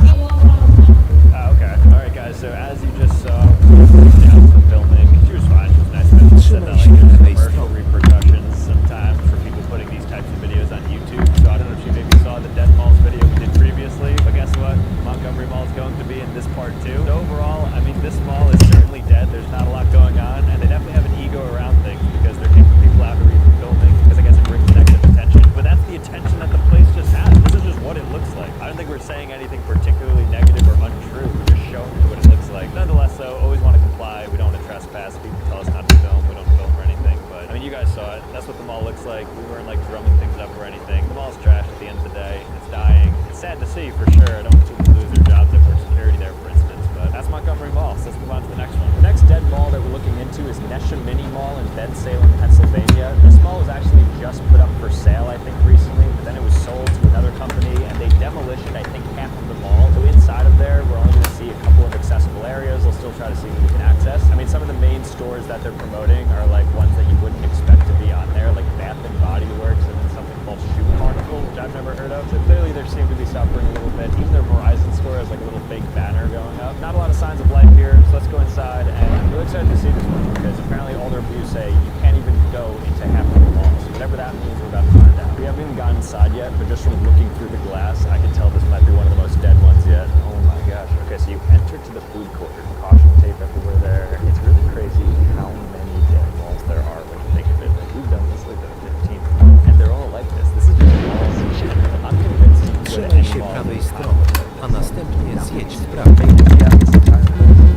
Oh, okay. All right, guys. So as you just saw, the filming. She was fine. She was nice. She said that like there's commercial repercussions sometimes for people putting these types of videos on YouTube. So I don't know if she maybe saw the Dead Malls video we did previously, but guess what? Montgomery Mall is going to be in this part too. So overall, I mean, this mall is certainly dead. There's not a lot going on, and they definitely have an ego around things because they're kicking people out of even filming because I guess it brings negative attention. But that's the attention that the place just has. This is just what it looks like. I don't think we're saying anything particularly negative or untrue. We're just showing you what it looks like. Nonetheless, though, always want to comply. We don't want to trespass. People tell us not to film. We don't film or anything. But I mean, you guys saw it. That's what the mall looks like. We weren't like drumming things up or anything. The mall's trash at the end of the day. It's dying. It's sad to see for sure. I don't want people to lose their jobs that work security there, for instance. But that's Montgomery Mall. So let's move on to the next one. The next dead mall that we're looking into is Nesha Mini Mall in Bensalem, Pennsylvania. This mall was actually just put up for sale, I think, recently, but then it was sold to another company and they demolished, I think, half of the mall. So inside of there, we're only going to see a couple of accessible areas. We'll still try to see what we can access. I mean, some of the main stores that they're promoting are like ones that you wouldn't expect to be on there, like Bath and Body Works and then something called Shoe Carnival, which I've never heard of. So clearly they seem to be suffering a little bit. Even their Verizon store has like a little fake banner going up. Not a lot of signs of life here, so let's go inside. And I'm really excited to see this one because apparently all their reviews say you can't even go into half of the mall. So whatever that means, we're about to find out. We haven't even gotten inside yet, but just from looking through the glass, I can tell this might be one of the most dead ones yet. Oh my gosh. Okay, so you enter to the food court. Caution tape everywhere there. It's really crazy how many dead malls there are when you think of it. Like, we've done this like the 15th one, and they're all like this. This is just malls and shit. I'm convinced you could Trzymaj się prawej strony, a następnie zjedź w prawo.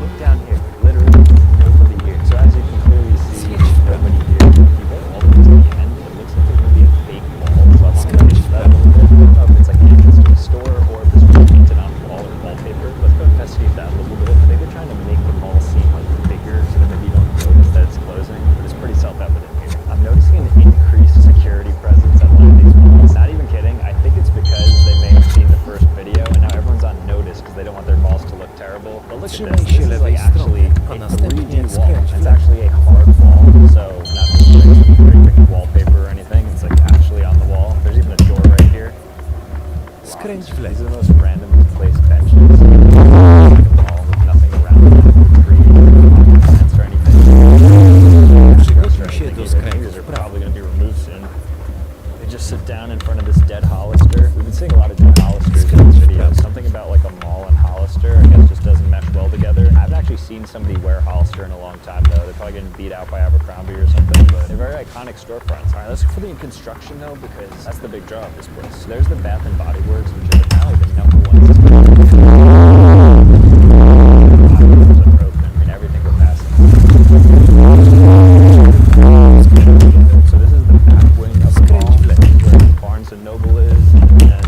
Look down here. Literally nobody here. So as you can clearly see, there's nobody here. If you go all the way to the end, it looks like there's going to be a fake mall. So I want to pitch that a little bit. wear Hollister in a long time though. They're probably getting beat out by Abercrombie or something, but they're very iconic storefronts. All right, let's look for the in construction though, because that's the big draw of this place. So there's the Bath and Body Works, which is apparently the #1. Are open. I mean, everything we're passing. So this is the back wing of the mall, where Barnes and Noble is, and then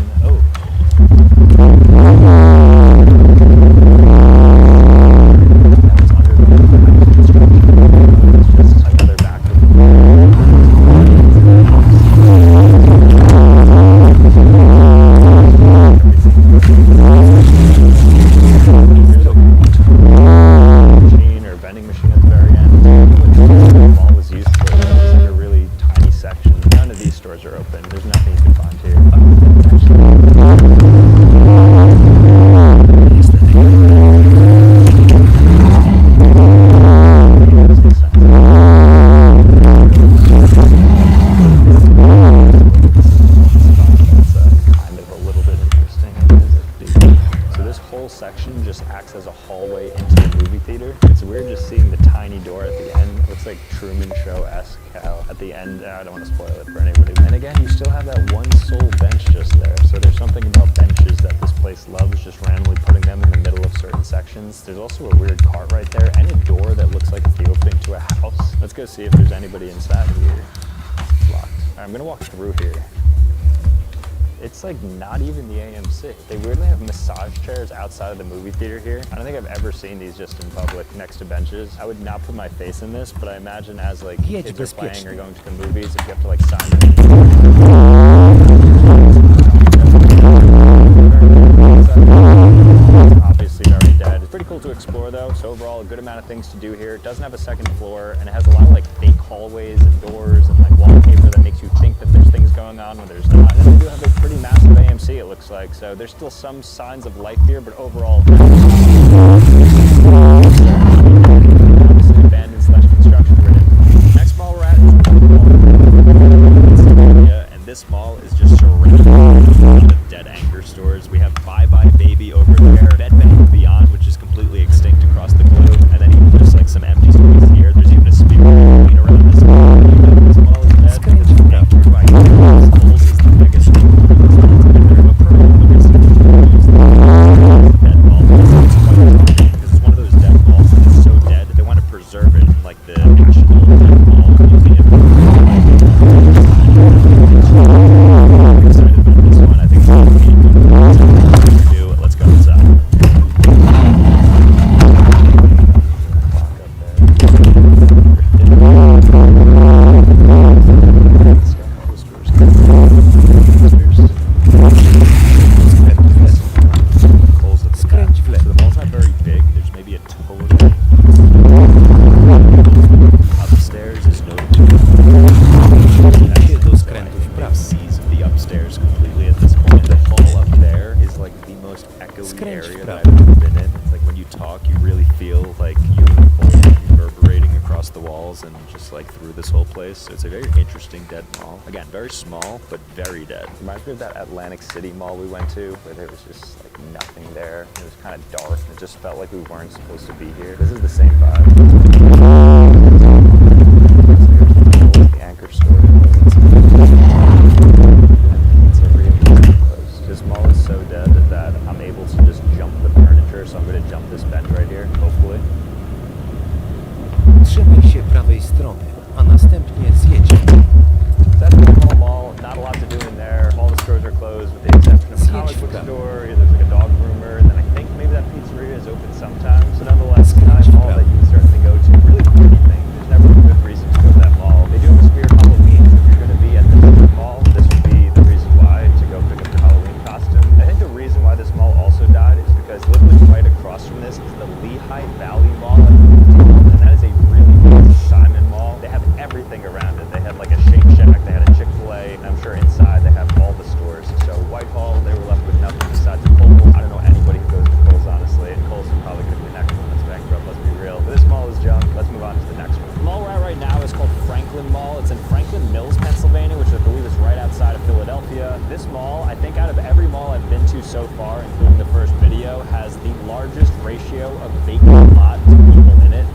section just acts as a hallway into the movie theater. It's weird just seeing the tiny door at the end. It looks like Truman Show-esque how at the end, I don't want to spoil it for anybody. And again, you still have that one sole bench just there. So there's something about benches that this place loves, just randomly putting them in the middle of certain sections. There's also a weird cart right there and a door that looks like it's the opening to a house. Let's go see if there's anybody inside here. It's locked. All right, I'm gonna walk through here. It's like not even the AMC. They weirdly have massage chairs outside of the movie theater here. I don't think I've ever seen these just in public next to benches. I would not put my face in this, but I imagine as like kids are playing or going to the movies, if you have to like sign in. Obviously very dead. It's pretty cool to explore though. So overall, a good amount of things to do here. It doesn't have a second floor, and it has a lot of like fake hallways and doors and like wallpaper that makes you think that there's things going on when there's not. And then they do have a pretty massive AMC, it looks like. So there's still some signs of life here, but overall, obviously abandoned / construction ridden. Next mall we're at is and this mall is just surrounded by a lot of dead anchor stores. We have Bye Bye Baby over there, Bed Bath & Beyond, which is completely extinct across the globe, and then even just like some empty stores here. There's even a speaker machine around this mall. This mall is dead. It's anchored by Kohl's is the biggest dead mall. It's quite funny because it's one of those dead malls that is so dead that they want to preserve it in like the National Dead Mall Museum. I'm excited about this one. I think it's going to be new. Let's go inside. So it's a very interesting dead mall. Again, very small, but very dead. Reminds me of that Atlantic City mall we went to, where there was just like nothing there. It was kind of dark. It just felt like we weren't supposed to be here. This is the same vibe. The anchor store. This mall is so dead that I'm able to just jump the furniture, so I'm going to jump this bench right here, hopefully. Trzymaj się prawej strony, a następnie zjedź. That's the whole mall. Not a lot to do in there. All the stores are closed with the exception of a comic book store. There's like a dog groomer, and then I think maybe that pizzeria is open sometimes. So nonetheless, it's not a mall that you can certainly go to. Really for anything. There's never a good reason to go to that mall. They do have a Spirit Halloween. So if you're going to be at this mall, this would be the reason why to go pick up your Halloween costume. I think the reason why this mall also died is because literally right across from this is the Lehigh Valley Mall, and that is a really big Simon Mall. They have everything around it. They had like a Shake Shack, they had a Chick-fil-A, and I'm sure inside they have all the stores. So Whitehall, they were left with nothing besides a Kohl's. I don't know anybody who goes to Kohl's, honestly, and Kohl's is probably going to be the next one that's bankrupt, let's be real. But this mall is junk. Let's move on to the next one. The mall we're at right now is called Franklin Mall. It's in Franklin Mills, Pennsylvania, which I believe is right outside of Philadelphia. This mall, I think out of every mall I've been to so far, including the first video, has the largest ratio of vacant lot to people in it.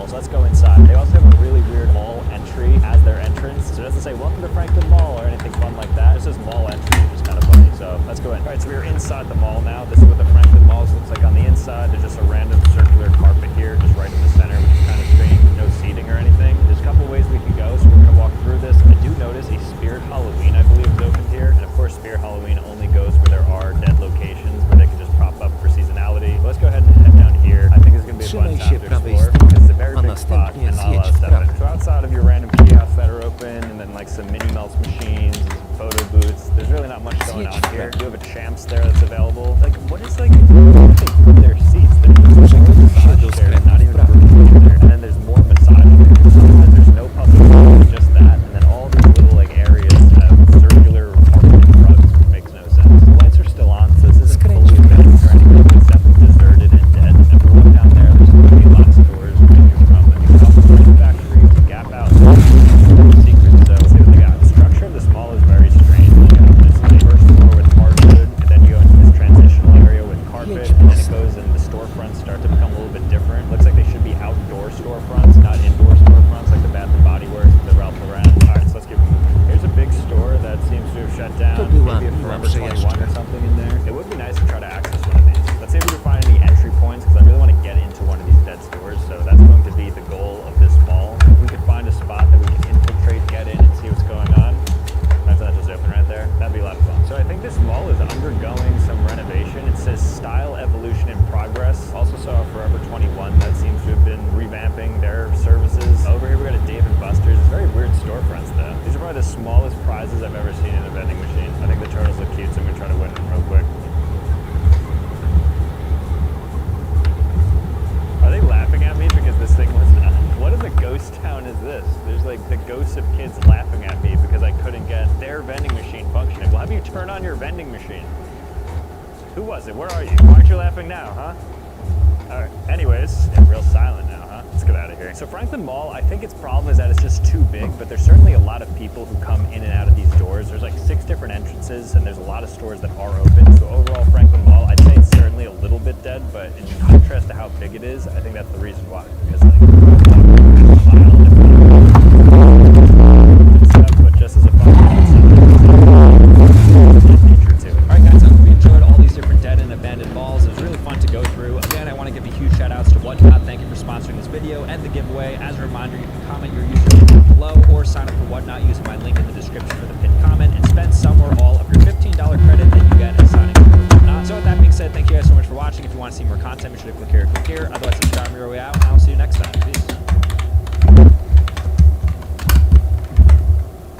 mall. So let's go inside. They also have a really weird mall entry as their entrance. So it doesn't say welcome to Franklin Mall or anything fun like that. It says mall entry, which is kind of funny. So let's go in. All right, so we're inside the mall now. This is what the Franklin Mall looks like on the inside. There's just a random circular carpet here, just right in the center, which is kind of strange. No seating or anything. There's a couple ways we can go, so we're gonna walk through this. I do notice a Spirit Halloween, I believe, is opened here. And of course, Spirit Halloween only goes where there are dead locations where they can just prop up for seasonality. But let's go ahead and head down here. I think it's gonna be a fun time to explore because it's a very big spot and not a lot of stuff in it. So outside of your random kiosks that are open, and then like some Minnie Mouse machines, and some photo booths, there's really not much going on here. You have a Champs there that's available. Like, what is like, where do they put their seats? There's just massage chairs, not even there. And then there's more massage chairs. Sometimes there's no public seating, just that. And then all these little like areas have circular carpeted rugs, which makes no sense. The lights are still on, so this isn't fully finished or anything. It's definitely deserted and dead. And if we walk down there, there's going to be a lot of stores ranging from the New Factory to Gap Out. Secret. So let's see what they got. The structure of this mall is very strange. You have this like, first floor with hardwood, and then you go into this transitional area with carpet, and then it goes and the storefronts start to become a little bit different. Looks like they should be outdoor storefronts, not indoor storefronts like the Bath and Body Works, the Ralph Lauren. Alright, so let's keep moving. Here's a big store that seems to have shut down. Maybe a Forever 21 or something in there. It would be nice to try to access one of these. Let's see if we can find any entry points, because I really want to get into one of these dead stores, so that's going to be the goal of this mall. If we could find a spot that we can infiltrate, get in, and see what's going on. Imagine that just open right there. That'd be a lot of fun. So I think this mall is undergoing some renovation. It says style evolution in progress. Also saw Forever 21 that seems to have been revamping their services. Over here we got a Dave & Buster's. It's very weird storefronts though. These are probably the smallest prizes I've ever seen in a vending machine. I think the turtles look cute, so I'm gonna try to win them real quick. Are they laughing at me because this thing was not? What is a ghost town is this? There's like the ghosts of kids laughing at me because I couldn't get their vending machine functioning. Well, have you turn on your vending machine? Who was it? Where are you? Why aren't you laughing now, huh? Alright, anyways, they're real silent now, huh? Let's get out of here. So Franklin Mall, I think its problem is that it's just too big, but there's certainly a lot of people who come in and out of these doors. There's like 6 different entrances, and there's a lot of stores that are open. So overall, Franklin Mall, I'd say it's certainly a little bit dead, but in contrast to how big it is, I think that's the reason why. Because like, but just as a fun nature to it. Alright guys, I hope you enjoyed all these different dead and abandoned malls. It was really fun to go through. Again, I want to give a huge shout outs to Whatnot. Thank you for sponsoring this video and the giveaway. As a reminder, you can comment your username down below or sign up for Whatnot using my link in the description for the pinned comment and spend some or all of your $15 credit that you get in signing up for Whatnot. So with that being said, thank you guys so much for watching. If you want to see more content, make sure to click here, click here. Otherwise, subscribe on your way out, and I'll see you next time. Peace.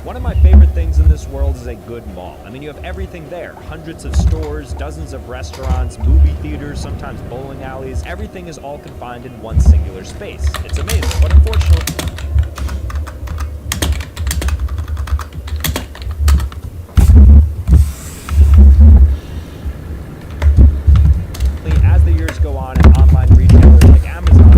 One of my favorite things in this world is a good mall. I mean, you have everything there. Hundreds of stores, dozens of restaurants, movie theaters, sometimes bowling alleys. Everything is all confined in one singular space. It's amazing, but unfortunately... as the years go on and online retailers like Amazon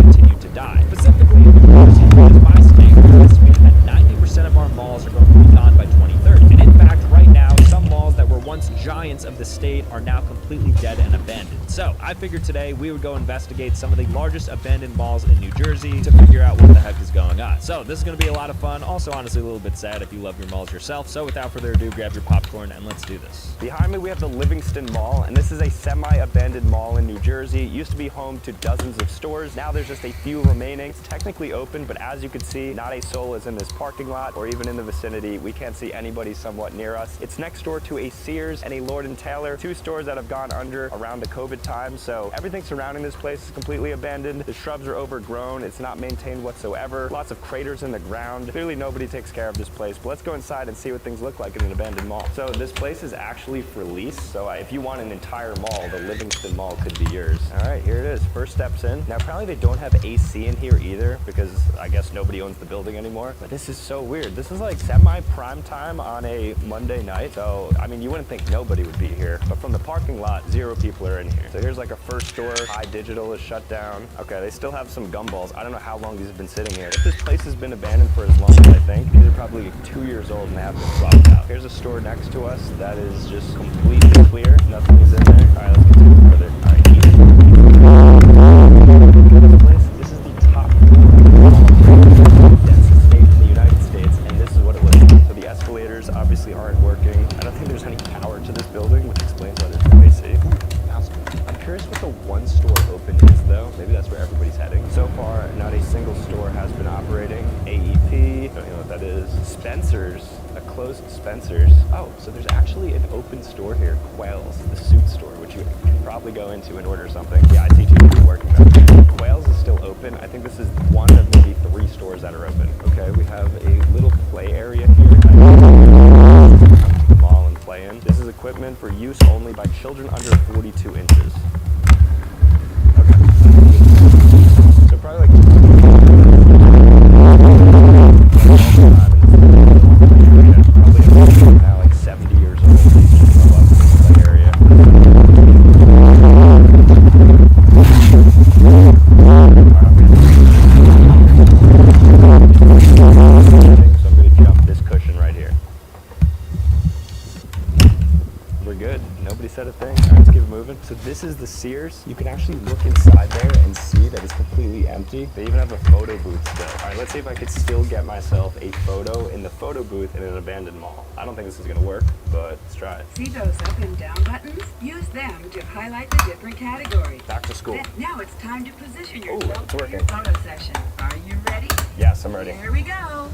continue to die. Specifically, in New Jersey, which is my state, we're estimating that 90% of our malls are going to be gone by 2030. And in fact, right now, some malls that were once giants of the state are now completely dead and abandoned. So I figured today we would go investigate some of the largest abandoned malls in New Jersey to figure out what the heck is going on. So this is going to be a lot of fun. Also, honestly, a little bit sad if you love your malls yourself. So without further ado, grab your popcorn and let's do this. Behind me, we have the Livingston Mall, and this is a semi-abandoned mall in New Jersey. It used to be home to dozens of stores. Now there's just a few remaining. It's technically open, but as you can see, not a soul is in this parking lot or even in the vicinity. We can't see anybody somewhat near us. It's next door to a Sears and a Lord & Taylor, 2 stores that have gone under around the COVID time. So everything surrounding this place is completely abandoned. The shrubs are overgrown. It's not maintained whatsoever. Lots of craters in the ground. Clearly nobody takes care of this place, but let's go inside and see what things look like in an abandoned mall. So this place is actually for lease. So if you want an entire mall, the Livingston Mall could be yours. All right, here it is. First steps in. Now, apparently they don't have AC in here either because I guess nobody owns the building anymore. But this is so weird. This is like semi-prime time on a Monday night. So, I mean, you wouldn't think nobody would be here. But from the parking lot, 0 people are in here. So here's like a first store. High Digital is shut down. Okay, they still have some gumballs. I don't know how long these have been sitting here. If this place has been abandoned for as long as I think, these are probably 2 years old and they haven't been swapped out. Here's a store next to us that is just completely clear. Nothing is in there. All right, let's continue further. All right, this place Maybe that's where everybody's heading. So far, not a single store has been operating. AEP, don't know what that is. Spencer's, a closed Spencer's. Oh, so there's actually an open store here, Quail's, the suit store, which you can probably go into and order something. Yeah, I see two people working there. Quail's is still open. I think this is one of maybe 3 stores that are open. Okay, we have a little play area here. Come to the mall and play in. This is equipment for use only by children under 42 inches. So probably like probably now like 70 years old. I love this play area. So I'm gonna jump this cushion right here. We're good. Nobody said a thing. All right, let's keep it moving. So this is the Sears. You can actually look inside there and see that it's completely empty. They even have a photo booth still. All right, let's see if I could still get myself a photo in the photo booth in an abandoned mall. I don't think this is gonna work, but let's try it. See those up and down buttons? Use them to highlight the different categories. Back to school. Now it's time to position Ooh, yourself it's for working. your photo session. Are you ready? Yes, I'm ready. Here we go.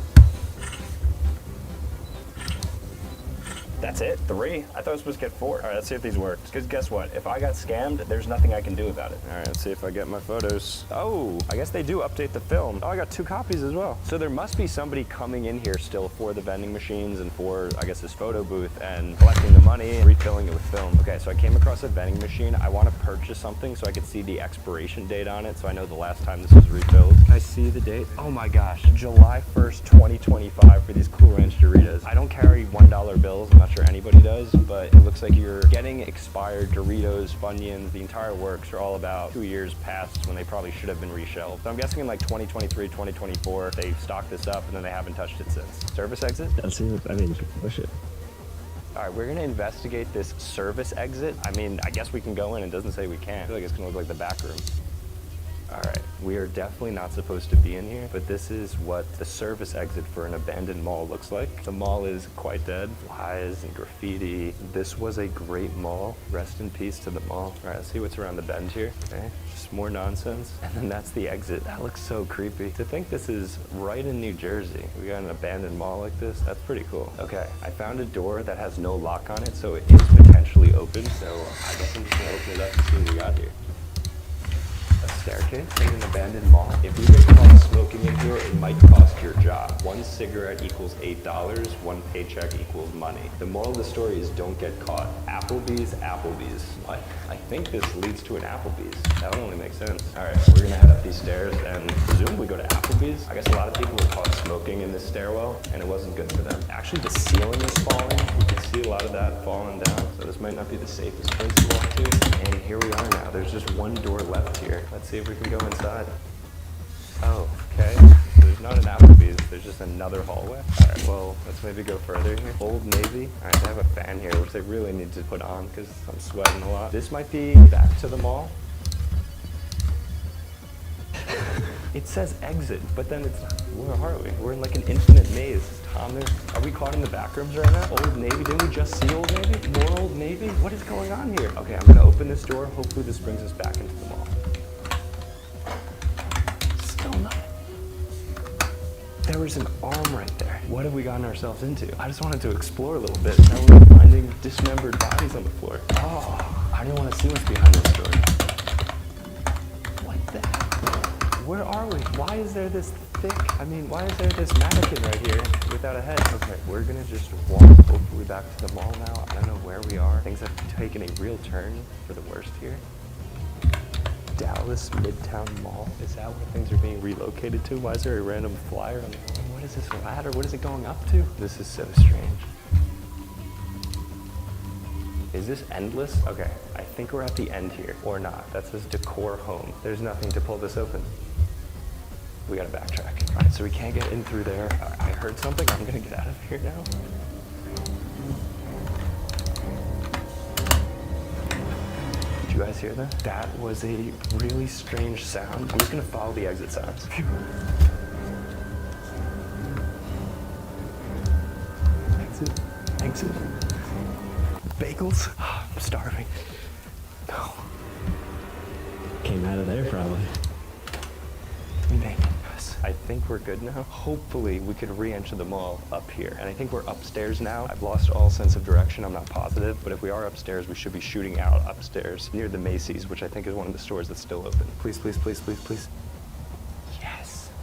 That's it? 3? I thought I was supposed to get 4. All right, let's see if these work. Because guess what? If I got scammed, there's nothing I can do about it. All right, let's see if I get my photos. Oh, I guess they do update the film. Oh, I got 2 copies as well. So there must be somebody coming in here still for the vending machines and for, I guess, this photo booth and collecting the money and refilling it with film. Okay, so I came across a vending machine. I want to purchase something so I could see the expiration date on it so I know the last time this was refilled. Can I see the date? Oh my gosh, July 1st, 2025 for these Cool Ranch Doritos. I don't carry $1 bills. I'm not sure anybody does, but it looks like you're getting expired Doritos, Funyuns, the entire works are all about 2 years past when they probably should have been reshelved. So I'm guessing in like 2023, 2024, they stocked this up and then they haven't touched it since. Service exit? Let's see if, I mean, you can push it. All right, we're gonna investigate this service exit. I mean, I guess we can go in. It doesn't say we can't. I feel like it's gonna look like the back room. All right, we are definitely not supposed to be in here, but this is what the service exit for an abandoned mall looks like. The mall is quite dead. Flies and graffiti. This was a great mall. Rest in peace to the mall. All right, let's see what's around the bend here. Okay, just more nonsense. And then that's the exit. That looks so creepy. To think this is right in New Jersey. We got an abandoned mall like this. That's pretty cool. Okay, I found a door that has no lock on it, so it is potentially open. So I guess I'm just gonna open it up and see what we got here. A staircase in an abandoned mall. If we get caught smoking in here, it might cost your job. 1 cigarette equals $8, 1 paycheck equals money. The moral of the story is don't get caught. Applebee's, Applebee's. What? I think this leads to an Applebee's. That would only make sense. All right, we're gonna head up these stairs and presumably go to Applebee's. I guess a lot of people were caught smoking in this stairwell and it wasn't good for them. Actually, the ceiling is falling. You can see a lot of that falling down. So this might not be the safest place to walk to. And here we are now. There's just 1 door left here. Let's see if we can go inside. Oh, okay. There's not an Applebee's, there's just another hallway. All right, well, let's maybe go further here. Old Navy. All right, they have a fan here, which they really need to put on because I'm sweating a lot. This might be back to the mall. It says exit, but then it's not. Where are we? We're in like an infinite maze. Tom, are we caught in the back rooms right now? Old Navy, didn't we just see Old Navy? More Old Navy? What is going on here? Okay, I'm gonna open this door. Hopefully this brings us back into the mall. Still not. There was an arm right there. What have we gotten ourselves into? I just wanted to explore a little bit. Now we're finding dismembered bodies on the floor. Oh, I didn't want to see what's behind this door. What the heck? Where are we? Why is there this thick? I mean, why is there this mannequin right here without a head? Okay, we're gonna just walk hopefully back to the mall now. I don't know where we are. Things have taken a real turn for the worst here. Dallas Midtown Mall. Is that where things are being relocated to? Why is there a random flyer on the wall? What is this ladder? What is it going up to? This is so strange. Is this endless? Okay, I think we're at the end here, or not. That says decor home. There's nothing to pull this open. We gotta backtrack. All right, so we can't get in through there. I heard something, I'm gonna get out of here now. Did you guys hear that? That was a really strange sound. I'm just gonna follow the exit signs. Exit, exit. Bagels? I'm starving. No. Came out of there probably. I think we're good now. Hopefully we could re-enter the mall up here. And I think we're upstairs now. I've lost all sense of direction, I'm not positive, but if we are upstairs, we should be shooting out upstairs near the Macy's, which I think is one of the stores that's still open. Please, please, please, please, please.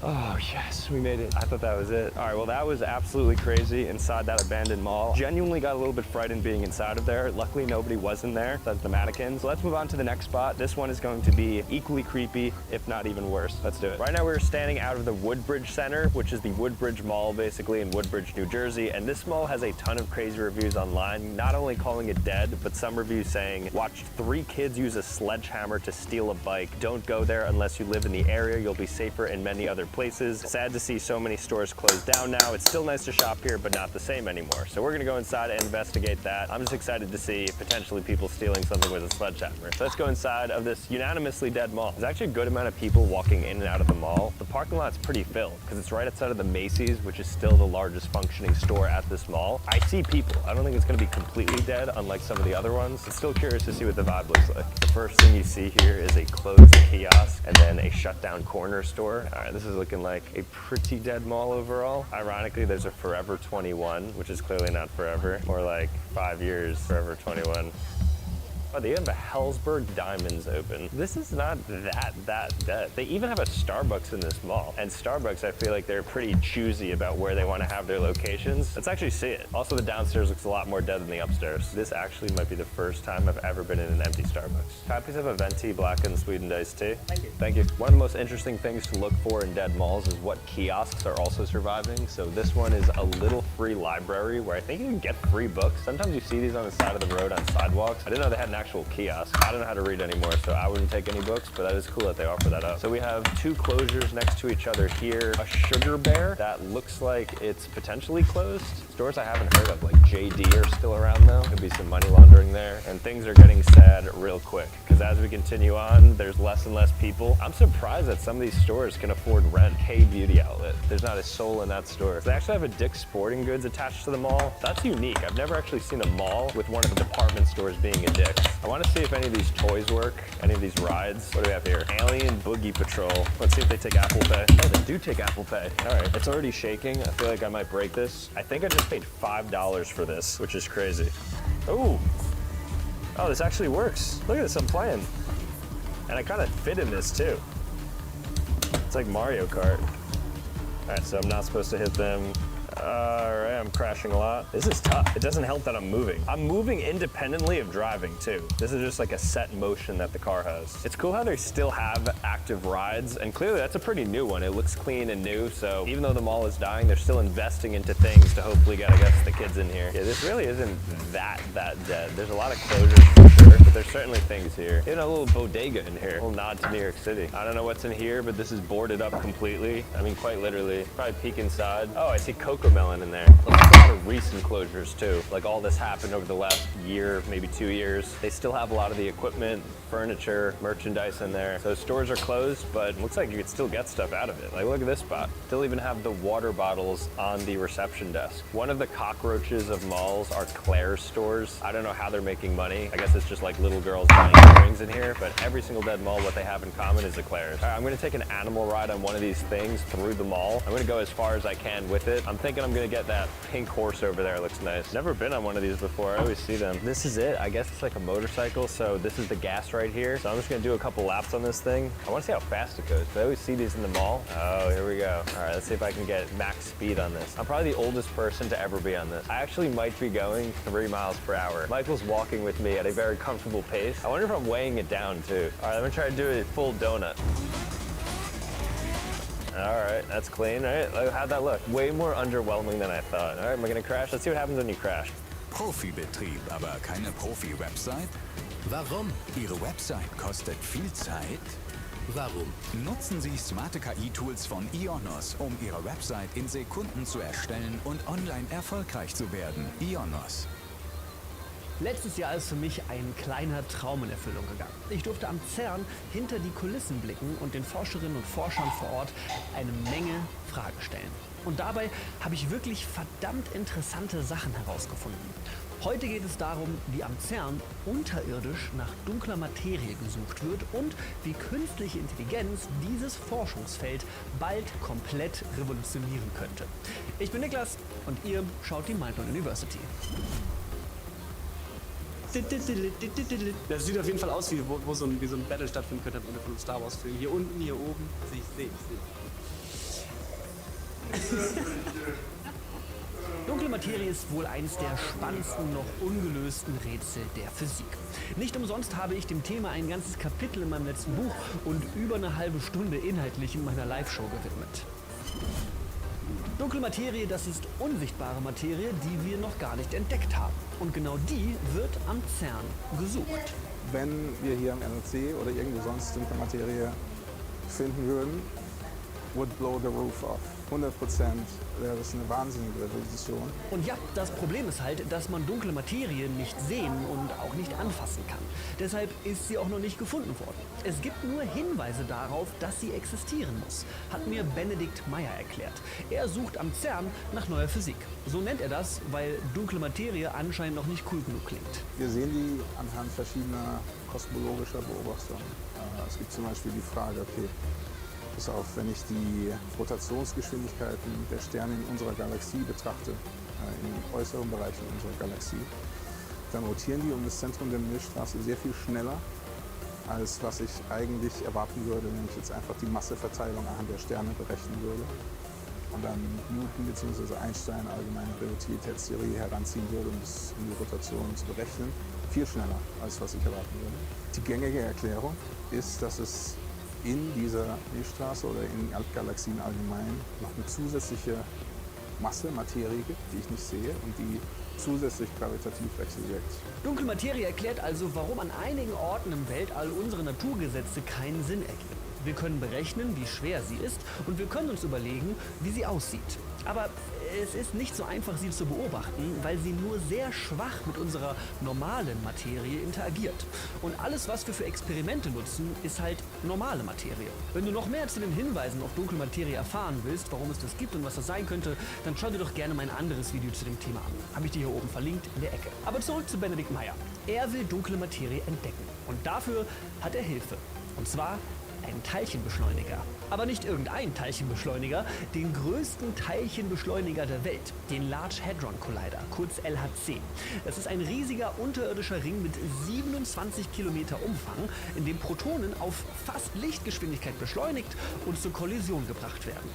Oh yes, we made it. I thought that was it. All right, well that was absolutely crazy inside that abandoned mall. Genuinely got a little bit frightened being inside of there. Luckily nobody was in there, that's the mannequins. So let's move on to the next spot. This one is going to be equally creepy, if not even worse. Let's do it. Right now we're standing out of the Woodbridge Center, which is the Woodbridge Mall basically in Woodbridge, New Jersey. And this mall has a ton of crazy reviews online, not only calling it dead, but some reviews saying, watched 3 kids use a sledgehammer to steal a bike. Don't go there unless you live in the area. You'll be safer in many other places. Sad to see so many stores closed down now. It's still nice to shop here, but not the same anymore. So we're gonna go inside and investigate that. I'm just excited to see potentially people stealing something with a sledgehammer. So let's go inside of this unanimously dead mall. There's actually a good amount of people walking in and out of the mall. The parking lot's pretty filled because it's right outside of the Macy's, which is still the largest functioning store at this mall. I see people. I don't think it's gonna be completely dead, unlike some of the other ones. I'm still curious to see what the vibe looks like. The first thing you see here is a closed kiosk and then a shut down corner store. All right, this is looking like a pretty dead mall overall. Ironically, there's a Forever 21, which is clearly not forever. More like 5 years, Forever 21. Oh, they have a Hellsberg Diamonds open. This is not that dead. They even have a Starbucks in this mall. And Starbucks, I feel like they're pretty choosy about where they want to have their locations. Let's actually see it. Also, the downstairs looks a lot more dead than the upstairs. This actually might be the first time I've ever been in an empty Starbucks. Can I please have a venti black and sweetened iced tea? Thank you. Thank you. One of the most interesting things to look for in dead malls is what kiosks are also surviving. So this one is a little free library where I think you can get free books. Sometimes you see these on the side of the road on sidewalks. I didn't know they had an actual kiosk. I don't know how to read anymore, so I wouldn't take any books, but that is cool that they offer that up. So we have 2 closures next to each other here. A Sugar Bear that looks like it's potentially closed. Stores I haven't heard of, like JD, are still around though. Could be some money laundering there. And things are getting sad real quick, because as we continue on, there's less and less people. I'm surprised that some of these stores can afford rent. K Beauty Outlet. There's not a soul in that store. They actually have a Dick's Sporting Goods attached to the mall. That's unique. I've never actually seen a mall with one of the department stores being a Dick's. I want to see if any of these toys work, any of these rides. What do we have here? Alien Boogie Patrol. Let's see if they take Apple Pay. Oh, they do take Apple Pay. All right, it's already shaking. I feel like I might break this. I think I just paid $5 for this, which is crazy. Oh, this actually works. Look at this, I'm playing. And I kind of fit in this too. It's like Mario Kart. All right, so I'm not supposed to hit them. All right, I'm crashing a lot. This is tough. It doesn't help that I'm moving. I'm moving independently of driving too. This is just like a set motion that the car has. It's cool how they still have active rides, and clearly that's a pretty new one. It looks clean and new, so even though the mall is dying, they're still investing into things to hopefully get, I guess, the kids in here. Yeah, this really isn't that dead. There's a lot of closures for sure, but there's certainly things here. Even a little bodega in here. A little nod to New York City. I don't know what's in here, but this is boarded up completely. I mean, quite literally. Probably peek inside. Oh, I see Coco Melon in there. A lot of recent closures too. Like all this happened over the last year, maybe 2 years. They still have a lot of the equipment, furniture, merchandise in there. So stores are closed, but it looks like you could still get stuff out of it. Like look at this spot. Still even have the water bottles on the reception desk. One of the cockroaches of malls are Claire's stores. I don't know how they're making money. I guess it's just like little girls buying earrings in here, but every single dead mall, what they have in common is a Claire's. All right, I'm gonna take an animal ride on one of these things through the mall. I'm gonna go as far as I can with it. I'm thinking I'm gonna get that pink horse over there. It looks nice. Never been on one of these before. I always see them. This is it. I guess it's like a motorcycle. So this is the gas right here. So I'm just gonna do a couple laps on this thing. I wanna see how fast it goes. I always see these in the mall. Oh, here we go. All right, let's see if I can get max speed on this. I'm probably the oldest person to ever be on this. I actually might be going 3 miles per hour. Michael's walking with me at a very comfortable pace. I wonder if I'm weighing it down too. All right, I'm gonna try to do a full donut. All right, that's clean. All right, how'd that look? Way more underwhelming than I thought. All right, am I gonna crash? Let's see what happens when you crash. Profibetrieb, aber keine Profi-Website? Warum? Ihre Website kostet viel Zeit? Warum? Nutzen Sie smarte KI-Tools von Ionos, um Ihre Website in Sekunden zu erstellen und online erfolgreich zu werden. Ionos. Letztes Jahr ist für mich ein kleiner Traum in Erfüllung gegangen. Ich durfte am CERN hinter die Kulissen blicken und den Forscherinnen und Forschern vor Ort eine Menge Fragen stellen. Und dabei habe ich wirklich verdammt interessante Sachen herausgefunden. Heute geht es darum, wie am CERN unterirdisch nach dunkler Materie gesucht wird und wie künstliche Intelligenz dieses Forschungsfeld bald komplett revolutionieren könnte. Ich bin Niklas und ihr schaut die Mindblown University. Das sieht auf jeden Fall aus, wie so ein Battle stattfinden könnte von einem Star Wars Film. Hier unten, hier oben. Sehe ich. Dunkle Materie ist wohl eines der spannendsten noch ungelösten Rätsel der Physik. Nicht umsonst habe ich dem Thema ein ganzes Kapitel in meinem letzten Buch und über eine halbe Stunde inhaltlich in meiner Live-Show gewidmet. Dunkle Materie, das ist unsichtbare Materie, die wir noch gar nicht entdeckt haben. Und genau die wird am CERN gesucht. Wenn wir hier am LHC oder irgendwo sonst dunkle Materie finden würden, would blow the roof off. 100% wäre das eine wahnsinnige Revolution. Und ja, das Problem ist halt, dass man dunkle Materie nicht sehen und auch nicht anfassen kann. Deshalb ist sie auch noch nicht gefunden worden. Es gibt nur Hinweise darauf, dass sie existieren muss, hat mir Benedikt Meyer erklärt. Er sucht am CERN nach neuer Physik. So nennt er das, weil dunkle Materie anscheinend noch nicht cool genug klingt. Wir sehen die anhand verschiedener kosmologischer Beobachtungen. Es gibt zum Beispiel die Frage, okay, pass auf, wenn ich die Rotationsgeschwindigkeiten der Sterne in unserer Galaxie betrachte, in den äußeren Bereichen unserer Galaxie, dann rotieren die um das Zentrum der Milchstraße sehr viel schneller, als was ich eigentlich erwarten würde, wenn ich jetzt einfach die Masseverteilung anhand der Sterne berechnen würde und dann Newton bzw. Einstein allgemeine Relativitätstheorie heranziehen würde, um die Rotation zu berechnen. Viel schneller, als was ich erwarten würde. Die gängige Erklärung ist, dass es in dieser Milchstraße oder in Galaxien allgemein noch eine zusätzliche Masse, Materie gibt, die ich nicht sehe und die zusätzlich gravitativ wechselwirkt. Dunkle Materie erklärt also, warum an einigen Orten im Weltall unsere Naturgesetze keinen Sinn ergeben. Wir können berechnen, wie schwer sie ist und wir können uns überlegen, wie sie aussieht. Aber es ist nicht so einfach, sie zu beobachten, weil sie nur sehr schwach mit unserer normalen Materie interagiert. Und alles, was wir für Experimente nutzen, ist halt normale Materie. Wenn du noch mehr zu den Hinweisen auf dunkle Materie erfahren willst, warum es das gibt und was das sein könnte, dann schau dir doch gerne mein anderes Video zu dem Thema an. Habe ich dir hier oben verlinkt in der Ecke. Aber zurück zu Benedikt Meyer. Er will dunkle Materie entdecken. Und dafür hat er Hilfe. Und zwar einen Teilchenbeschleuniger. Aber nicht irgendein Teilchenbeschleuniger, den größten Teilchenbeschleuniger der Welt, den Large Hadron Collider, kurz LHC. Das ist ein riesiger unterirdischer Ring mit 27 Kilometer Umfang, in dem Protonen auf fast Lichtgeschwindigkeit beschleunigt und zur Kollision gebracht werden.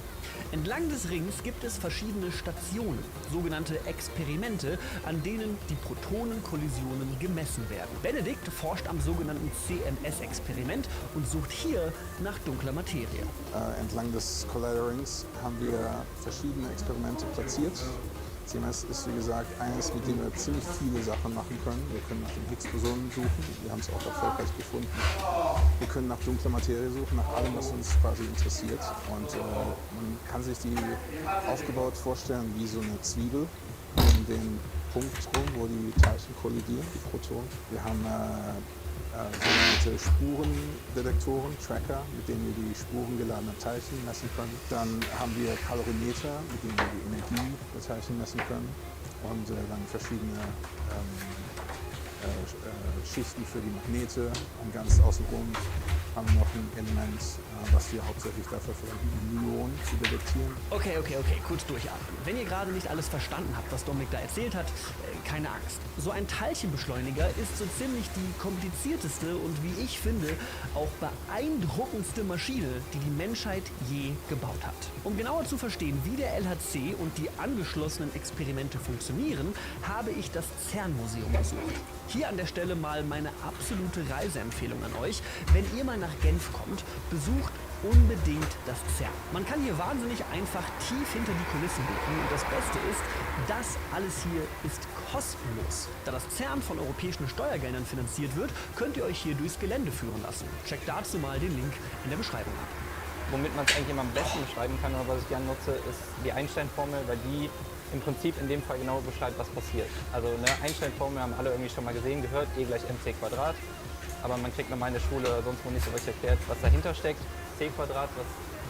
Entlang des Rings gibt es verschiedene Stationen, sogenannte Experimente, an denen die Protonenkollisionen gemessen werden. Benedikt forscht am sogenannten CMS-Experiment und sucht hier nach dunkler Materie. Entlang des Collider Rings haben wir verschiedene Experimente platziert. CMS ist, wie gesagt, eines, mit dem wir ziemlich viele Sachen machen können. Wir können nach den Higgs-Bosonen suchen, wir haben es auch erfolgreich gefunden. Wir können nach dunkler Materie suchen, nach allem, was uns quasi interessiert. Und man kann sich die aufgebaut vorstellen wie so eine Zwiebel um den Punkt rum, wo die Teilchen kollidieren, die Protonen. Wir haben sogenannte Spurendetektoren, Tracker, mit denen wir die spurengeladener Teilchen messen können. Dann haben wir Kalorimeter, mit denen wir die Energie der Teilchen messen können. Und dann verschiedene Schichten für die Magnete. Und ganz außenrum haben wir noch ein Element, was wir hauptsächlich dafür verwenden, Myonen zu detektieren. Okay, kurz durchatmen. Wenn ihr gerade nicht alles verstanden habt, was Dominik da erzählt hat, keine Angst. So ein Teilchenbeschleuniger ist so ziemlich die komplizierteste und, wie ich finde, auch beeindruckendste Maschine, die die Menschheit je gebaut hat. Um genauer zu verstehen, wie der LHC und die angeschlossenen Experimente funktionieren, habe ich das CERN-Museum besucht. Hier an der Stelle mal meine absolute Reiseempfehlung an euch. Wenn ihr mal nach Genf kommt, besucht unbedingt das CERN. Man kann hier wahnsinnig einfach tief hinter die Kulissen blicken und das Beste ist, das alles hier ist kostenlos. Da das CERN von europäischen Steuergeldern finanziert wird, könnt ihr euch hier durchs Gelände führen lassen. Checkt dazu mal den Link in der Beschreibung ab. Womit man es eigentlich immer am besten beschreiben kann oder was ich gerne nutze, ist die Einstein-Formel, weil die im Prinzip in dem Fall genau beschreibt, was passiert. Also eine Einstein-Formel haben alle irgendwie schon mal gesehen, gehört, E = mc². Aber man kriegt normal in der Schule oder sonst wo nicht so richtig erklärt, was dahinter steckt. c², was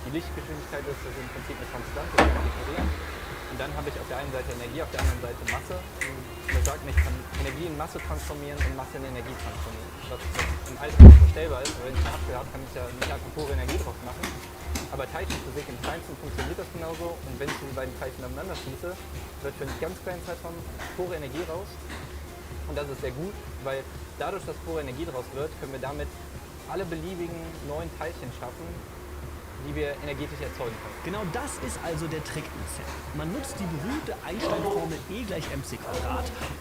die Lichtgeschwindigkeit ist, ist im Prinzip eine Konstante, das kann man ignorieren. Und dann habe ich auf der einen Seite Energie, auf der anderen Seite Masse. Und mir sagt, ich kann Energie in Masse transformieren und Masse in Energie transformieren. Was im Alltag nicht vorstellbar ist. Wenn ich einen Apfel habe, kann ich ja nicht einfach pure Energie draus machen. Aber Teilchenphysik im Kleinsten funktioniert das genauso. Und wenn ich diese beiden Teilchen aneinander schließe, wird für einen ganz kleinen Zeitraum pure Energie raus. Und das ist sehr gut, weil dadurch, dass pure Energie draus wird, können wir damit alle beliebigen neuen Teilchen schaffen, die wir energetisch erzeugen können. Genau das ist also der Trick im CERN. Man nutzt die berühmte Einstein-Formel E = mc²,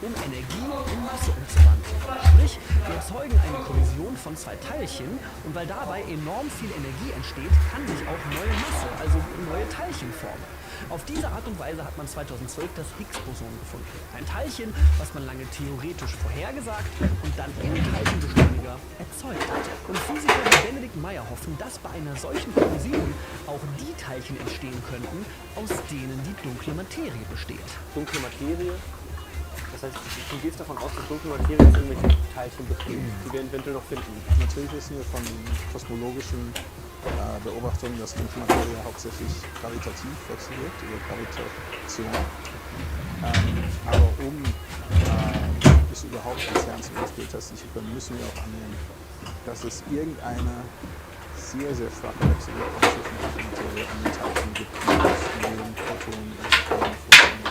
um Energie in Masse umzuwandeln. Sprich, wir erzeugen eine Kollision von zwei Teilchen und weil dabei enorm viel Energie entsteht, kann sich auch neue Masse, also neue Teilchen formen. Auf diese Art und Weise hat man 2012 das Higgs-Boson gefunden. Ein Teilchen, was man lange theoretisch vorhergesagt und dann im Teilchenbeschleuniger erzeugt hat. Und Physiker wie Benedikt Meyer hoffen, dass bei einer solchen Kollision auch die Teilchen entstehen könnten, aus denen die dunkle Materie besteht. Dunkle Materie? Das heißt, du gehst davon aus, dass dunkle Materie aus irgendwelchen Teilchen besteht, die wir eventuell noch finden. Natürlich wissen wir von kosmologischen Beobachtungen, dass dunkle Materie hauptsächlich gravitativ wechselwirkt, über Gravitation. Aber um es überhaupt ins CERN zum Beispiel testen zu können, müssen wir auch annehmen, dass es irgendeine sehr, sehr schwache Wechselwirkung zwischen dunkler Materie und den Teilchen gibt, die in Protonen und Photonen.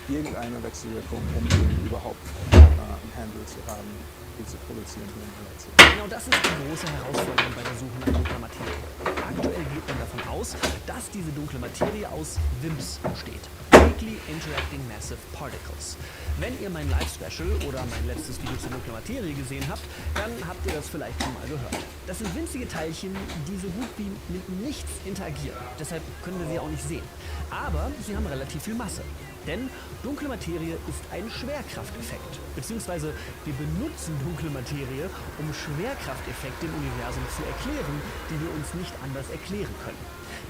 Irgendeine Wechselwirkung, um den überhaupt im Handel zu haben, die zu produzieren hier in Galaxie. Genau das ist die große Herausforderung bei der Suche nach dunkler Materie. Aktuell geht man davon aus, dass diese dunkle Materie aus WIMPs besteht. Weakly Interacting Massive Particles. Wenn ihr mein Live-Special oder mein letztes Video zur dunklen Materie gesehen habt, dann habt ihr das vielleicht schon mal gehört. Das sind winzige Teilchen, die so gut wie mit nichts interagieren. Deshalb können wir sie auch nicht sehen. Aber sie haben relativ viel Masse. Denn dunkle Materie ist ein Schwerkrafteffekt. Beziehungsweise wir benutzen dunkle Materie, um Schwerkrafteffekte im Universum zu erklären, die wir uns nicht anders erklären können.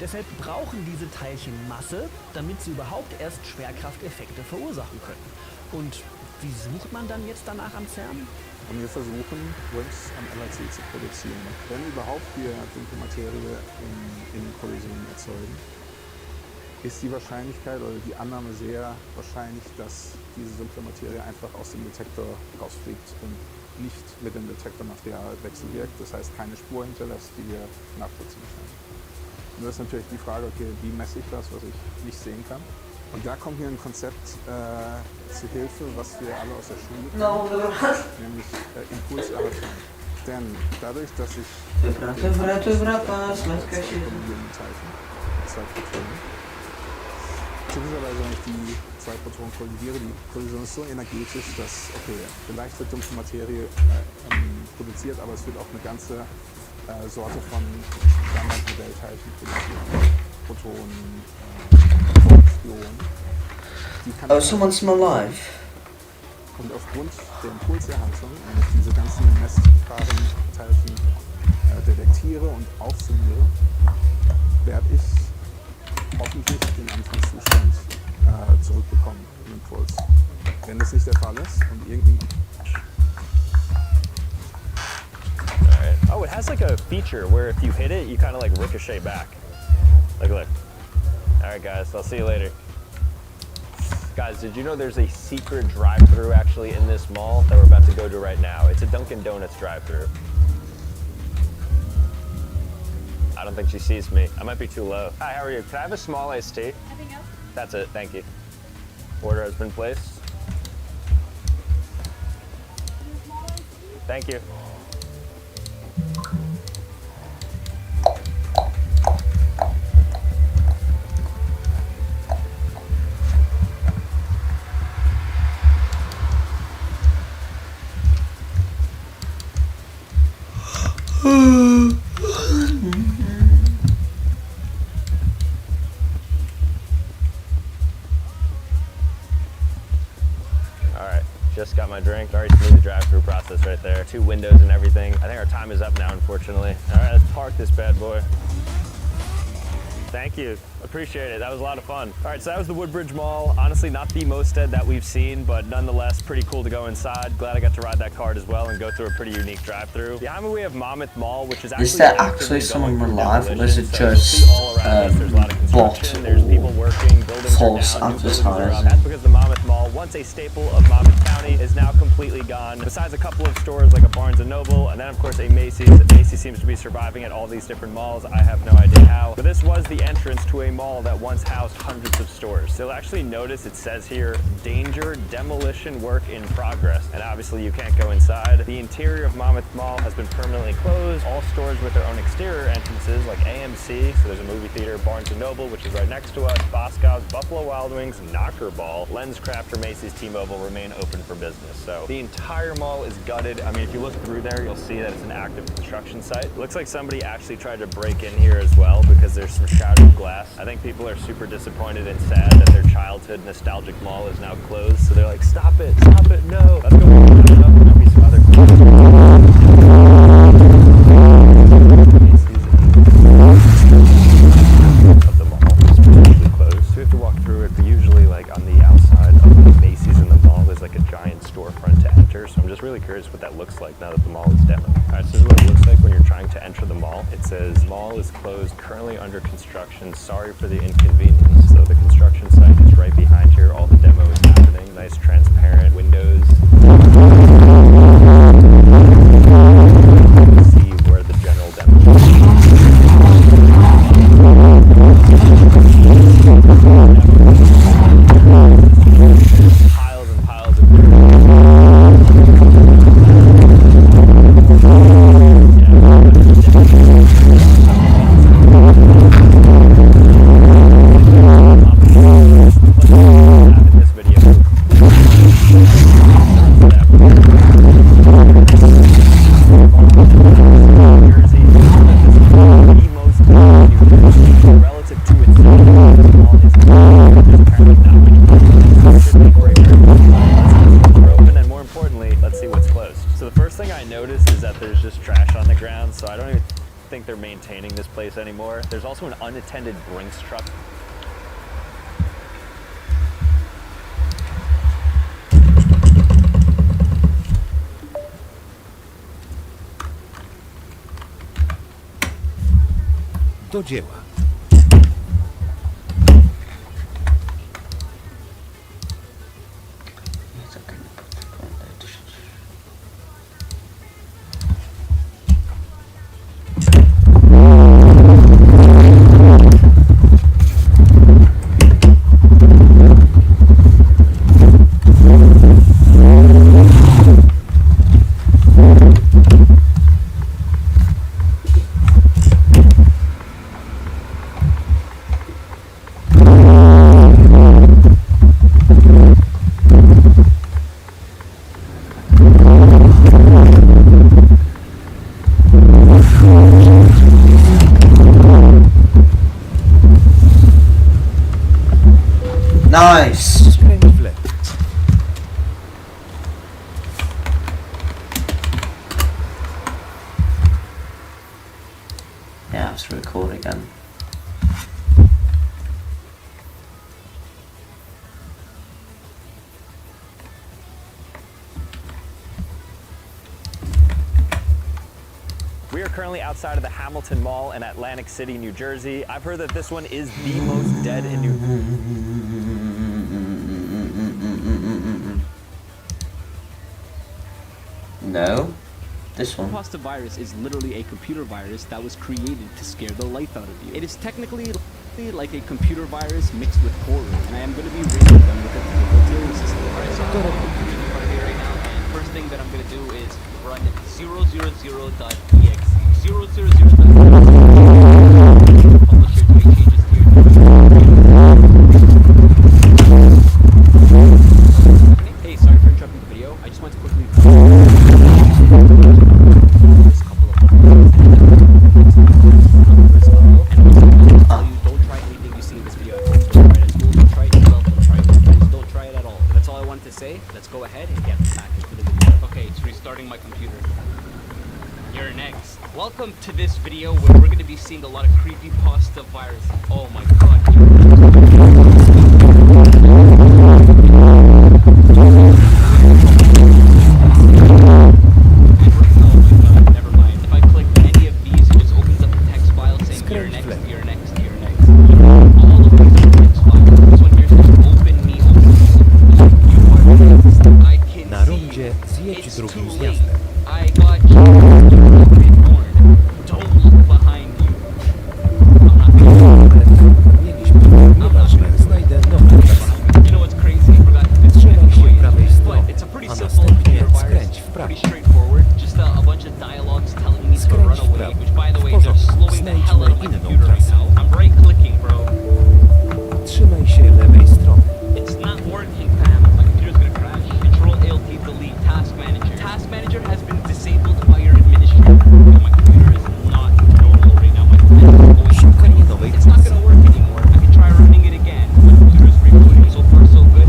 Deshalb brauchen diese Teilchen Masse, damit sie überhaupt erst Schwerkrafteffekte verursachen können. Und wie sucht man dann jetzt danach am CERN? Und wir versuchen, WIMPs am LHC zu produzieren. Wenn überhaupt wir dunkle Materie in Kollisionen erzeugen, ist die Wahrscheinlichkeit oder die Annahme sehr wahrscheinlich, dass diese dunkle Materie einfach aus dem Detektor rausfliegt und nicht mit dem Detektormaterial wechselwirkt. Das heißt, keine Spur hinterlässt, die wir nachvollziehen können. Und das ist natürlich die Frage, okay, wie messe ich das, was ich nicht sehen kann? Und da kommt mir ein Konzept zu Hilfe, was wir alle aus der Schule kennen, nämlich Impulserhaltung. Denn dadurch, dass ich zwei Protonen, typischerweise, wenn ich die zwei Protonen kollidiere, die Kollision ist so energetisch, dass, okay, vielleicht wird dunkle Materie produziert, aber es wird auch eine ganze Sorte von Standardmodellteilchen produziert. Protonen, Ionen. Oh, someone smell live. Und aufgrund der Impulserhaltung, wenn ich diese ganzen messbaren Teilchen detektiere und aufsummiere, werde ich hoffentlich den Anfangszustand zurückbekommen, den Impuls. Wenn das nicht der Fall ist und irgendwie... Alright. Oh, it has like a feature where if you hit it, you kind of like ricochet back. Look. Alright guys, I'll see you later. Guys, did you know there's a secret drive-thru actually in this mall that we're about to go to right now? It's a Dunkin' Donuts drive-thru. I don't think she sees me. I might be too low. Hi, how are you? Can I have a small iced tea? Anything else? That's it, thank you. Order has been placed. Thank you. Alright, just got my drink. Very smooth drive-through process right there. 2 windows and everything. I think our time is up now, unfortunately. Alright, let's park this bad boy. Thank you. Appreciate it. That was a lot of fun. All right, so that was the Woodbridge Mall. Honestly, not the most that we've seen, but nonetheless, pretty cool to go inside. Glad I got to ride that cart as well and go through a pretty unique drive-through. Behind me, we have Monmouth Mall, which is actually Is there actually someone alive, or is it just bot There's people working, buildings false are down, new buildings are up. advertising? That's because the Monmouth Mall, once a staple of Monmouth County, is now completely gone. Besides a couple of stores like a Barnes & Noble, and then of course a Macy's. Macy's seems to be surviving at all these different malls. I have no idea how. But this was the entrance to a mall that once housed hundreds of stores. So you'll actually notice it says here, danger, demolition work in progress. And obviously you can't go inside. The interior of Monmouth Mall has been permanently closed. All stores with their own exterior entrances like AMC, so there's a movie theater, Barnes & Noble, which is right next to us, Boscov's, Buffalo Wild Wings, Knocker Ball, LensCraft, or Macy's T-Mobile remain open for business. So the entire mall is gutted. I mean, if you look through there, you'll see that it's an active construction site. It looks like somebody actually tried to break in here as well because there's some shattered glass. I think people are super disappointed and sad that their childhood nostalgic mall is now closed. So they're like, stop it, no. Let's go walk it up. There'll be some other of the mall is completely closed. So we have to walk through it, but usually like on the outside of the Macy's in the mall, there's like a giant storefront to enter. So I'm just really curious what that looks like now that the mall is demoed. All right, so this is what it looks like when you're trying to enter the mall. It says, mall is closed, currently under construction. Sorry for the inconvenience. So the construction site is right behind here. All the demo is happening. Nice transparent windows. See where the general demo is. Piles and piles of maintaining this place anymore. There's also an unattended Brinks truck. Do dzieła. Nice! Yeah, it's record again. We are currently outside of the Hamilton Mall in Atlantic City, New Jersey. I've heard that this one is the most dead in New No, this one. Pasta virus is literally a computer virus that was created to scare the life out of you. It is technically like a computer virus mixed with horror, and I am going to be rating them with a difficulty system. Alright, so I'm going to right now, and first thing that I'm going to do is run 000.exe. 000.exe. Publisher to make changes to your Hey, sorry for interrupting the video. I just want to quickly let's go ahead and get back into the video. Okay, it's restarting my computer. You're next. Welcome to this video where we're going to be seeing a lot of creepypasta viruses. Oh my god. Never mind. If I click any of these, it just opens up a text file saying you're next, you're next, you're next. All of these are text files. This one here says open me, you are next. I can Na see rundzie you. zjedź It's drugim too zjazdem. late. I got you. Don't look behind you. Nieważne, znajdę nowy czas. You know what's crazy? I forgot to Trzymaj się prawej but strony, it's a pretty a simple następnie computer skręć virus. w prawo. Pretty straightforward. Just a bunch of dialogues telling me to Skręć run w away, prawo. which by the way, W they're porządku. slowing the hell out of my Znajdźmy inną computer right trasę. now. I'm right clicking, bro. Trzymaj się lewej strony. It's not working, fam. My computer's gonna crash. Control-Alt delete Task Manager. Task Manager has been disabled by your administrator. My computer is not normal right now. My computer is Szukanie nowej It's not trasy. gonna work anymore. I can try running it again. My computer's rebooting. So far, so good.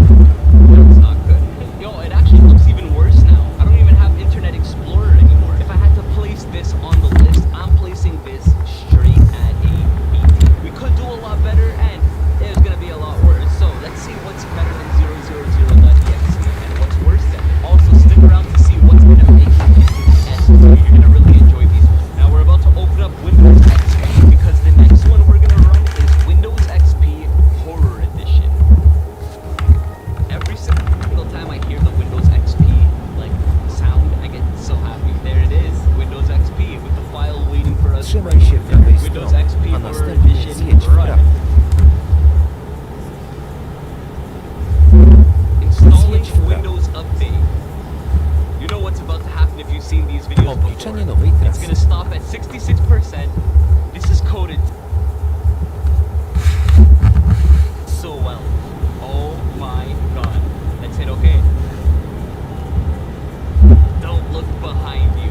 But it's not good. Yo, it actually looks even worse now. I don't even have Internet Explorer anymore. If I had to place this on the list, I'm placing this straight at a B. We could do a lot better, and there's gonna be a lot worse. So let's see what's better than 000.exe and what's worse than it. Also, stick around to see what's gonna make you S. You're gonna really enjoy these ones. Now we're about to open up Windows XP because the next one we're gonna run is Windows XP Horror Edition. Every single time I hear the Windows XP like sound, I get so happy. There it is, Windows XP with the file waiting for us. Trzymaj się prawej Windows strony, XP a Horror następnie Edition zjedź w run. prawo. Installing Zjedź w prawo. Windows Update. You know what's about to happen if you've seen these videos before. Obliczenie nowej It's trasy. gonna stop at 66%. This is coded so well. Oh my god. Let's hit OK. Don't look behind you.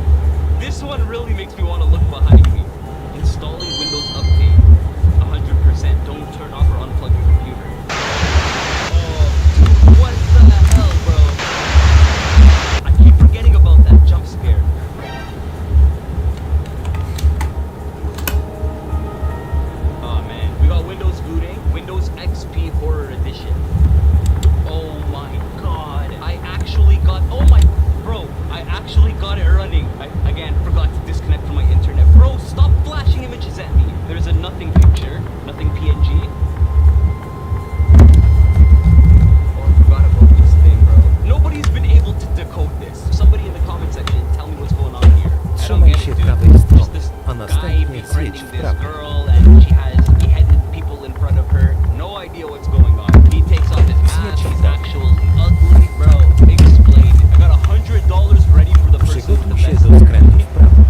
This one really makes me want to look behind me. Installing Windows Update. 100%. Don't turn off or unplug your computer. Oh, dude, what the hell, bro? I keep forgetting about that jump scare. Oh man, we got Windows booting, Windows XP Horror Edition. Oh my god, I actually got, I actually got it running. I, again, forgot to disconnect from my internet. Bro, stop flashing images at me. There's a nothing picture, nothing PNG. Oh, I forgot about this thing, bro. Nobody's been able to decode this. Somebody in the comment section, tell me what's going on here. I don't Trzymaj get się it, dude. prawej Just strony, this a guy następnie zjedź befriending w this prawo. girl and she has beheaded people in front of her. No idea what's going on. He takes off his mask, he's actually ugly, bro. Explain. I got $100 ready for the person with the Przygotuj się best do skrętu w prawo.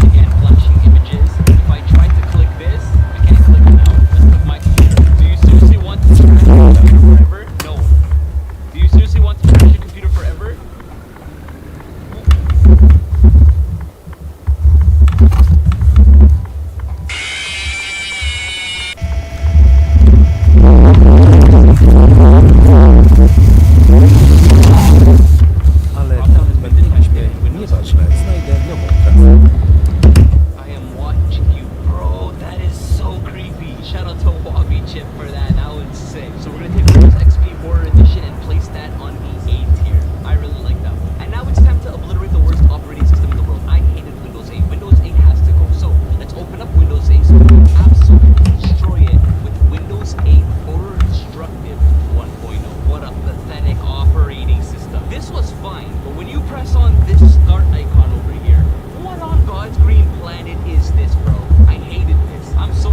Again, flashing images. If I try to click this, I can't click it now. Let's click my computer. Do you seriously want to crash your computer forever? No. Do you seriously want to crash your computer forever? Ale tam byliśmy. Nieważne, znajdę nową trasę. I am watching you, bro. That is so creepy. Shout out to Wabi Chip for that. That was sick. So we're gonna take Windows XP Horror Edition and place that on the A tier. I really like that one. And now it's time to obliterate the worst operating system in the world. I hated Windows 8. Windows 8 has to go. So let's open up Windows 8 so we can absolutely destroy it with Windows 8 Horror Destructive 1.0. What a pathetic operating system. This was fine, but when you press on this start icon over here, what on God's green planet is this, bro? I hated this. I'm so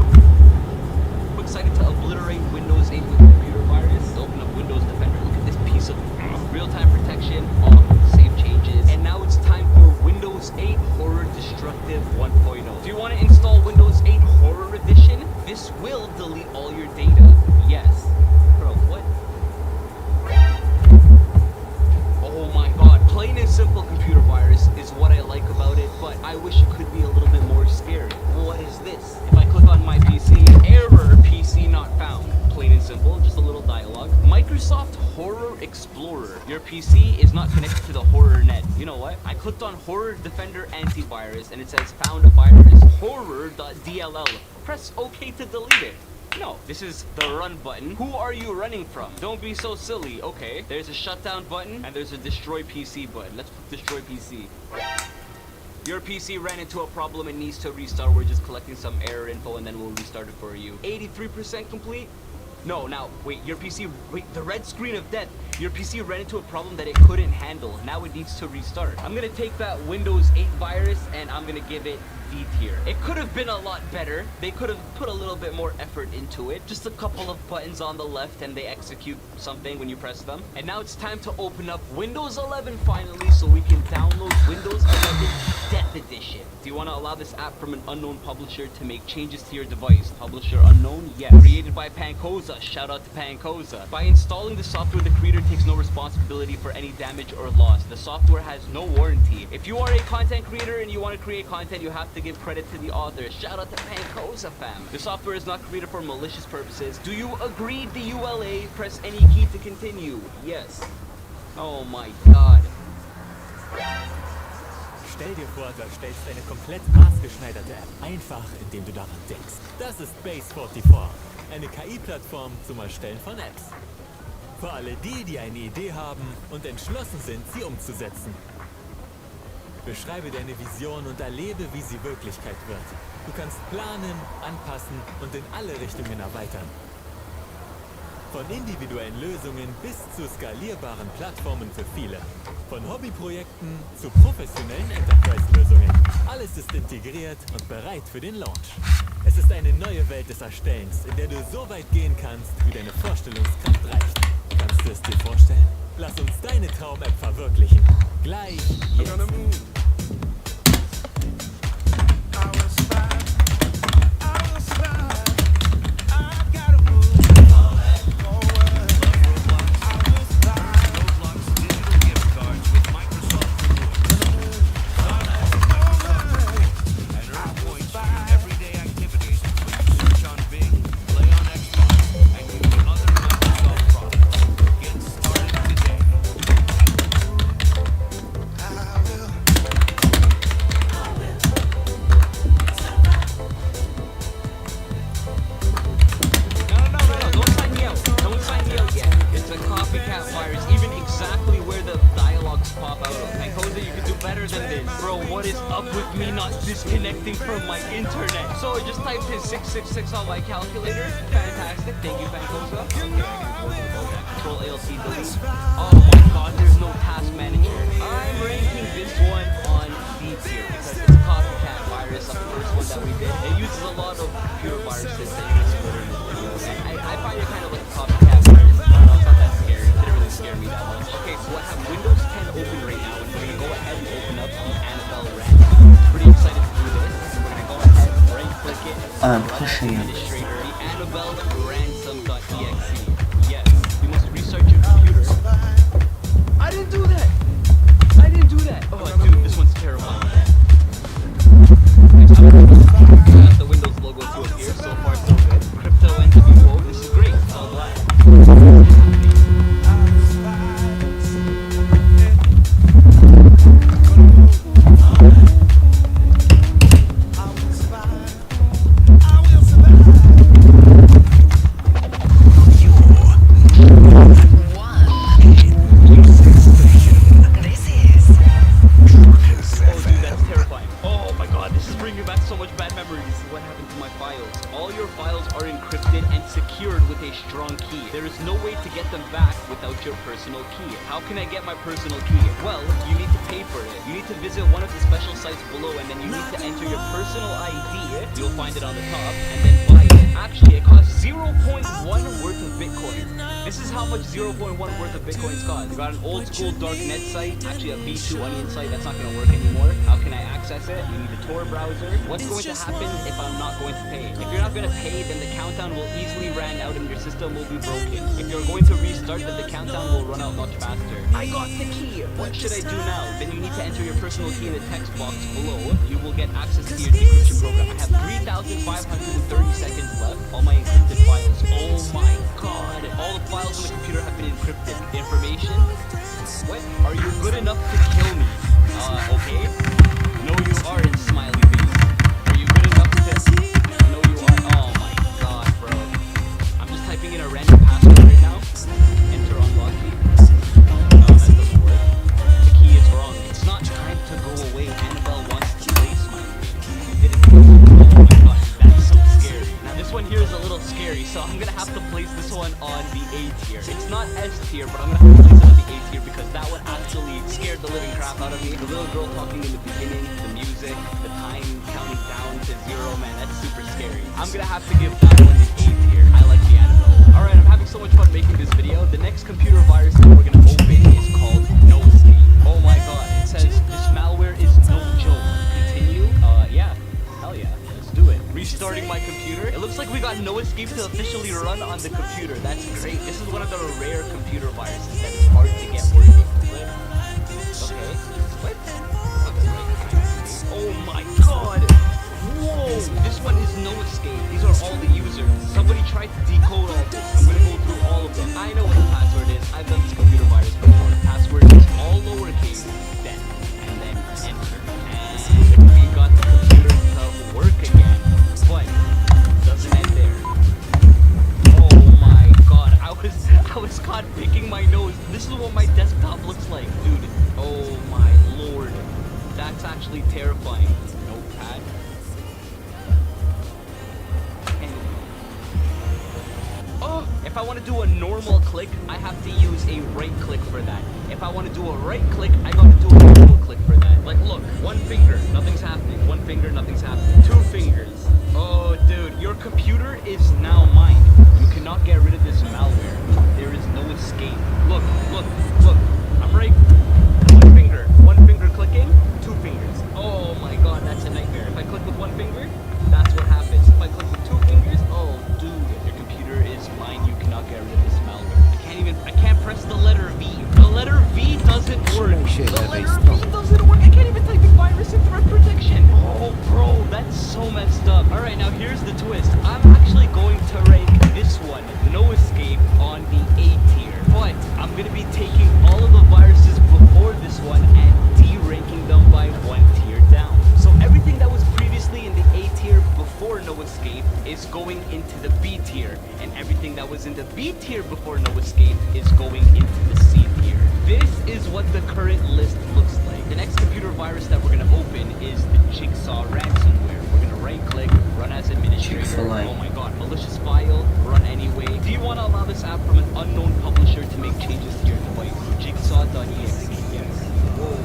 excited to obliterate Windows 8 with computer virus. Open up Windows Defender. Look at this piece of real-time protection. Save changes. And now it's time for Windows 8 Horror Destructive 1.0. Do you want to install Windows 8 Horror Edition? This will delete all your data. Yes. Bro, what? Oh my god, plain and simple computer virus is what I like about it, but I wish it could be a little bit more scary. What is this? If I click on my PC, error, PC not found. Plain and simple, just a little dialogue. Microsoft Horror Explorer. Your PC is not connected to the horror net. You know what? I clicked on Horror Defender Antivirus and it says found a virus, horror.dll. Press OK to delete it. No, this is the run button. Who are you running from? Don't be so silly. Okay, there's a shutdown button and there's a destroy PC button. Let's destroy PC. Your PC ran into a problem and needs to restart. We're just collecting some error info and then we'll restart it for you. 83% complete? No, now, wait, the red screen of death. Your PC ran into a problem that it couldn't handle. Now it needs to restart. I'm gonna take that Windows 8 virus and I'm gonna give it D tier. It could have been a lot better. They could have put a little bit more effort into it. Just a couple of buttons on the left and they execute something when you press them. And now it's time to open up Windows 11 finally so we can download Windows 11 Death Edition. Do you want to allow this app from an unknown publisher to make changes to your device? Publisher unknown? Yes. Created by Pancoza. Shout out to Pancoza. By installing the software, the creator takes no responsibility for any damage or loss. The software has no warranty. If you are a content creator and you want to create content, you have to give credit to the author. Shout out to Pancoza fam. The software is not created for malicious purposes. Do you agree, the ULA? Press any key to continue. Yes. Oh my god. Stell dir vor, du erstellst eine komplett maßgeschneiderte App, einfach indem du daran denkst. Das ist Base44, eine KI-Plattform zum Erstellen von Apps. Für alle die, die eine Idee haben und entschlossen sind, sie umzusetzen. Beschreibe deine Vision und erlebe, wie sie Wirklichkeit wird. Du kannst planen, anpassen und in alle Richtungen erweitern. Von individuellen Lösungen bis zu skalierbaren Plattformen für viele. Von Hobbyprojekten zu professionellen Enterprise-Lösungen. Alles ist integriert und bereit für den Launch. Es ist eine neue Welt des Erstellens, in der du so weit gehen kannst, wie deine Vorstellungskraft reicht. Kannst du es dir vorstellen? Lass uns deine Traum-App verwirklichen. Gleich jetzt. Disconnecting from my internet. So I just typed in 666 on my calculator. Fantastic. Thank you, Pancoza. Control ALT delete. Oh my god, there's no task manager. I'm ranking this one on D tier because it's a copycat virus of the first one that we did. It uses a lot of computer viruses that you see later in this video. And I find it kind of like a copycat virus. I don't know, it's not that scary. It didn't really scare me that much. Okay, so I have Windows 10 open right now, and we're gonna go ahead and open up the Annabelle Red. Pretty excited to do this. We're gonna go ahead, right click it. I'm pushing it. The Annabelle ransom.exe. Yes, you must restart your computer. I didn't do that! I didn't do that! Oh, dude, this one's terrifying. I have the Windows logo to appear. So far, so good. Crypto entity mode. This is great. So glad. How can I get my personal key? Well, you need to pay for it. You need to visit one of the special sites below and then you need to enter your personal ID. You'll find it on the top and then buy it. Actually, it costs 0.1 worth of Bitcoin. This is how much 0.1 worth of Bitcoins cost. You got an old school darknet site, actually a V2 onion site, that's not going to work anymore. How can I access it? You need a Tor browser. What's going to happen if I'm not going to pay? If you're not going to pay, then the countdown will easily run out and your system will be broken. If you're going to restart, then the countdown will run out much faster. I got the key! What should I do now? Then you need to enter your personal key in the text box below. You will get access to your decryption program. I have 3,530 seconds left. All my encrypted files. Oh my god. All the files on the computer have been encrypted. Information? What? Are you good enough to kill me? little girl talking in the beginning, the music, the time counting down to 0, man, that's super scary. I'm gonna have to give that one an A tier. I like the anime. Alright, I'm having so much fun making this video. The next computer virus that we're gonna open is called No Escape. Oh my god, it says this malware is no joke. Continue? Yeah. Hell yeah. Let's do it. Restarting my computer. It looks like we got No Escape to officially run on the computer. That's great. This is one of the rare computer viruses that is hard to get working. Okay. What? Oh my god! Whoa! This one is No Escape. These are all the users. Somebody tried to decode all this. I'm gonna go through all of them. I know what the password is. I've done this computer virus before. The password is all lowercase, then, and then enter. And we got the computer to work again. But doesn't end there. Oh my god! I was caught picking my nose. This is what my desktop looks like, dude. Oh my lord. That's actually terrifying. Notepad. Oh, if I want to do a normal click, I have to use a right click for that. If I want to do a right click, I got to do a normal click for that. Like, look, one finger, nothing's happening. One finger, nothing's happening. 2 fingers. Oh, dude, your computer is now mine. You cannot get rid of this malware. There is no escape. Look, look, look. I'm right. One finger clicking, 2 fingers. Oh my god, that's a nightmare. If I click with 1 finger, that's what happens. If I click with 2 fingers, oh dude, your computer is mine. You cannot get rid of this malware. I can't press the letter V. The letter V doesn't work. The letter V doesn't work. I can't even type in virus and threat protection. Oh bro, that's so messed up. Alright, now here's the twist. I'm actually going to rank this one, No Escape, on the A tier. But I'm gonna be taking all of the viruses before this one and de-ranking them by 1 tier down. So everything that was previously in the A tier before No Escape is going into the B tier, and everything that was in the B tier before No Escape is going into the C tier. This is what the current list looks like. The next computer virus that we're gonna open is the Jigsaw ransomware. We're gonna right-click, run as administrator. Oh my god, malicious file, run anyway. Do you want to allow this app from an unknown publisher to make changes to your device? Jigsaw.exe, yes. Whoa,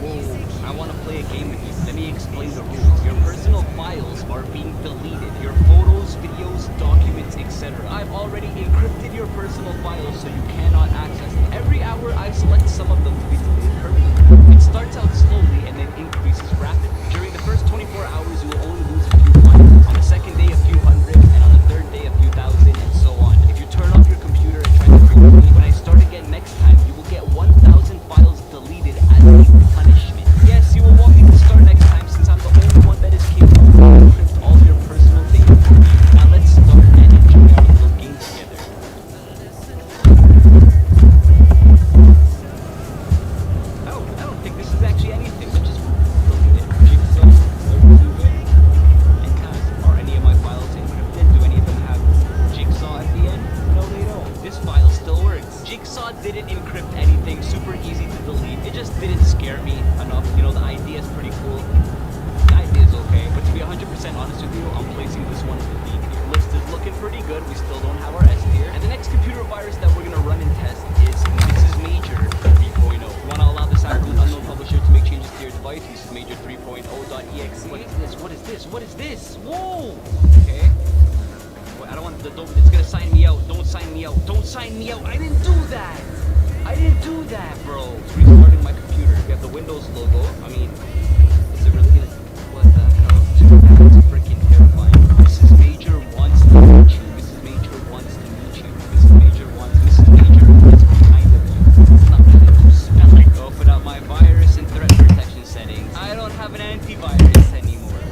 whoa, I want to play a game with you. Let me explain the rules. Your personal files are being deleted. Your photos, videos, documents, etc. I've already encrypted your personal files so you cannot access them. Every hour I select some of them to be deleted permanently. It starts out slowly and then increases rapidly. During the first 24 hours you will only lose a few hundred. On the second day a few hundred, and on the third day a few thousand, and so on. If you turn off your computer and try to clone me, when I start again next time, you will get 1,000 files deleted as a punishment. Yes, you will want me to start next time since I'm the only one that is capable of encrypt all your personal data for you. Now let's start and enjoy our little game together. Oh, I don't think this is actually anything. Let's just delete it. Jigsaw, are any of my files encrypted? Do any of them have Jigsaw at the end? No, they don't. This file still works. Jigsaw didn't encrypt anything. Super easy to delete. It just didn't scare me enough. You know, the idea is pretty cool. The idea is okay, but to be 100% honest with you, I'm placing this one in the D tier. List is looking pretty good. We still don't have our S tier. And the next computer virus that we're gonna run and test is Mrs. Major 3.0. You wanna allow this app from an unknown publisher to make changes to your device? Mrs. Major 3.0.exe. What is this? What is this? What is this? Whoa! Okay. Wait, I don't want the it's gonna sign me out. Don't sign me out. Don't sign me out. I didn't do that. I didn't do that, bro. It's restarting my computer. We have the Windows logo. I mean, is it really gonna? What the hell? That's freaking terrifying. Mrs. Major wants to meet you. Mrs. Major wants to meet you. Mrs. Major wants. Mrs. Major is behind of you. It's not gonna do spelling. Open up my virus and threat protection settings. I don't have an antivirus anymore.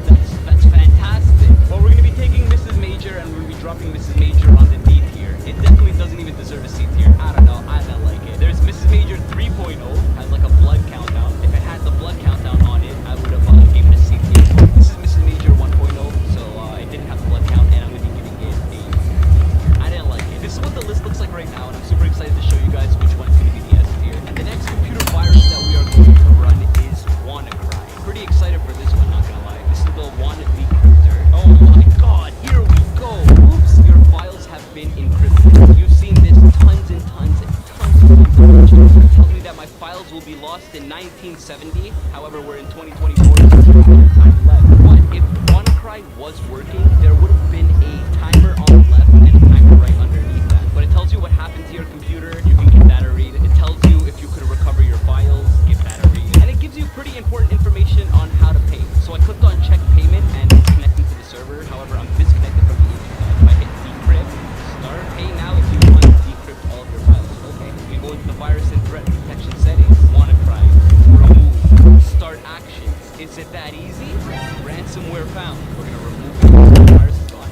That's fantastic. Well, we're gonna be taking Mrs. Major and we're gonna be dropping Mrs. Major on the D tier. It definitely doesn't even deserve a C tier. I don't know. I don't like it. There's Mrs. Major 3.0 has like a blood countdown. If it had the blood countdown on it, I would have given it a C tier. This is Mrs. Major 1.0, so it didn't have the blood count, and I'm gonna be giving it a. I didn't like it. This is what the list looks like right now, and I'm super excited to show you guys which one's gonna be the S tier. And the next computer virus that we are going to run is WannaCry. Pretty excited for this one, not gonna lie. This is the Wanna Decryptor. Oh my god, here we go. Oops, your files have been encrypted. You've seen this tons and tons and tons of times. It tells me that my files However, we're in 2024, so there's a little time left. But if WannaCry was working, there would have been a timer on the left and a timer right underneath that. But it tells you what happened to your computer, you can get that a read. It tells you if you could recover your files, get that a read. And it gives you pretty important information on how to pay. So I clicked on check payment and it's connecting to the server. However, I'm disconnected from the internet. If I hit decrypt, start pay now if you want to decrypt all of your files. Okay, we go into the virus and threat protection settings. WannaCry, remove, start actions. Is it that easy? Ransomware found. We're gonna remove it. The virus is gone.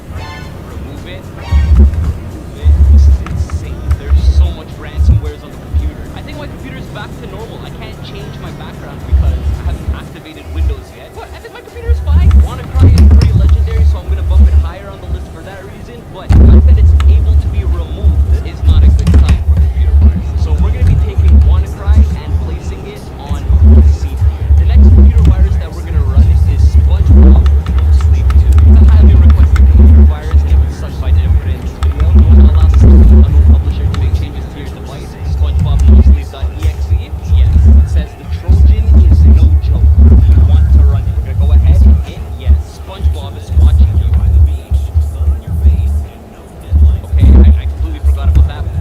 Remove it. Remove it. This is insane. There's so much ransomwares on the computer. I think my computer is back to normal. I can't change my background because I haven't activated Windows yet. But I think my computer is fine. WannaCry is pretty legendary, so I'm gonna bump it higher on the list for that reason. But the fact that it's able to be removed is not a good sign for computer viruses. So we're gonna be taking WannaCry and placing it on C tier. The next computer virus that we're gonna run is SpongeBob No Sleep 2. It's a highly requested computer virus given such by Denver in this video. You wanna allow the unknown publisher to make changes to your device. SpongeBob No Sleep.exe. Yes. It says the Trojan is no joke. You want to run it. We're gonna go ahead and hit yes. SpongeBob is watching you. Okay, I completely forgot about that one.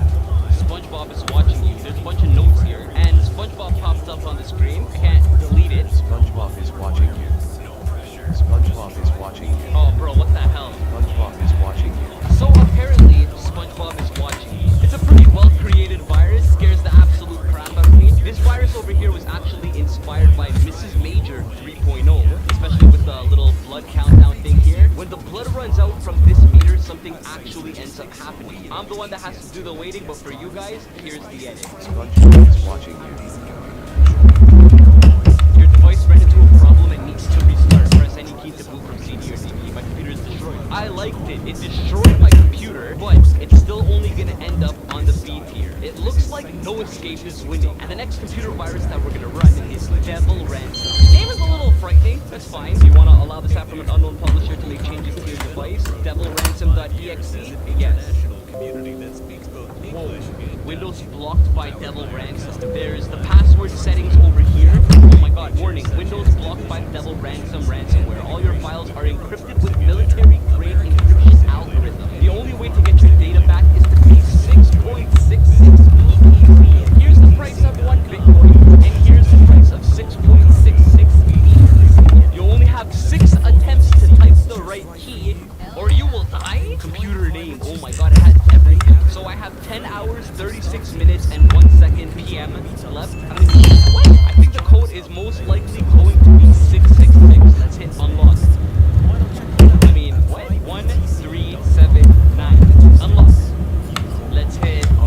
SpongeBob is watching you. There's a bunch of notes here, and SpongeBob pops up on the screen. I can't delete it. SpongeBob is watching you. SpongeBob is watching you. Oh, bro, what the hell? SpongeBob is watching you. So apparently, SpongeBob is watching you. It's a pretty well-created virus. Scares the absolute crap out of me. This virus over here was actually inspired by Mrs. Major 3.0, especially with the little blood countdown thing here. When the blood runs out from this meter, something actually ends up happening. I'm the one that has to do the waiting, but for you guys, here's the edit. SpongeBob is watching you. Your device ran into a problem and needs to restart. Press any key to boot from CD or DVD. My computer is destroyed. I liked it. It destroyed my computer, but it's still only gonna end up on the B tier. It looks like No Escape is winning. And the next computer virus that we're gonna run is Devil Ransom. Name is a little frightening. That's fine. You wanna allow this app from an unknown publisher to make changes to your device? DevilRansom.exe? Yes. Community that speaks both English and Windows blocked by Devil Ransom. There's the password settings over here. Oh my god, warning. Windows blocked by Devil Ransom ransomware. All your files are encrypted with military-grade encryption algorithm. The only way to get your data back is to pay 6.66 BTC. Here's the price of 1 Bitcoin, and here's the price of 6.66 BTC. You only have 6 attempts to type the right key, or you will die. Computer name, oh my god, it has everything. So I have 10 hours, 36 minutes, and 1 second PM left. What? I think the code is most likely going to be 666. Let's hit unlock. I mean, what? 1379. Unlock. Let's hit 000.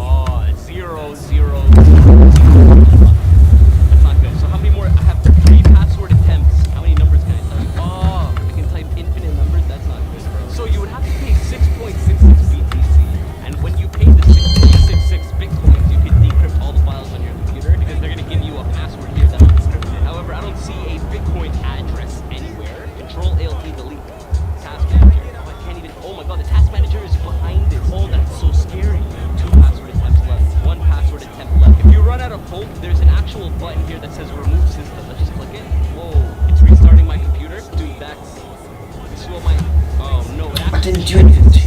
That's not good. So how many more? I have 3 password attempts. How many numbers can I type? Oh, I can type infinite numbers. That's not good, bro. So you would have to pay 6.66 BTC, and when you pay the 6.66 Bitcoins, you can decrypt all the files on your computer because they're gonna give you a password here that's encrypted. However, I don't see a Bitcoin address anywhere. Control-Alt delete. Task manager. Oh, I can't even. Oh my god, the task manager is behind this. Oh, that's so scary. 2 password attempts left. 1 password attempt left. If you run out of hope, there's an actual button here that says remove system. Let's just click it. Whoa, it's restarting my computer. Dude, this is what my. Oh no, it actually. I didn't do anything to you.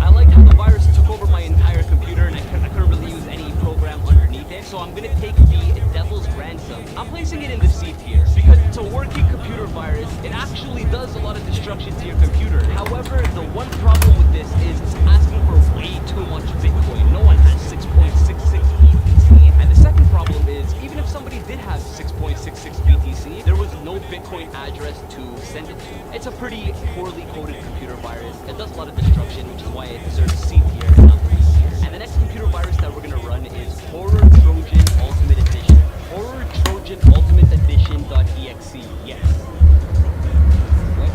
I like how the virus took over my entire computer and I couldn't really use any program underneath it. So I'm gonna take the Devil's Ransom. I'm placing it in the C tier because it's a working computer virus. It actually does a lot of destruction to your computer. However, the one problem with this is it's asking for way too much Bitcoin. No one has 6.66 BTC. And the second problem is, even if somebody did have 6.66 BTC, there was no Bitcoin address to send it to. It's a pretty poorly coded computer virus. It does a lot of destruction, which is why it deserves C tier and not B tier. And the next computer virus that we're gonna run is Horror Trojan Ultimate Edition. Horror Trojan Ultimate Edition.exe. Yes. What?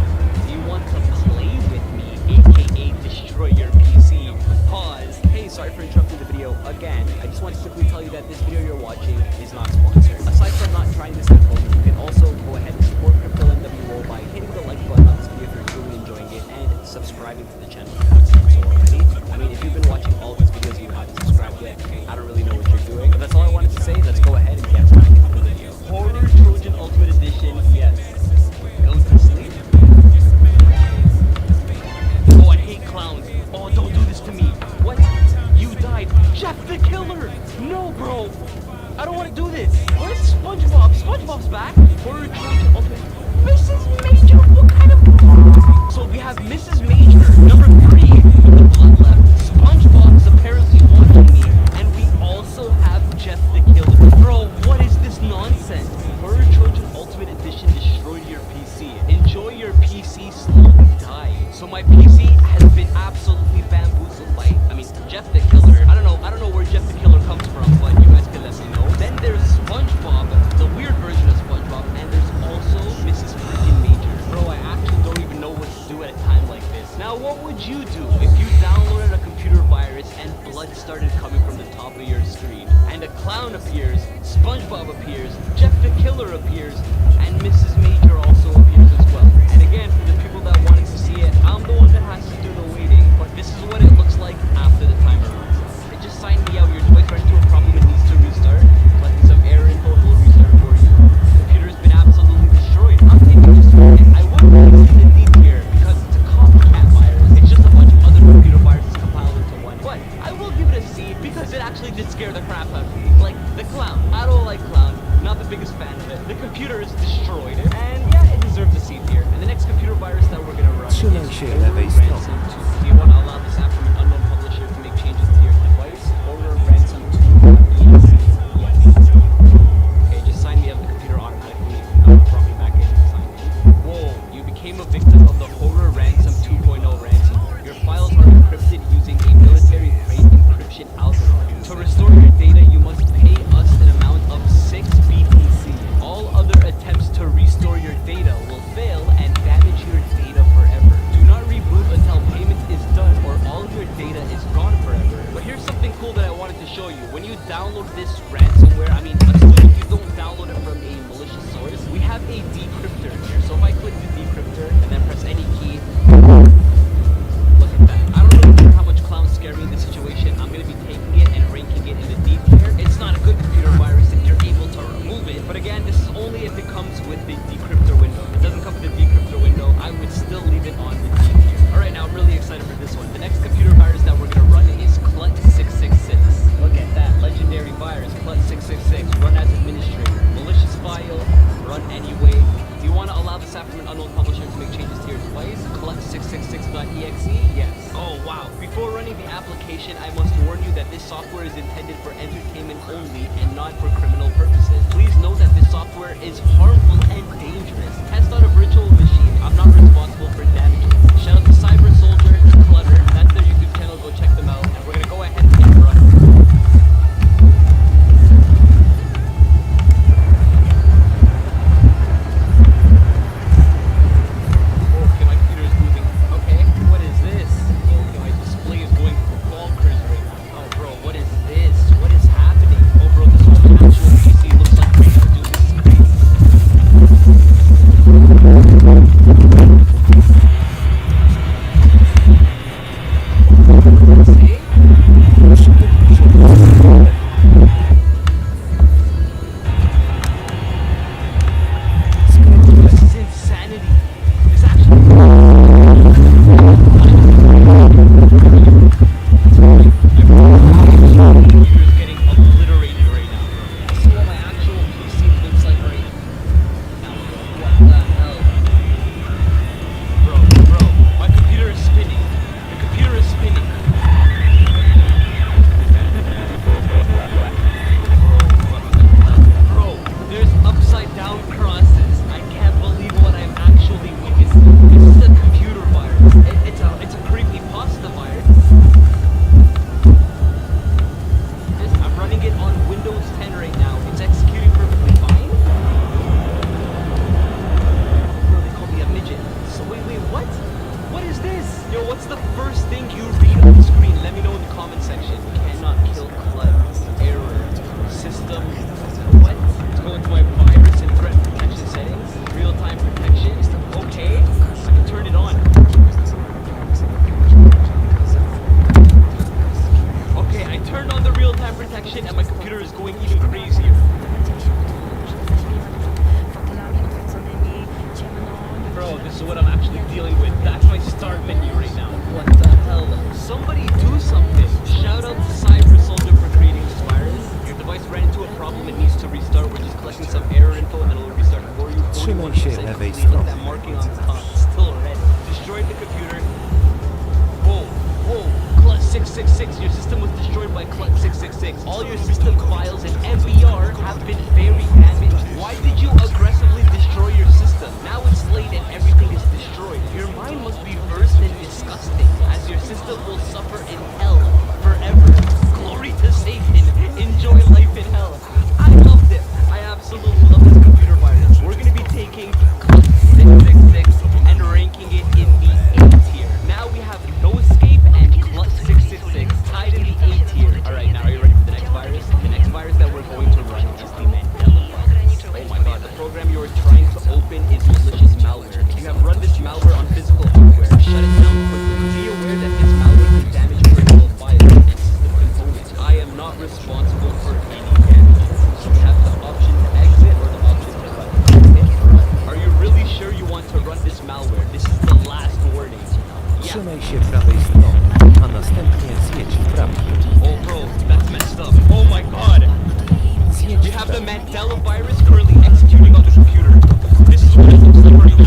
Do you want to play with me, aka destroy your PC? Pause. Hey, sorry for interrupting the video again. I just want to quickly tell you that this video you're watching is not sponsored. Aside from not trying this at home, you can also go ahead and support Crypto NWO by hitting the like button on this video if you're truly enjoying it and subscribing to the channel if you haven't done so already. I mean, if you've been watching all these videos and you haven't subscribed yet, I don't really know what you're doing. But that's all I wanted to say. Let's go ahead and get back into the video. Horror SpongeBob's back. Horror Trojan Ultimate. Mrs. Major, what kind of... So we have Mrs. Major, number 3, with the blood left. SpongeBob's apparently watching me. And we also have Jeff the Killer. Bro, what is this nonsense? Horror Trojan Ultimate Edition destroyed your PC. Enjoy your PC slowly dying. So my PC has been absolutely bamboozled by, Jeff the Killer. I don't know where Jeff the Killer comes from, but you guys can let me know. Then there's SpongeBob, the weird version of SpongeBob, and there's also Mrs. Freaking Major. Bro, I actually don't even know what to do at a time like this. Now, what would you do if you downloaded a computer virus and blood started coming from the top of your screen? And a clown appears, SpongeBob appears, Jeff the Killer appears, and Mrs. Major also appears as well. And again, for the people that wanted to see it, I'm the one that has to do the waiting, but this is what it looks like after the timer runs. It just signed me out. Your device ran into a problem and needs to restart. Collecting some error info will restart for you. The computer has been absolutely destroyed. I'm taking just a minute. I wouldn't really see the need here because it's a copycat virus. It's just a bunch of other computer viruses compiled into one. But I will give it a C because it actually did scare the crap out of me. Like the clown. I don't like clown. Not the biggest fan of it. The computer is destroyed. And yeah, it deserves a C tier. And the next computer virus that we're gonna run is Trzymaj się lewej strony. Ransom 2. Do you want to allow this app from an unknown publisher to make changes to your device? Horror Ransom 2.exe. Yes. Okay, just sign me up. The computer automatically brought me back in and signed in. Whoa, you became a victim of the Horror Ransom 2.0 ransomware. Your files are encrypted using a military-grade encryption algorithm. To restore your data, you must pay us an amount of 6 BTC. All other attempts to restore your data will fail and damage your data forever. Do not reboot until payment is done or all your data is gone forever. But here's something cool that I wanted to show you. When you download this ransomware, assuming you don't download it from a malicious source, we have a decryptor here. So if I click the decryptor and then press any key, look at that. I don't really care how much clowns scare me in this situation. I'm going to be taking it and ranking it in the D tier. It's not a good computer virus if you're able to remove it. But again, this is only if it comes with the decryptor window. If it doesn't come with the decryptor window, I would still leave it on the D tier. Alright, now I'm really excited for this one. The next computer virus that we're going to run is Clut666. Look at that legendary virus, Clut666. Run as administrator. Malicious file, run anyway. Do you want to allow this app from an unknown publisher to make changes to your device? Clut666.exe? Yes. Oh wow. Before running the application, I must warn you that this software is intended for entertainment only and not for criminal purposes. Please note that this software is harmful and dangerous. Test on a virtual machine. I'm not responsible for damages. Shout out to Cyber Soldier, Clutter. That's their YouTube channel. Go check them out. And we're gonna go ahead and hit run. Some error info and then Trzymaj się lewej Look at strony. that marking on top. Still red. Destroyed the computer. Whoa, whoa. Clutch 666. Your system was destroyed by Clutch 666. All your system files and MBR have been very damaged. Why did you aggressively destroy your system? Now it's late and everything is destroyed. Your mind must be versed and disgusting, as your system will suffer in hell forever. Glory to Satan. Enjoy life in hell. I loved it. I absolutely love this computer virus. We're going to be taking Clutch 666 and ranking it in the A tier. Now we have No Escape and Clutch 666 tied in the A tier. Alright, now are you ready for the next virus? The next virus that we're going to run is the Mandela virus. Oh my god, the program you are trying to open is malicious malware. You have run this malware on physical hardware. Shut it down quickly. Be aware that this malware can damage critical files and system components. I am not responsible for any damage. So we have the option to exit or the option to run. Are you really sure you want to run this malware? This is the last warning. Trzymaj się prawej strony, a następnie zjedź w prawo. Oh bro, that's messed up. Oh my god. You have the Mandela virus currently executing on the computer. This is what it looks like right now.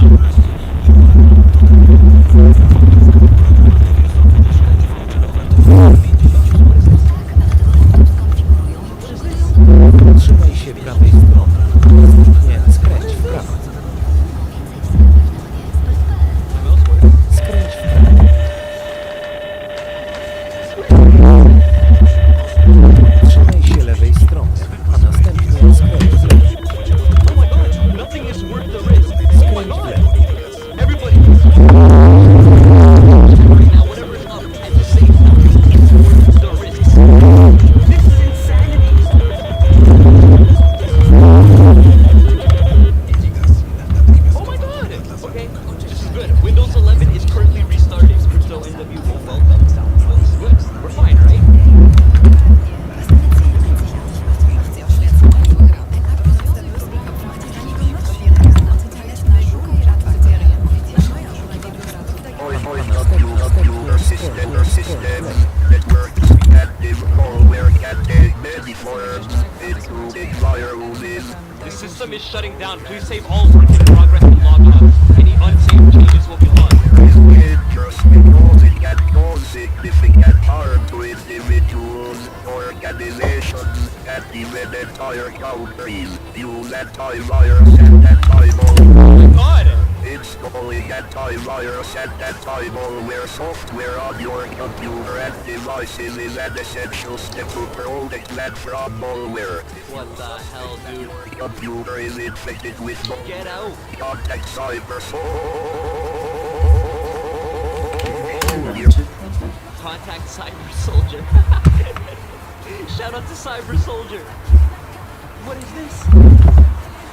Trzymaj się prawej strony, a następnie skręć w prawo. Skręć w prawo. Trzymaj się lewej strony, a następnie skręć w lewo. Nothing is worth the risk. Skręć w lewo. Everybody. Right now, whatever is up, and just say nothing is worth the risk. This is insanity. Oh my god. Okay, this is good. Windows 11 is currently restarting. So NW will welcome. This is good. We're fine, right? Macht sie auch schwer zu reinigen. Ein abgenutzter Bürstenkopf macht die Reinigung noch schwieriger und hinterlässt Miljonen Blattbakterien. Ein neuer Computer system, network active, malware contains many forms, including firewalling. The system is shutting down. Please save all work in progress and log off. Any unsafe changes will be lost. Just because it can cause significant harm to individuals, organizations, and even entire countries. Use antivirus and anti-malware. God! Installing antivirus and anti-malware software on your computer and devices is an essential step to protect them from malware. What the hell, dude? Computer is infected with malware. Get out! Contact cyber Contact Cyber Soldier. Shout out to Cyber Soldier. What is this?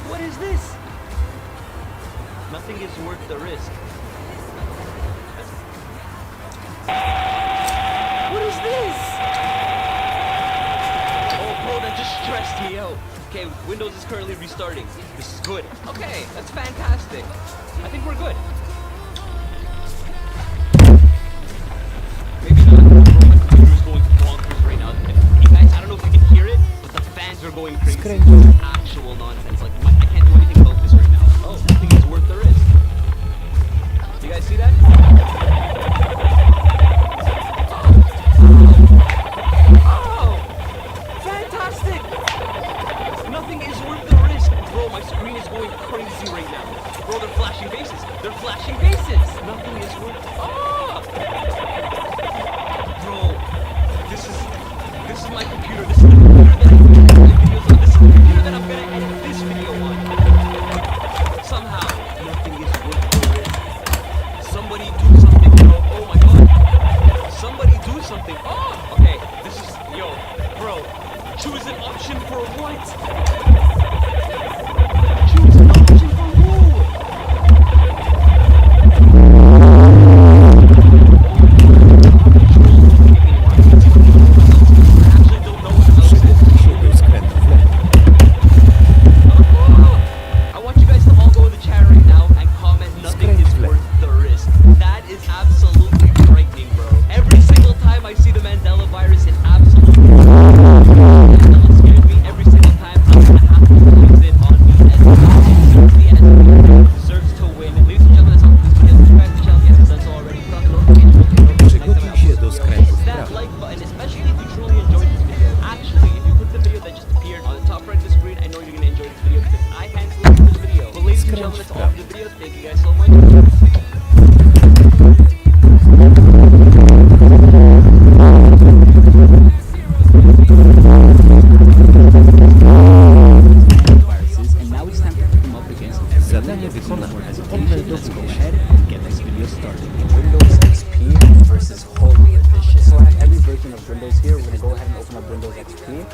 What is this? Nothing is worth the risk. What is this? Oh, bro, that just stressed me out. Okay, Windows is currently restarting. This is good. Okay, that's fantastic. I think we're good. Maybe not. Bro, my computer's going bonkers right now. You guys, I don't know if you can hear it, but the fans are going crazy. It's actual nonsense. Like, I can't do anything about this right now. Oh, I think it's worth the risk. You guys see that? Oh! Fantastic! Nothing is worth the risk. Bro, my screen is going crazy right now. Bro, they're flashing bases. They're flashing bases. Nothing is worth... Oh! Bro, this is my computer. This is the computer that I'm gonna edit videos on. This is the computer that I'm gonna edit this video on. Somehow, nothing is worth the risk. Somebody do something, bro. Oh my god. Somebody do something. Oh, okay. This is, yo, bro. Choose an option for what? Choose an option for who? I want you guys to all go in the chat right now and comment nothing is worth the risk. That is absolutely frightening, bro. Every single time I see the Mandela virus, it absolutely scared me. Every single time I'm Deserves to win. Ladies and gentlemen, that's all for this video. Subscribe to the channel if you haven't done so already. Put on the notification. Przygotuj się do skrętów w That prawo. like button, especially if you truly enjoyed this video. Actually, if you click the video that just appeared on the top right of the screen, I know you're gonna enjoy this video because I hand selected this video. But ladies and gentlemen, that's all for the video. Thank you guys so much. Viruses, and now it's time to put them up against Zadanie wykonane. Oddaj do Let's go zgłoszenia. ahead and get this video started. Windows XP versus Holy Edition. So I have every version of Windows here. We're gonna go ahead and open up Windows XP.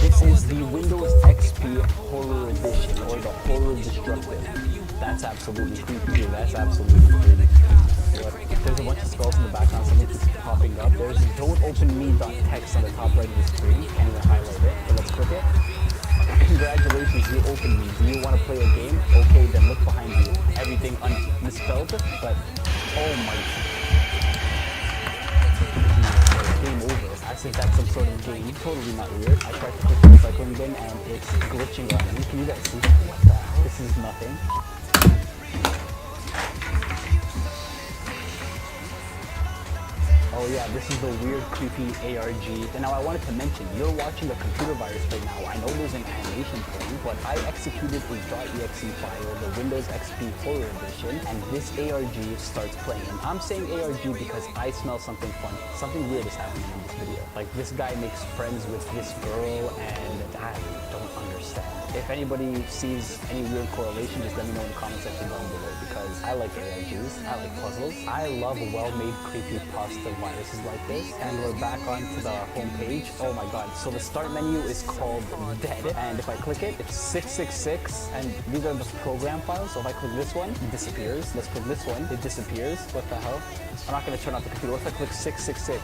This is the Windows XP Horror Edition, or the Horror Destructive. That's absolutely creepy, dude. That's absolutely creepy. Look, there's a bunch of skulls in the background, something keeps popping up. There's don't open me.txt on the top right of the screen. Can't even highlight it, but let's click it. Congratulations, you opened me. Do you want to play a game? Okay, then look behind you. Everything misspelled, but oh my. Game over. As if that's some sort of game. Totally not weird. I tried to click the recycling bin and it's glitching on me. Can you guys see? What the hell? This is nothing. Oh yeah, this is the weird, creepy ARG. And now I wanted to mention, you're watching a computer virus right now. I know there's an animation playing, but I executed a .exe file, the Windows XP Horror Edition, and this ARG starts playing. And I'm saying ARG because I smell something funny. Something weird is happening in this video. Like, this guy makes friends with this girl, and I don't understand. If anybody sees any weird correlation, just let me know in the comment section down below, because I like ARGs, I like puzzles, I love well-made creepypasta viruses like this. And we're back onto the home page. Oh my god, so the start menu is called dead, and if I click it, it's 666, and these are the program files. So if I click this one, it disappears. Let's click this one, it disappears. What the hell? I'm not gonna turn off the computer. What if I click 666?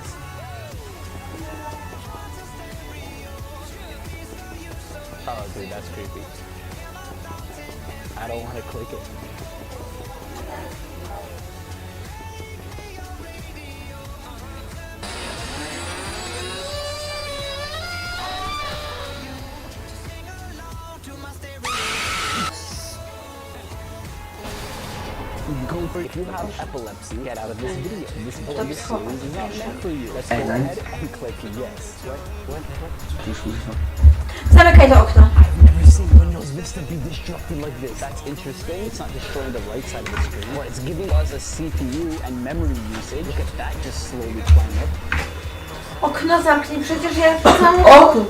Oh dude, that's creepy. I don't want to click it. Go for it. If you have epilepsy, get out of this video. This series is not meant for you. Let's go ahead and click yes. What? Zamykaj to okno. I've never seen Windows Vista be destructed like this. That's interesting. It's not destroying the right side of the screen, but it's giving us a CPU and memory usage. Look at that just slowly climb up. Okno zamknij, przecież ja całą...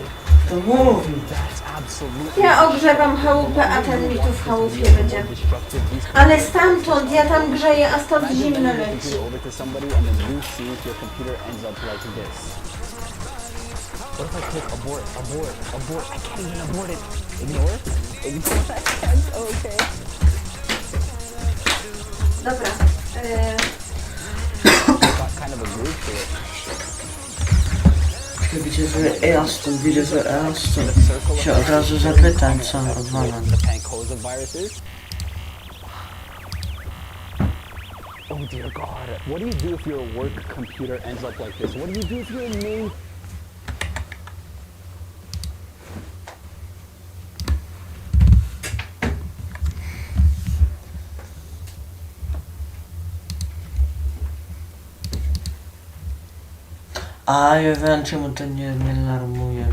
To mówi. Ja ogrzewam chałupę, a ten mi tu w chałupie będzie. Ale stamtąd, ja tam grzeję, a stąd zimno leci. What if I click abort? I can't even abort it. Ignore? Okay. Dobra. Got kind of a groove to it. Widzicie, że się od razu zapytam, co odwalam. Oh dear God. What do you do if your work computer ends up like this? What do you do if your main... A ja wiem, czemu to nie alarmuje.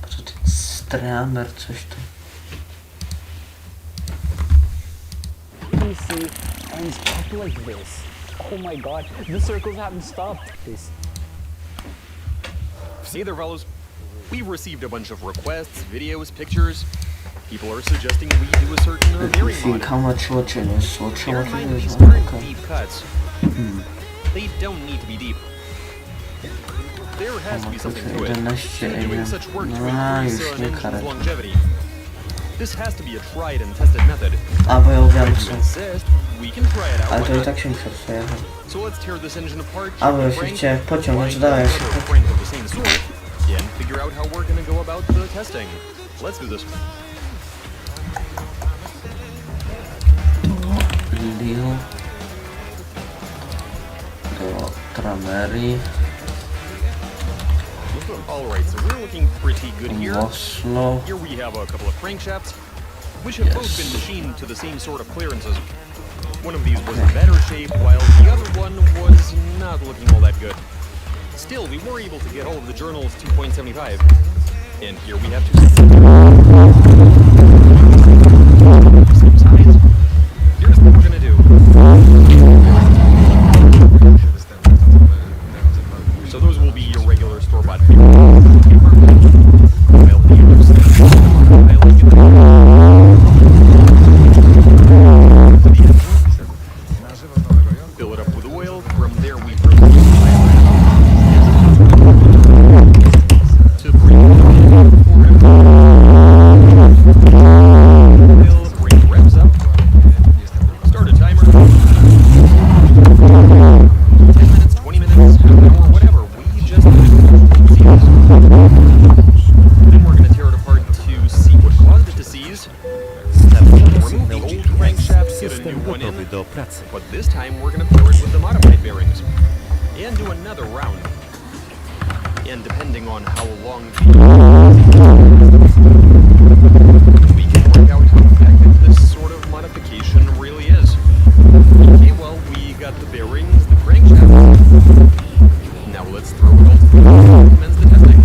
Po co ten streamer, coś tu. PC ends up like this. Oh my god, the circles haven't stopped. Please. Hey there, fellas. We've received a bunch of requests, videos, pictures. People are suggesting we do a certain mirroring think how much watching is Bear in mind, these okay. aren't deep cuts. They don't need to be deep. There has to be something to it. They're doing such work to increase an engine's longevity. This has to be a tried and tested method. A bo ją wiem If co. you insist, we can try it out. Ale Why to i not? tak się muszę przejechać. So let's tear this engine apart. A bo się crank, chciałem pociągnąć find dalej. another crank of the same sort, and figure out how we're gonna go about the testing. Let's do this. Lil do Tramerii. Alright, so we're looking pretty good here. Oslo. Here we have a couple of crankshafts, which have both been machined to the same sort of clearances. One of these was in better shape, while the other one was not looking all that good. Still, we were able to get hold of the journal's 2.75. And here we have two same size. Here's what we're gonna do. So those will be your regular store-bought fill it up with oil. From there we to bring the revs up. Start a timer. 10 minutes, 20 minutes, half an hour, whatever. We just then we're going to tear it apart to see what caused it to seize. Remove the old crankshaft, get a new one in. But this time we're going to pair it with the modified bearings and do another round. And depending on how long we can work out how effective this sort of modification really is. Okay, well, we got the bearings, the crankshaft. Now let's throw it all together and commence the testing.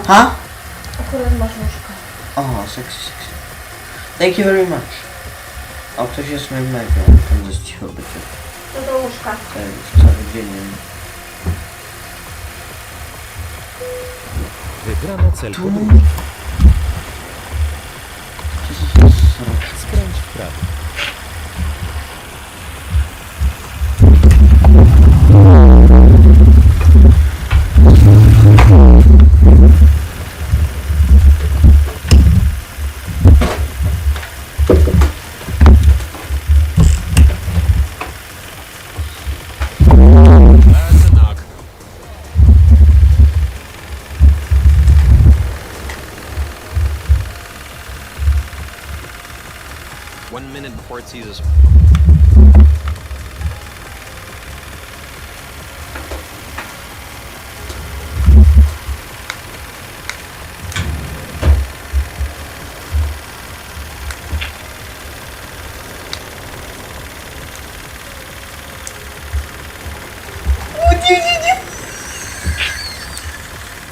Ha? Akurat masz łóżko. O, sexy. Thank you very much. O, ktoś jest moim mega. Tam jest cicho bycie. To do łóżka. To jest cały dzień. Wybrano cel podróży. Skręć w prawo. That's a knock. One minute before it seizes.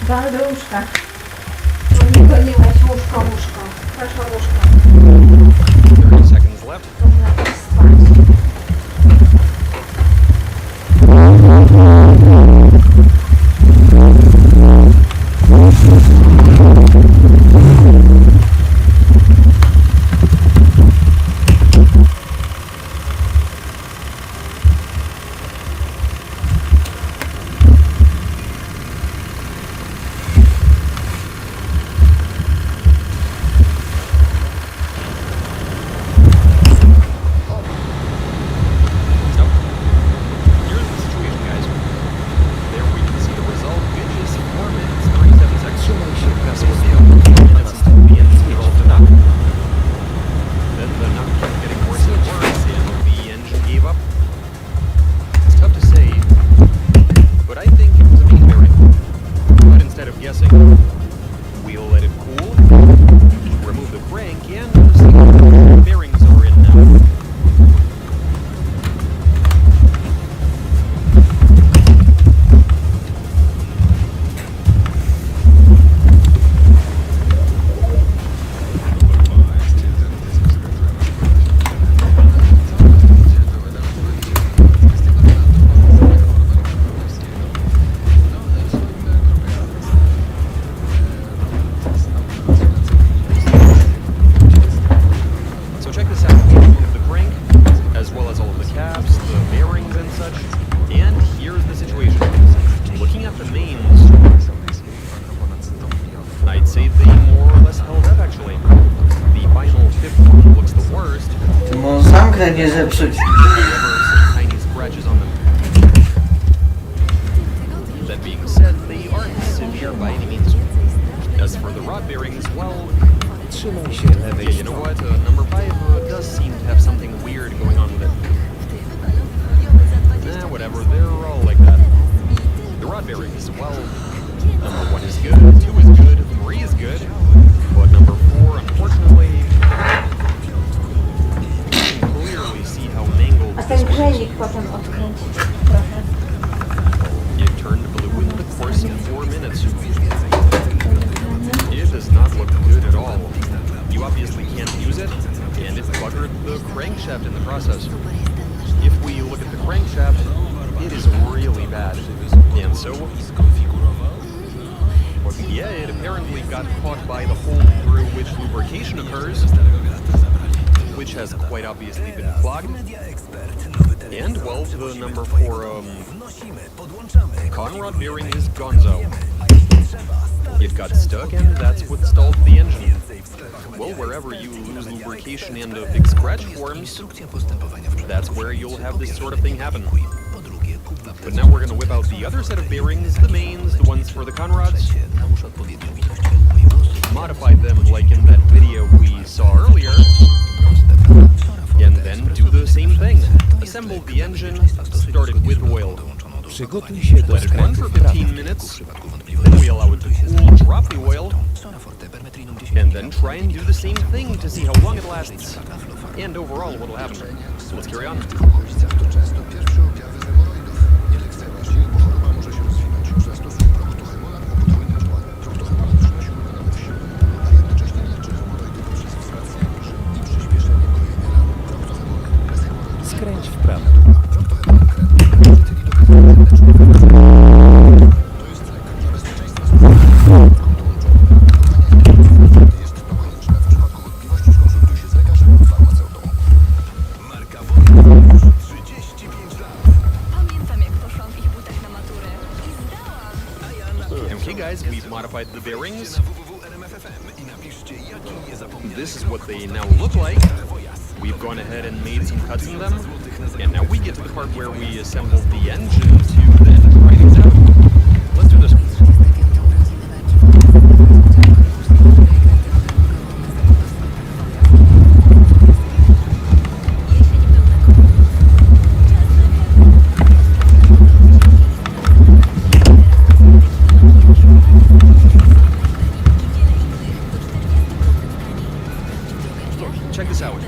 Wal do łóżka. Bo nie goniłeś łóżko. Proszę łóżko. 30 seconds left. Można też spać. Here's the situation, guys. There we can see the result. Bitches, 4 minutes, 37 seconds. That's what the minutes until the end of the knock. Then the knock kept getting worse and worse, and the engine gave up. It's tough to say, but I think it was a main bearing. But instead of guessing, we'll let it cool, remove the crank, and see what the bearings are in now. So check this out. We have the crank, as well as all of the caps, the bearings and such. And here's the situation. Looking at the mains, I'd say they more or less held up actually. The final fifth one looks the worst. Ty może zamknę nie zepsuć. However, some tiny scratches on them. That being said, they aren't severe by any means. As for the rod bearings, well, Trzymaj się lewej yeah, you know what? Number 5 does seem to have something weird going on with it. Whatever, they're all like that. The rod bearings, well, number 1 is good, 2 is good, 3 is good, but number 4, unfortunately, you can clearly see how mangled A this ten one is. grzejnik potem odkręcić trochę. It turned blue in the course of 4 minutes. It does not look good at all. You obviously can't use it, and it buggered the crankshaft in the process. If we look at the crankshaft, it is really bad. And so, yeah, it apparently got caught by the hole through which lubrication occurs, which has quite obviously been clogged. And, well, the number 4, Conrod bearing is gonzo. It got stuck, and that's what stalled the engine. Well, wherever you lose lubrication and a big scratch forms, that's where you'll have this sort of thing happen. But now we're going to whip out the other set of bearings, the mains, the ones for the Conrods. Modified them like in that video we saw earlier. And then do the same thing. Assemble the engine, start it with oil. Przygotuj się do Let it run skrętu for w prawo. 15 minutes, then we allow it to cool, drop the oil, and then try and do the same thing to see how long it lasts, and overall what will happen. So let's carry on. wprawy. Okay guys, we've modified the bearings. This is what they now look like. We've gone ahead and made some cuts in them. And now we get to the part where we assemble the engine to then try things out. Let's do this. Check this out.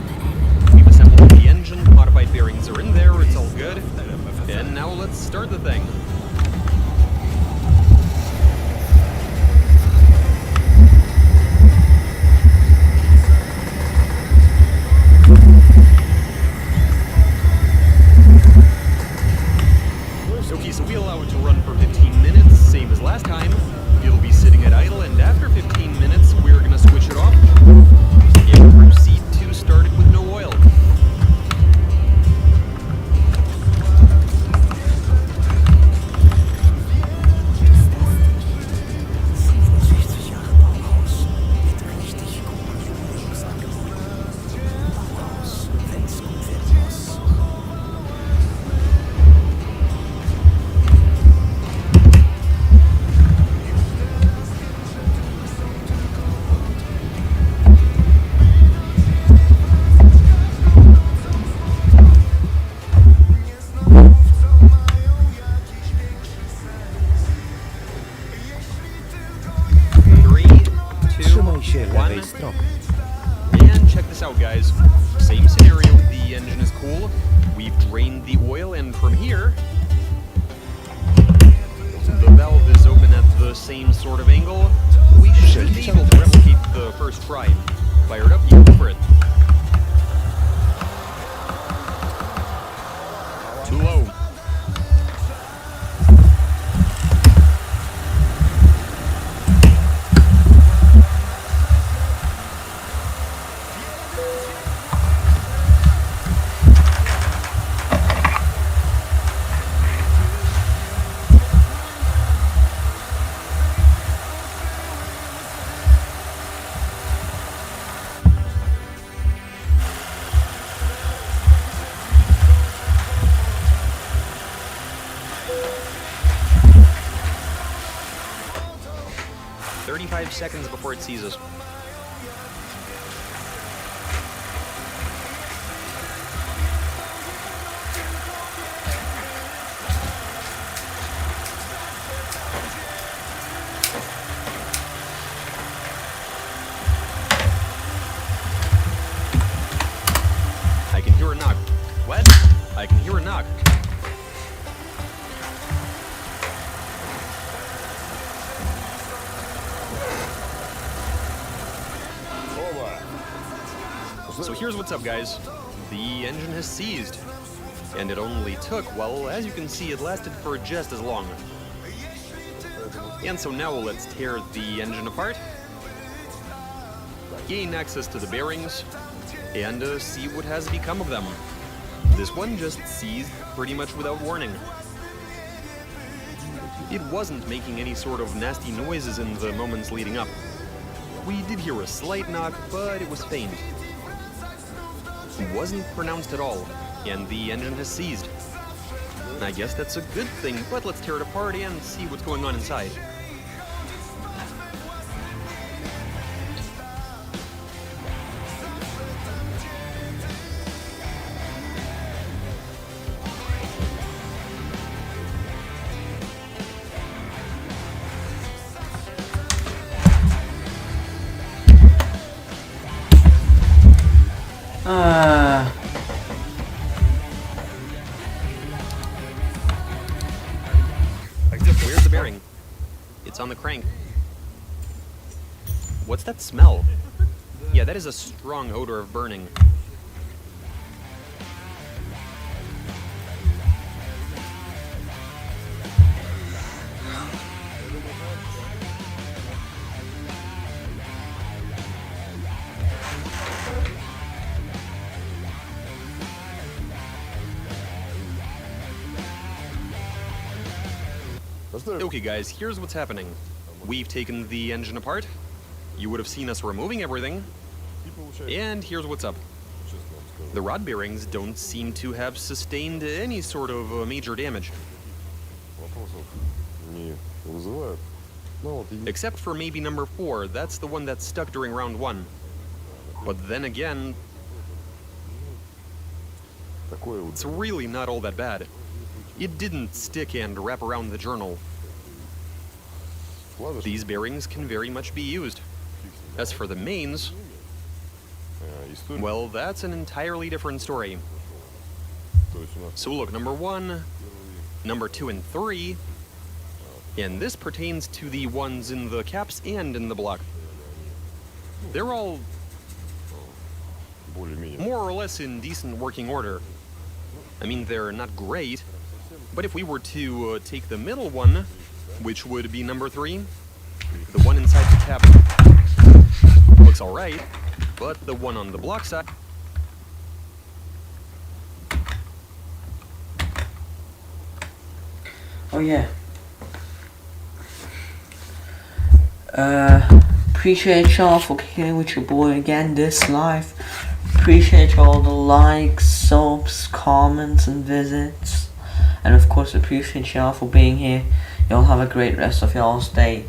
We've assembled the engine, modified bearings are in there, it's all good. And now let's start the thing. Okay, so we allow it to run for 15 minutes, same as last time. It'll be sitting at idle, and after 15 minutes, we're gonna switch it off. And proceed to start it with no oil. Trzymaj się lewej strony. And check this out, guys. Same scenario, the engine is cool. We've drained the oil, and from here, the valve is open at the same sort of angle. We should be able to replicate the first try. Fire it up, you go for it. Too low. Seconds before it seizes. I can hear a knock. What? I can hear a knock. So here's what's up, guys. The engine has seized. And it only took, well, as you can see, it lasted for just as long. And so now let's tear the engine apart, gain access to the bearings, and see what has become of them. This one just seized pretty much without warning. It wasn't making any sort of nasty noises in the moments leading up. We did hear a slight knock, but it was faint. It wasn't pronounced at all, and the engine has seized. I guess that's a good thing, but let's tear it apart and see what's going on inside. Where's the bearing? It's on the crank. What's that smell? Yeah, that is a strong odor of burning. Okay guys, here's what's happening. We've taken the engine apart. You would have seen us removing everything. And here's what's up. The rod bearings don't seem to have sustained any sort of major damage. Except for maybe number 4, that's the one that stuck during round 1. But then again, it's really not all that bad. It didn't stick and wrap around the journal. These bearings can very much be used. As for the mains, well, that's an entirely different story. So look, number 1, number 2 and 3, and this pertains to the ones in the caps and in the block. They're all more or less in decent working order. I mean, they're not great, but if we were to take the middle one, which would be number 3, the one inside the cap looks alright, but the one on the block side... Oh yeah. Appreciate y'all for kicking with your boy again this live. Appreciate all the likes, subs, comments, and visits. And of course, appreciate y'all for being here. Y'all have a great rest of y'all's day.